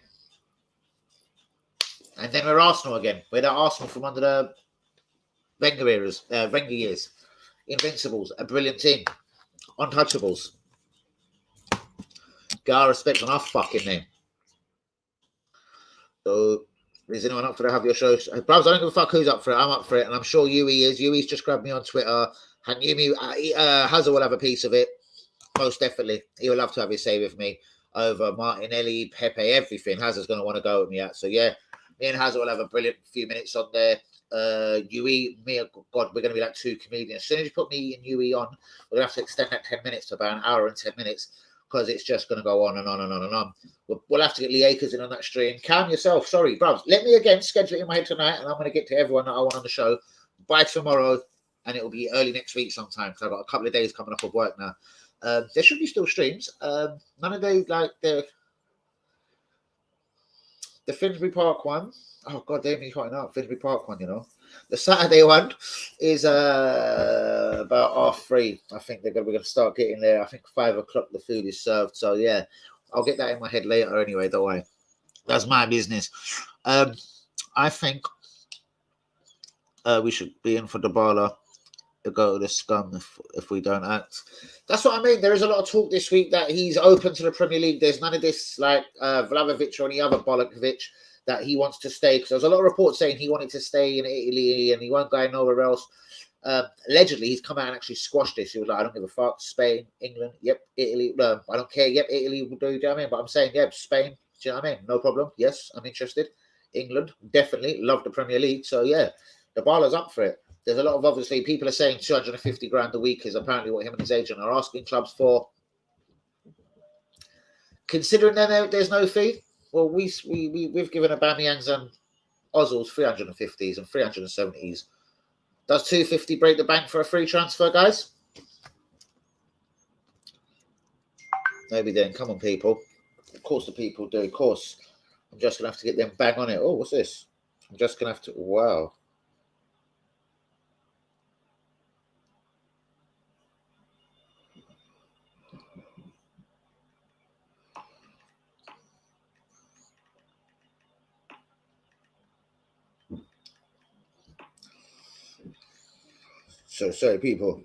And then we're Arsenal again. We're the Arsenal from under the Wenger years. Invincibles, a brilliant team. Untouchables. Get our respect on our fucking name. So, is anyone up for to have your show? Browse, I don't give a fuck who's up for it. I'm up for it, and I'm sure Yui is. Yui's just grabbed me on Twitter. And Yumi Hazard will have a piece of it. Most definitely. He will love to have his say with me over Martinelli, Pepe, everything. Hazard's going to want to go with me at. So, yeah, me and Hazard will have a brilliant few minutes on there. Yui, me, God, we're going to be like two comedians. As soon as you put me and Yui on, we're going to have to extend that 10 minutes to about an hour and 10 minutes, because it's just going to go on and on and on and on. We'll have to get Lee Akers in on that stream. Calm yourself. Sorry, bruvs. Let me again schedule it in my head tonight, and I'm going to get to everyone that I want on the show by tomorrow, and it will be early next week sometime, because I've got a couple of days coming up of work now. There should be still streams. None of those, like the Finsbury Park one. Oh, God damn, he's pointing out Finsbury Park one, you know. The Saturday one is about 3:30. I think we're going to start getting there. I think 5 o'clock the food is served. So, yeah, I'll get that in my head later anyway, don't worry. That's my business. I think we should be in for Dybala to go to the scum if we don't act. That's what I mean. There is a lot of talk this week that he's open to the Premier League. There's none of this like Vlahovic or any other Bollokovic that he wants to stay, because there's a lot of reports saying he wanted to stay in Italy and he won't go nowhere else. Allegedly, he's come out and actually squashed this. He was like, I don't give a fuck. Spain, England, yep, Italy. No, I don't care. Yep, Italy will do. Do you know what I mean? But I'm saying, yep, Spain. Do you know what I mean? No problem. Yes, I'm interested. England, definitely. Love the Premier League. So, yeah, the Dybala's up for it. There's a lot of, obviously, people are saying 250 grand a week is apparently what him and his agent are asking clubs for. Considering there's no fee, well, we've given Aubameyangs and Ozils 350s and 370s. Does 250 break the bank for a free transfer, guys? Maybe then. Come on, people. Of course the people do. Of course. I'm just going to have to get them bang on it. Oh, what's this? I'm just going to have to... Wow. So sorry, people.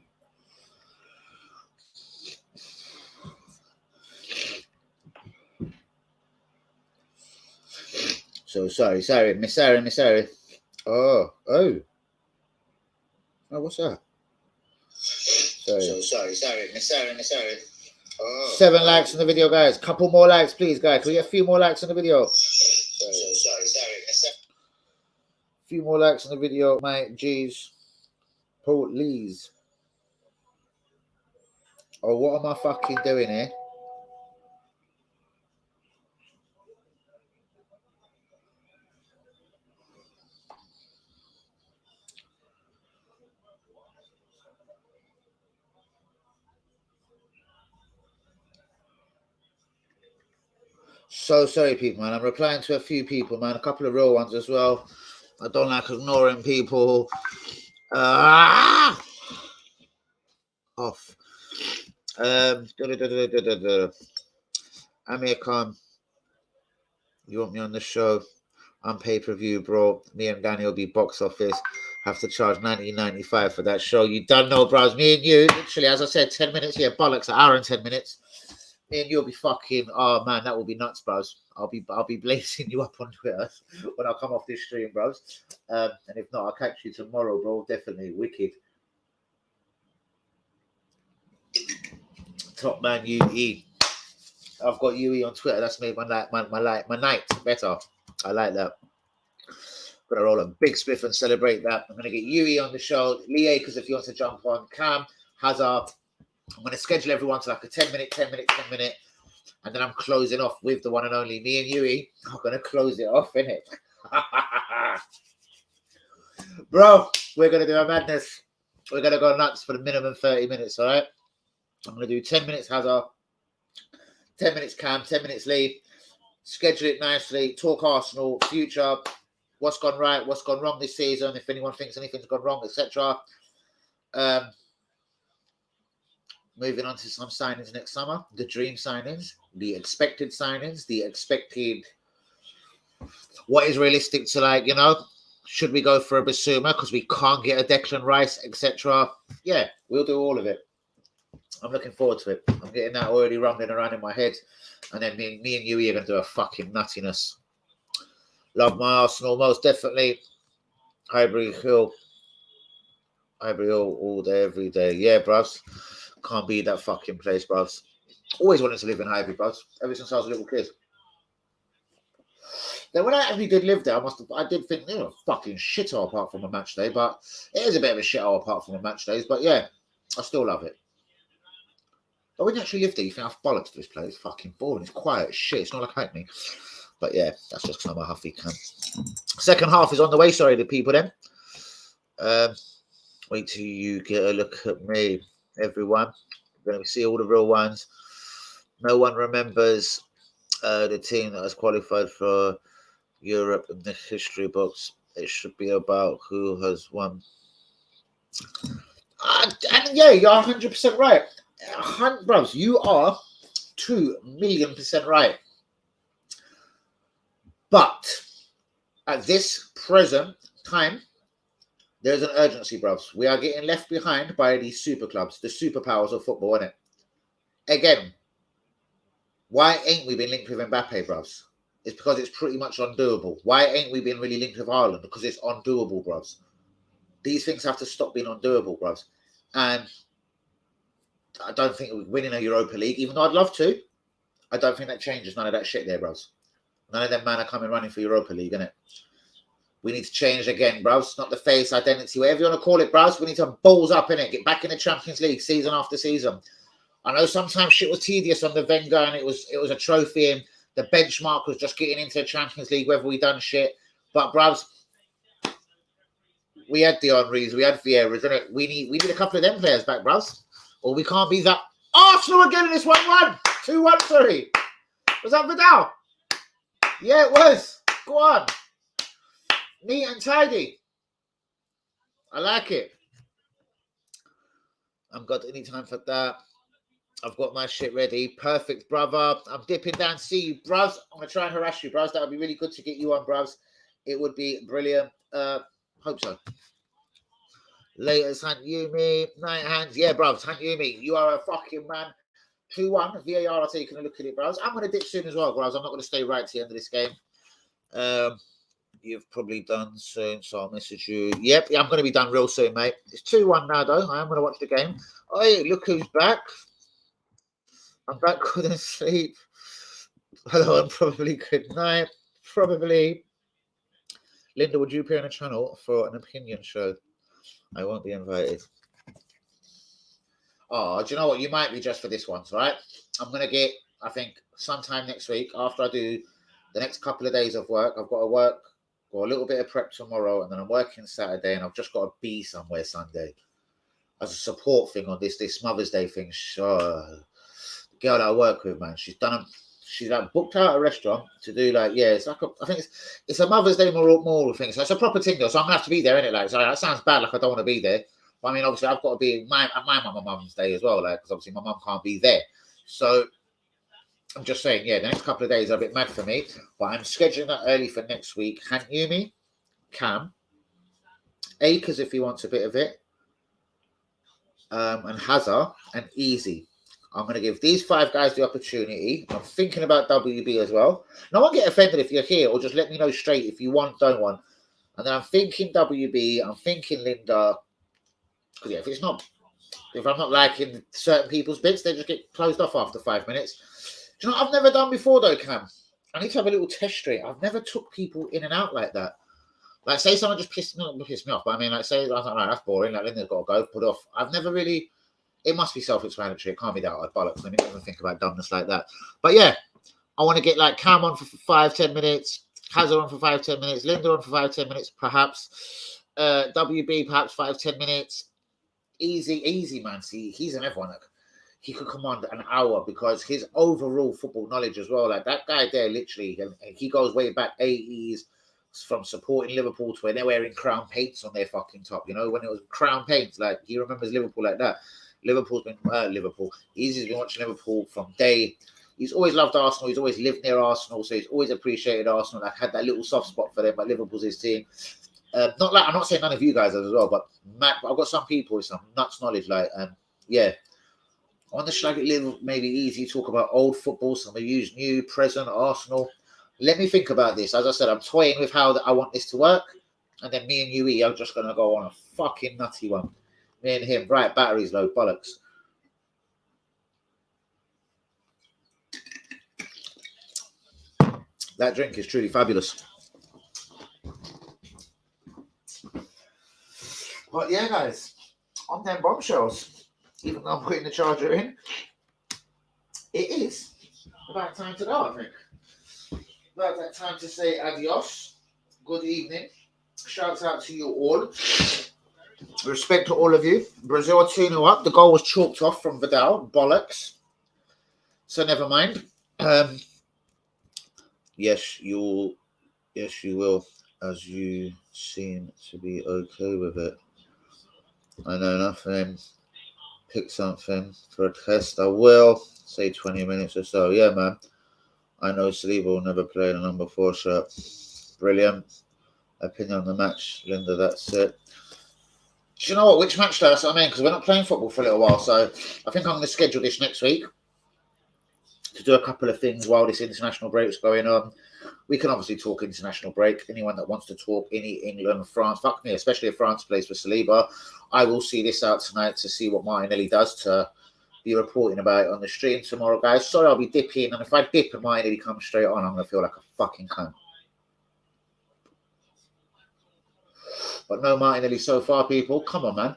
So sorry, Miss Sarah. Oh, what's that? Sorry, Miss Sarah. Oh, 7 likes on the video, guys. Couple more likes, please, guys. Can we get a few more likes on the video? Sorry, Miss Sarah. Few more likes on the video, my G's. Please. Oh, what am I fucking doing here? So sorry, people, man. I'm replying to a few people, man. A couple of real ones as well. I don't like ignoring people. Off. Amir Khan, you want me on the show? I'm pay-per-view, bro. Me and Danny will be box office. Have to charge $19.95 for that show. You don't know, bros. Me and you, literally, as I said, 10 minutes here. Bollocks, an hour and 10 minutes. Me and you'll be fucking. Oh man, that will be nuts, bros. I'll be blazing you up on Twitter when I come off this stream, bros. And if not, I'll catch you tomorrow, bro. Definitely wicked. Top man UE. I've got UE on Twitter. That's made my night better. I like that. Gonna roll a big spliff and celebrate that. I'm gonna get Yui on the show, Lee Akers if he wants to jump on, Cam, Hazard. I'm gonna schedule everyone to like a 10-minute, and then I'm closing off with the one and only me and Yui. I'm gonna close it off, innit? Bro, we're gonna do a madness. We're gonna go nuts for the minimum 30 minutes, all right? I'm gonna do 10 minutes Hazard, 10 minutes Cam, 10 minutes Lee. Schedule it nicely. Talk Arsenal, future, what's gone right, what's gone wrong this season, if anyone thinks anything's gone wrong, etc. Moving on to some signings next summer, the dream signings, the expected signings, the expected, what is realistic to, like, you know, should we go for a Basuma because we can't get a Declan Rice, etc. Yeah, we'll do all of it. I'm looking forward to it. I'm getting that already rumbling around in my head. And then me and Yui are going to do a fucking nuttiness. Love my Arsenal, most definitely. Highbury Hill all day, every day. Yeah, bruvs. Can't beat that fucking place, bruvs. Always wanted to live in Highbury, bruvs. Ever since I was a little kid. Then when I actually did live there, I did think, you know, fucking shithole apart from a match day. But it is a bit of a shithole apart from a match days. But yeah, I still love it. But when you actually live there, you think I've bollocks to this place. It's fucking boring. It's quiet as shit. It's not like Hackney. But yeah, that's just because I'm a huffy cunt. Second half is on the way. Sorry, the people then. Wait till you get a look at me, everyone. We're going to see all the real ones. No one remembers the team that has qualified for Europe in the history books. It should be about who has won. And yeah, you're 100% right. Bros, you are 2,000,000% right. But at this present time, there's an urgency, bros. We are getting left behind by these super clubs, the superpowers of football, innit? Again, why ain't we been linked with Mbappe, bros? It's because it's pretty much undoable. Why ain't we been really linked with Ireland? Because it's undoable, bros. These things have to stop being undoable, bros. And I don't think we're winning a Europa League, even though I'd love to. I don't think that changes none of that shit there, bros. None of them man are coming running for Europa League, innit? We need to change again, bros. Not the face, identity, whatever you want to call it, bros. We need to balls up, innit? Get back in the Champions League season after season. I know sometimes shit was tedious on the Wenger and it was a trophy and the benchmark was just getting into the Champions League, whether we done shit. But, bros, we had the Henrys, we had Vieiras, innit? We need a couple of them players back, bros. Or we can't be that. Arsenal again in this 1-1. 2-1, sorry. Was that Vidal? Yeah, it was. Go on. Neat and tidy. I like it. I've got any time for that. I've got my shit ready. Perfect, brother. I'm dipping down to see you, bros. I'm going to try and harass you, bros. That would be really good to get you on, bros. It would be brilliant. Hope so. Latest, Hunt Yumi. Night hands. Yeah, bros. Hunt Yumi. You are a fucking man. 2-1. VAR are taking a look at it, bros. I'm going to dip soon as well, bros. I'm not going to stay right to the end of this game. You've probably done soon, so I'll message you. Yep, I'm going to be done real soon, mate. It's 2-1 now, though. I am going to watch the game. Oh, look who's back. I'm back, couldn't sleep. Hello, and probably good night. Probably. Linda, would you appear on a channel for an opinion show? I won't be invited. Oh, do you know what? You might be just for this one, right? I'm going to get, I think, sometime next week, after I do the next couple of days of work, I've got to work, got a little bit of prep tomorrow, and then I'm working Saturday, and I've just got to be somewhere Sunday as a support thing on this Mother's Day thing. Sure. The girl that I work with, man, she's like booked out a restaurant to do like, yeah, it's like I think it's a Mother's Day moral thing. So it's a proper thing though. So I'm gonna have to be there, innit? Like, so that sounds bad, like I don't want to be there. But I mean, obviously I've got to be at my mum's day as well, like, because obviously my mum can't be there. So I'm just saying, yeah, the next couple of days are a bit mad for me, but I'm scheduling that early for next week. Yumi, Cam, Akers if he wants a bit of it, and Hazard and Easy. I'm going to give these 5 guys the opportunity. I'm thinking about WB as well. No one get offended if you're here, or just let me know straight if you want, don't want. And then I'm thinking WB, I'm thinking Linda. Because yeah, if I'm not liking certain people's bits, they just get closed off after 5 minutes. Do you know what I've never done before though, Cam? I need to have a little test straight. I've never took people in and out like that. Like, say someone just pissed me off, but I mean, like, say, I was like, right, that's boring, like, Linda's got to go, put off. I've never really, it must be self-explanatory, it can't be that hard, bollocks. I didn't even think about dumbness like that. But yeah, I want to get, like, Cam on for 5-10 minutes, Hazard on for 5-10 minutes, Linda on for 5-10 minutes, perhaps, WB, perhaps 5-10 minutes. Easy, man. See, he's an everyone. Like, he could command an hour because his overall football knowledge as well. Like, that guy there, literally, and he goes way back 80s, from supporting Liverpool to when they're wearing crown paints on their fucking top. You know, when it was crown paints, like, he remembers Liverpool like that. Liverpool's been Liverpool. He's been watching Liverpool from day. He's always loved Arsenal. He's always lived near Arsenal, so he's always appreciated Arsenal. Like, had that little soft spot for them, but Liverpool's his team. Not like, I'm not saying none of you guys as well, but Matt, I've got some people with some nuts knowledge. Like, yeah, on the Shag It Live, maybe easy talk about old football. Some of you new, present, Arsenal. Let me think about this. As I said, I'm toying with how I want this to work, and then me and UE are just gonna go on a fucking nutty one. Me and him, right? Batteries low, bollocks. That drink is truly fabulous. But yeah, guys, on them bombshells, even though I'm putting the charger in, it is about time to go, I think. About that time to say adios. Good evening. Shouts out to you all. Respect to all of you. Brazil 2-0 up. The goal was chalked off from Vidal. Bollocks. So never mind. Yes, you will, as you seem to be okay with it. I know nothing. Pick something for a test. I will say 20 minutes or so. Yeah, man. I know Saliba will never play in a number 4 shirt. Brilliant. Opinion on the match, Linda. That's it. Do you know what? Which match though? That's what I mean, because we're not playing football for a little while. So I think I'm going to schedule this next week to do a couple of things while this international break's going on. We can obviously talk international break. Anyone that wants to talk any England, France, fuck me, especially if France plays for Saliba. I will see this out tonight to see what Martinelli does to be reporting about it on the stream tomorrow, guys. Sorry, I'll be dipping, and if I dip and Martinelli comes straight on, I'm going to feel like a fucking cunt. But no Martinelli so far, people. Come on, man.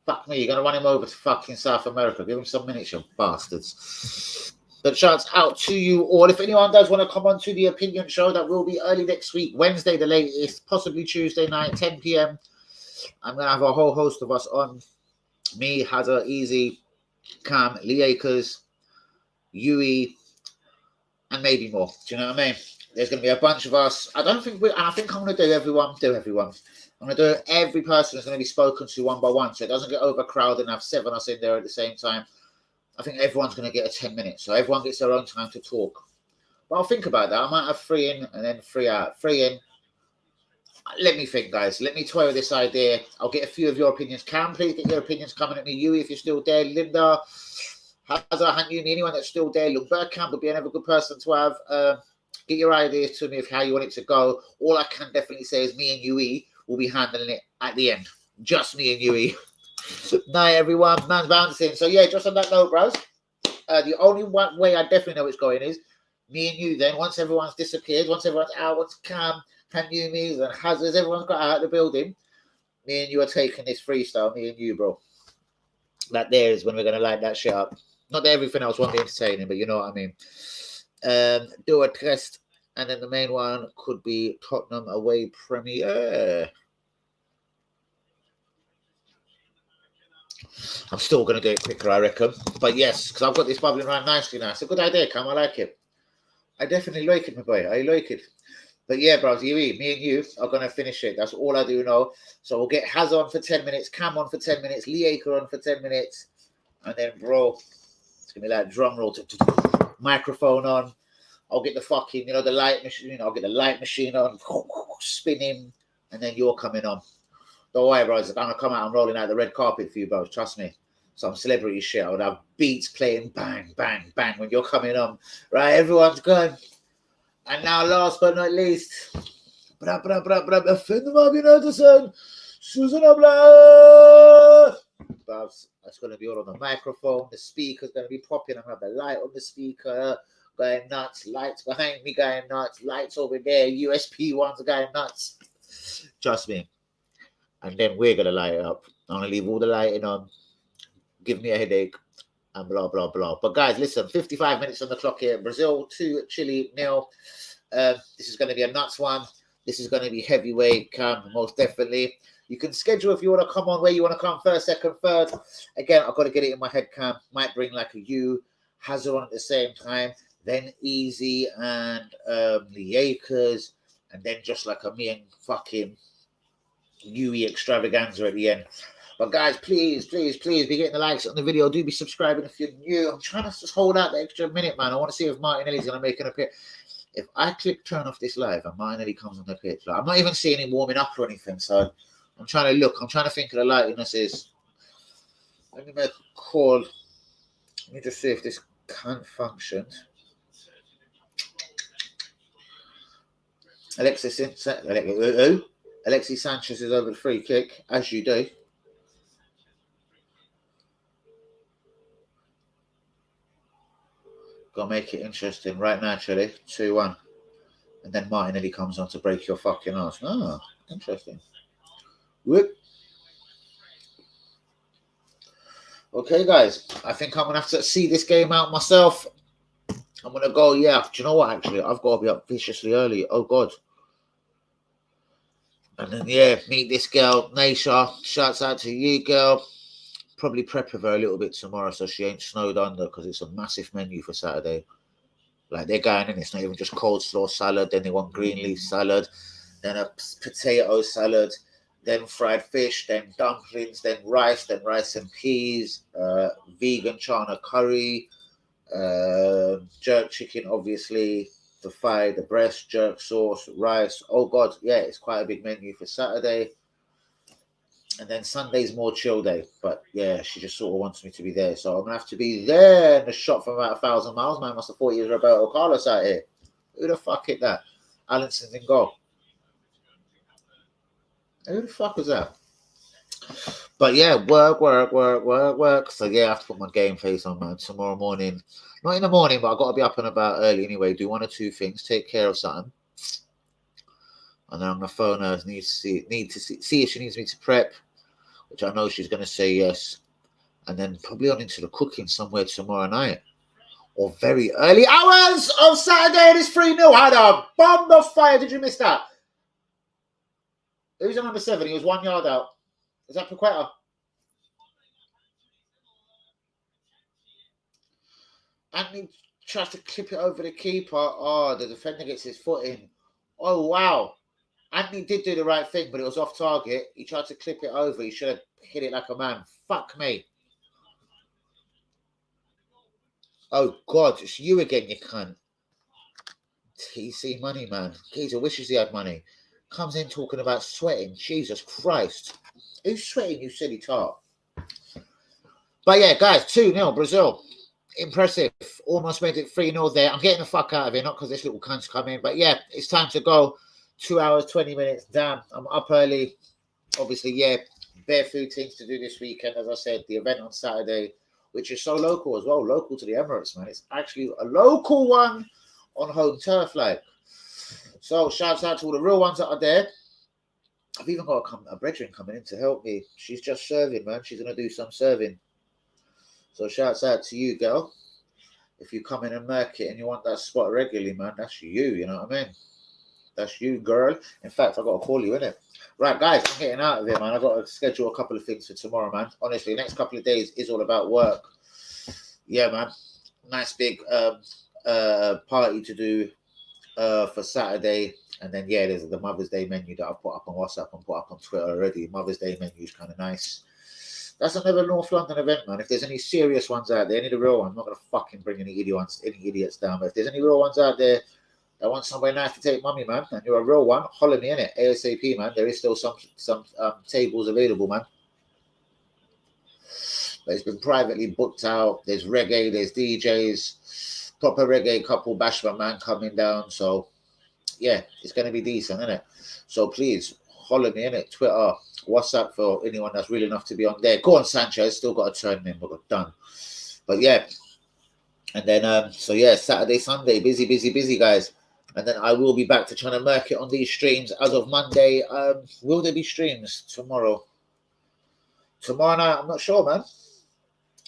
Fuck me, you're going to run him over to fucking South America. Give him some minutes, you bastards. But shouts out to you all. If anyone does want to come on to the opinion show, that will be early next week, Wednesday the latest, possibly Tuesday night, 10 p.m. I'm going to have a whole host of us on. Me, Hazard, Easy, Cam, Lee Akers, Yui, and maybe more. Do you know what I mean? There's going to be a bunch of us. I think I'm going to do everyone. I'm going to do every person is going to be spoken to one by one, so it doesn't get overcrowded and have 7 of us in there at the same time. I think everyone's going to get a 10 minutes, so everyone gets their own time to talk. But I'll think about that. I might have 3 in and then 3 out. 3 in. Let me think, guys. Let me toy with this idea. I'll get a few of your opinions. Cam, please get your opinions coming at me. You, if you're still there. Linda, Hazard, Hanyumi, anyone that's still there. Look, Bergkamp would be another good person to have. Get your ideas to me of how you want it to go. All I can definitely say is me and UE will be handling it at the end. Just me and UE. Night, everyone. Man's bouncing. So, yeah, just on that note, bros, the only one way I definitely know it's going is me and you then. Once everyone's disappeared, once everyone's out, once Cam, Hanyumis and Hazards, everyone's got out of the building, me and you are taking this freestyle, me and you, bro. That there is when we're going to light that shit up. Not that everything else won't be entertaining, but you know what I mean. Do a test, and then the main one could be Tottenham away premiere. I'm still going to do it quicker, I reckon. But yes, because I've got this bubbling around nicely now. It's a good idea, Cam. I like it. I definitely like it, my boy. I like it. But yeah, bros, me and you are going to finish it. That's all I do know. So we'll get Haz on for 10 minutes, Cam on for 10 minutes, Lee Aker on for 10 minutes. And then, bro, it's going to be like drum roll, microphone on. I'll get the fucking, the light machine. I'll get the light machine on, spinning, and then you're coming on. Don't worry, bros. I'm going to come out and rolling out the red carpet for you, bros. Trust me. Some celebrity shit. I would have beats playing bang, bang, bang when you're coming on. Right? Everyone's going. And now, last but not least, Susan Abla. That's going to be all on the microphone. The speaker's going to be popping. I'm going to have the light on the speaker going nuts. Lights behind me going nuts. Lights over there. USP ones going nuts. Trust me. And then we're gonna light it up. I'm gonna leave all the lighting on, give me a headache, and blah blah blah. But guys, listen, 55 minutes on the clock here. Brazil 2, Chile 0. This is going to be a nuts one. This is going to be heavyweight, most definitely. You can schedule if you want to come on, where you want to come first, second, third. Again, I've got to get it in my head, Cam. Might bring like a U, Hazard on at the same time, then Easy and the Akers, and then just like a me and fucking UE extravaganza at the end. But guys, please be getting the likes on the video. Do be subscribing if you're new. I'm trying to just hold out the extra minute, man. I want to see if Martinelli's going to make an appearance. If I click turn off this live and Martinelli comes on the pitch, like, I'm not even seeing him warming up or anything. So I'm trying to look. I'm trying to think of the likenesses. Let me make a call. Let me just see if this can function. Alexis Sanchez is over the free kick, as you do. Gotta make it interesting right now, actually. 2-1. And then Martinelli comes on to break your fucking ass. Oh, interesting. Whoop. Okay, guys. I think I'm gonna have to see this game out myself. I'm gonna go, yeah. Do you know what, actually? I've got to be up viciously early. Oh god. And then yeah, meet this girl, Naisha. Shouts out to you, girl. Probably prep with her a little bit tomorrow so she ain't snowed under, because it's a massive menu for Saturday. Like, they're going in, it's not even just cold slaw salad, then they want green leaf salad, then a potato salad, then fried fish, then dumplings, then rice and peas, vegan chana curry, jerk chicken, obviously, the thigh, the breast, jerk sauce, rice. Oh God, yeah, it's quite a big menu for Saturday. And then Sunday's more chill day. But yeah, she just sort of wants me to be there. So I'm going to have to be there in the shop from about 1,000 miles. Man, must have thought he was Roberto Carlos out here. Who the fuck hit that? Allinson's in goal. Who the fuck was that? But yeah, work. So yeah, I have to put my game face on, man. Tomorrow morning. Not in the morning, but I've got to be up and about early anyway. Do one or two things. Take care of something. And then I'm going to phone her. Need to see if she needs me to prep, which I know she's going to say yes. And then probably on into the cooking somewhere tomorrow night. Or very early hours of Saturday. It is 3-0. Had a bomb of fire. Did you miss that? Who's on number 7? He was 1 yard out. Is that Paqueta? And he tries to clip it over the keeper. Oh, the defender gets his foot in. Oh, wow. Anthony did do the right thing, but it was off target. He tried to clip it over. He should have hit it like a man. Fuck me. Oh, God. It's you again, you cunt. TC money, man. Geezer wishes he had money. Comes in talking about sweating. Jesus Christ. Who's sweating, you silly tart? But yeah, guys, 2-0 Brazil. Impressive. Almost made it 3-0 there. I'm getting the fuck out of here, not because this little cunt's come in. But yeah, it's time to go. 2 hours, 20 minutes. Damn, I'm up early. Obviously, yeah, bare food things to do this weekend. As I said, the event on Saturday, which is so local as well. Local to the Emirates, man. It's actually a local one on home turf, like. So, shouts out to all the real ones that are there. I've even got a brethren coming in to help me. She's just serving, man. She's going to do some serving. So, shouts out to you, girl. If you come in and mark it and you want that spot regularly, man, that's you. You know what I mean? That's you, girl. In fact, I've got to call you, innit? Right, guys, I'm getting out of here, man. I've got to schedule a couple of things for tomorrow, man. Honestly, the next couple of days is all about work. Yeah, man. Nice big party to do for Saturday. And then, yeah, there's the Mother's Day menu that I've put up on WhatsApp and put up on Twitter already. Mother's Day menu is kind of nice. That's another North London event, man. If there's any serious ones out there, any of the real ones, I'm not going to fucking bring any idiots down. But if there's any real ones out there that want somewhere nice to take mummy, man, and you're a real one, holler me in it. ASAP, man. There is still some tables available, man. But it's been privately booked out. There's reggae, there's DJs, proper reggae couple bashment man coming down. So, yeah, it's going to be decent, isn't it? So, please, holler me in it. Twitter, WhatsApp for anyone that's real enough to be on there. Go on, Sanchez. Still got to turn in, but we're done. But, yeah. And then, so, yeah, Saturday, Sunday. Busy, guys. And then I will be back to trying to mark it on these streams as of Monday. Will there be streams tomorrow? Tomorrow night, I'm not sure, man.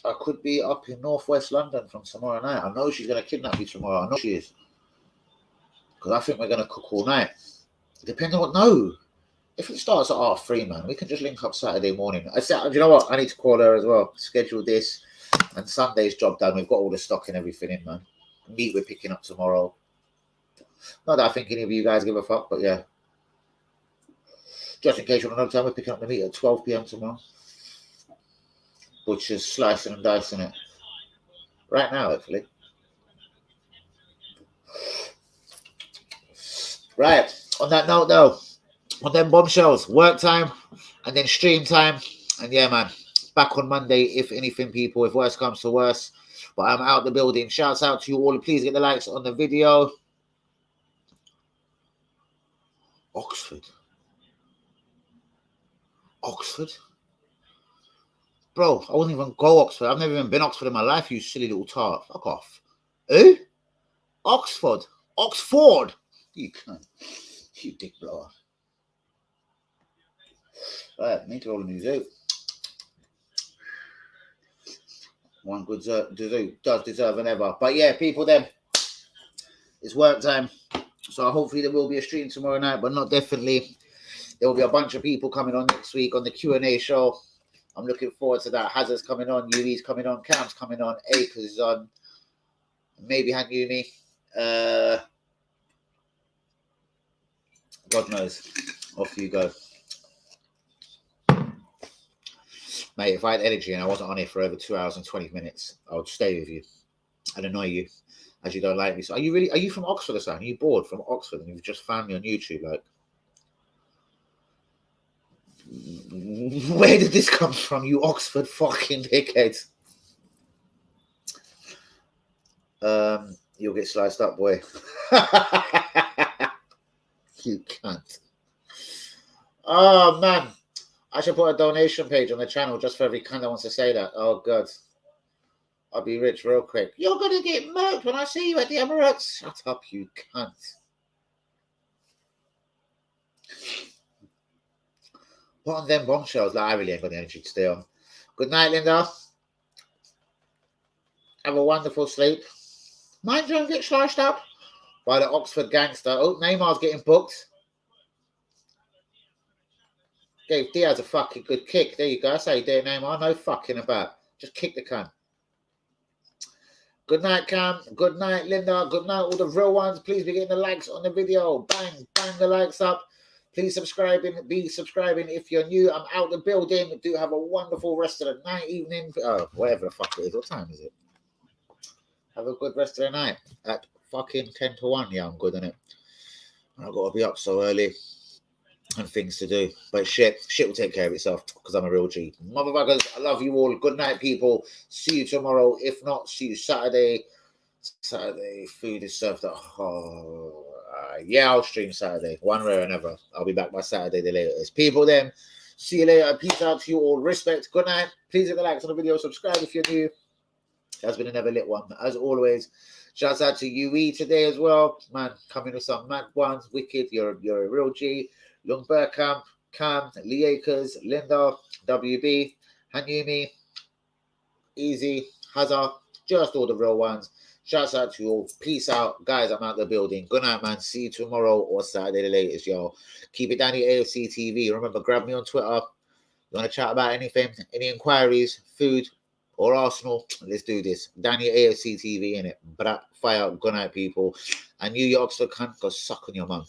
I could be up in northwest London from tomorrow night. I know she's going to kidnap me tomorrow. I know she is. Because I think we're going to cook all night. Depending on what, no. If it starts at 3:30, man, we can just link up Saturday morning. I said, do you know what? I need to call her as well. Schedule this. And Sunday's job done. We've got all the stock and everything in, man. Meat we're picking up tomorrow. Not that I think any of you guys give a fuck, but yeah. Just in case you want to know time, we're picking up the meat at 12 p.m. tomorrow. Butcher's slicing and dicing it. Right now, hopefully. Right. On that note, though, on them bombshells, work time and then stream time. And yeah, man, back on Monday, if anything, people, if worse comes to worse. But I'm out the building. Shouts out to you all. Please get the likes on the video. Oxford. Bro, I wouldn't even go Oxford. I've never even been Oxford in my life, you silly little tart. Fuck off. Who? Oxford. You cunt. You dick blower. Right, need to roll a new zoo. One good zoo does deserve an ever. But yeah, people, then it's work time. So hopefully there will be a stream tomorrow night, but not definitely. There will be a bunch of people coming on next week on the Q&A show. I'm looking forward to that. Hazard's coming on, Yui's coming on, Cam's coming on, Acres is on, maybe Hanyumi. God knows. Off you go. Mate, if I had energy and I wasn't on here for over 2 hours and 20 minutes, I would stay with you and annoy you as you don't like me. So are you from Oxford or something? Are you bored from Oxford and you've just found me on YouTube? Like, where did this come from, you Oxford fucking dickheads? You'll get sliced up, boy. You cunt. Oh, man. I should put a donation page on the channel just for every cunt that wants to say that. Oh, God. I'll be rich real quick. You're going to get murked when I see you at the Emirates. Shut up, you cunt. Put on them bombshells. Like, I really ain't got the energy to stay on. Good night, Linda. Have a wonderful sleep. Mind you don't get sliced up by the Oxford gangster. Oh, Neymar's getting booked. Gave Diaz a fucking good kick. There you go. That's how you do it, Neymar. No fucking about. Just kick the can. Good night, Cam. Good night, Linda. Good night, all the real ones. Please be getting the likes on the video. Bang, bang the likes up. Please be subscribing if you're new. I'm out the building. Do have a wonderful rest of the night, evening. Whatever the fuck it is. What time is it? Have a good rest of the night. At fucking 10 to 1. Yeah, I'm good on it. I've got to be up so early. And things to do. But shit will take care of itself because I'm a real G. Motherfuckers, I love you all. Good night, people. See you tomorrow. If not, see you Saturday. Saturday, food is served at yeah, I'll stream Saturday. One way or another. I'll be back by Saturday, the latest. People, then, see you later. Peace out to you all. Respect. Good night. Please hit the likes on the video. Subscribe if you're new. That's been another lit one. As always, shouts out to UE today as well. Man, coming with some mad ones. Wicked. You're a real G. Lung Burkamp, Cam, Lee Akers, Linda, WB, Hanyumi, Easy, Hazard, just all the real ones. Shouts out to you all. Peace out. Guys, I'm out the building. Good night, man. See you tomorrow or Saturday the latest, y'all. Keep it down to AFC TV. Remember, grab me on Twitter. You want to chat about anything, any inquiries, food, or Arsenal? Let's do this. Down your AFC TV, innit? But fire. Good night, people. And you Oxford cunt, go suck on your mum.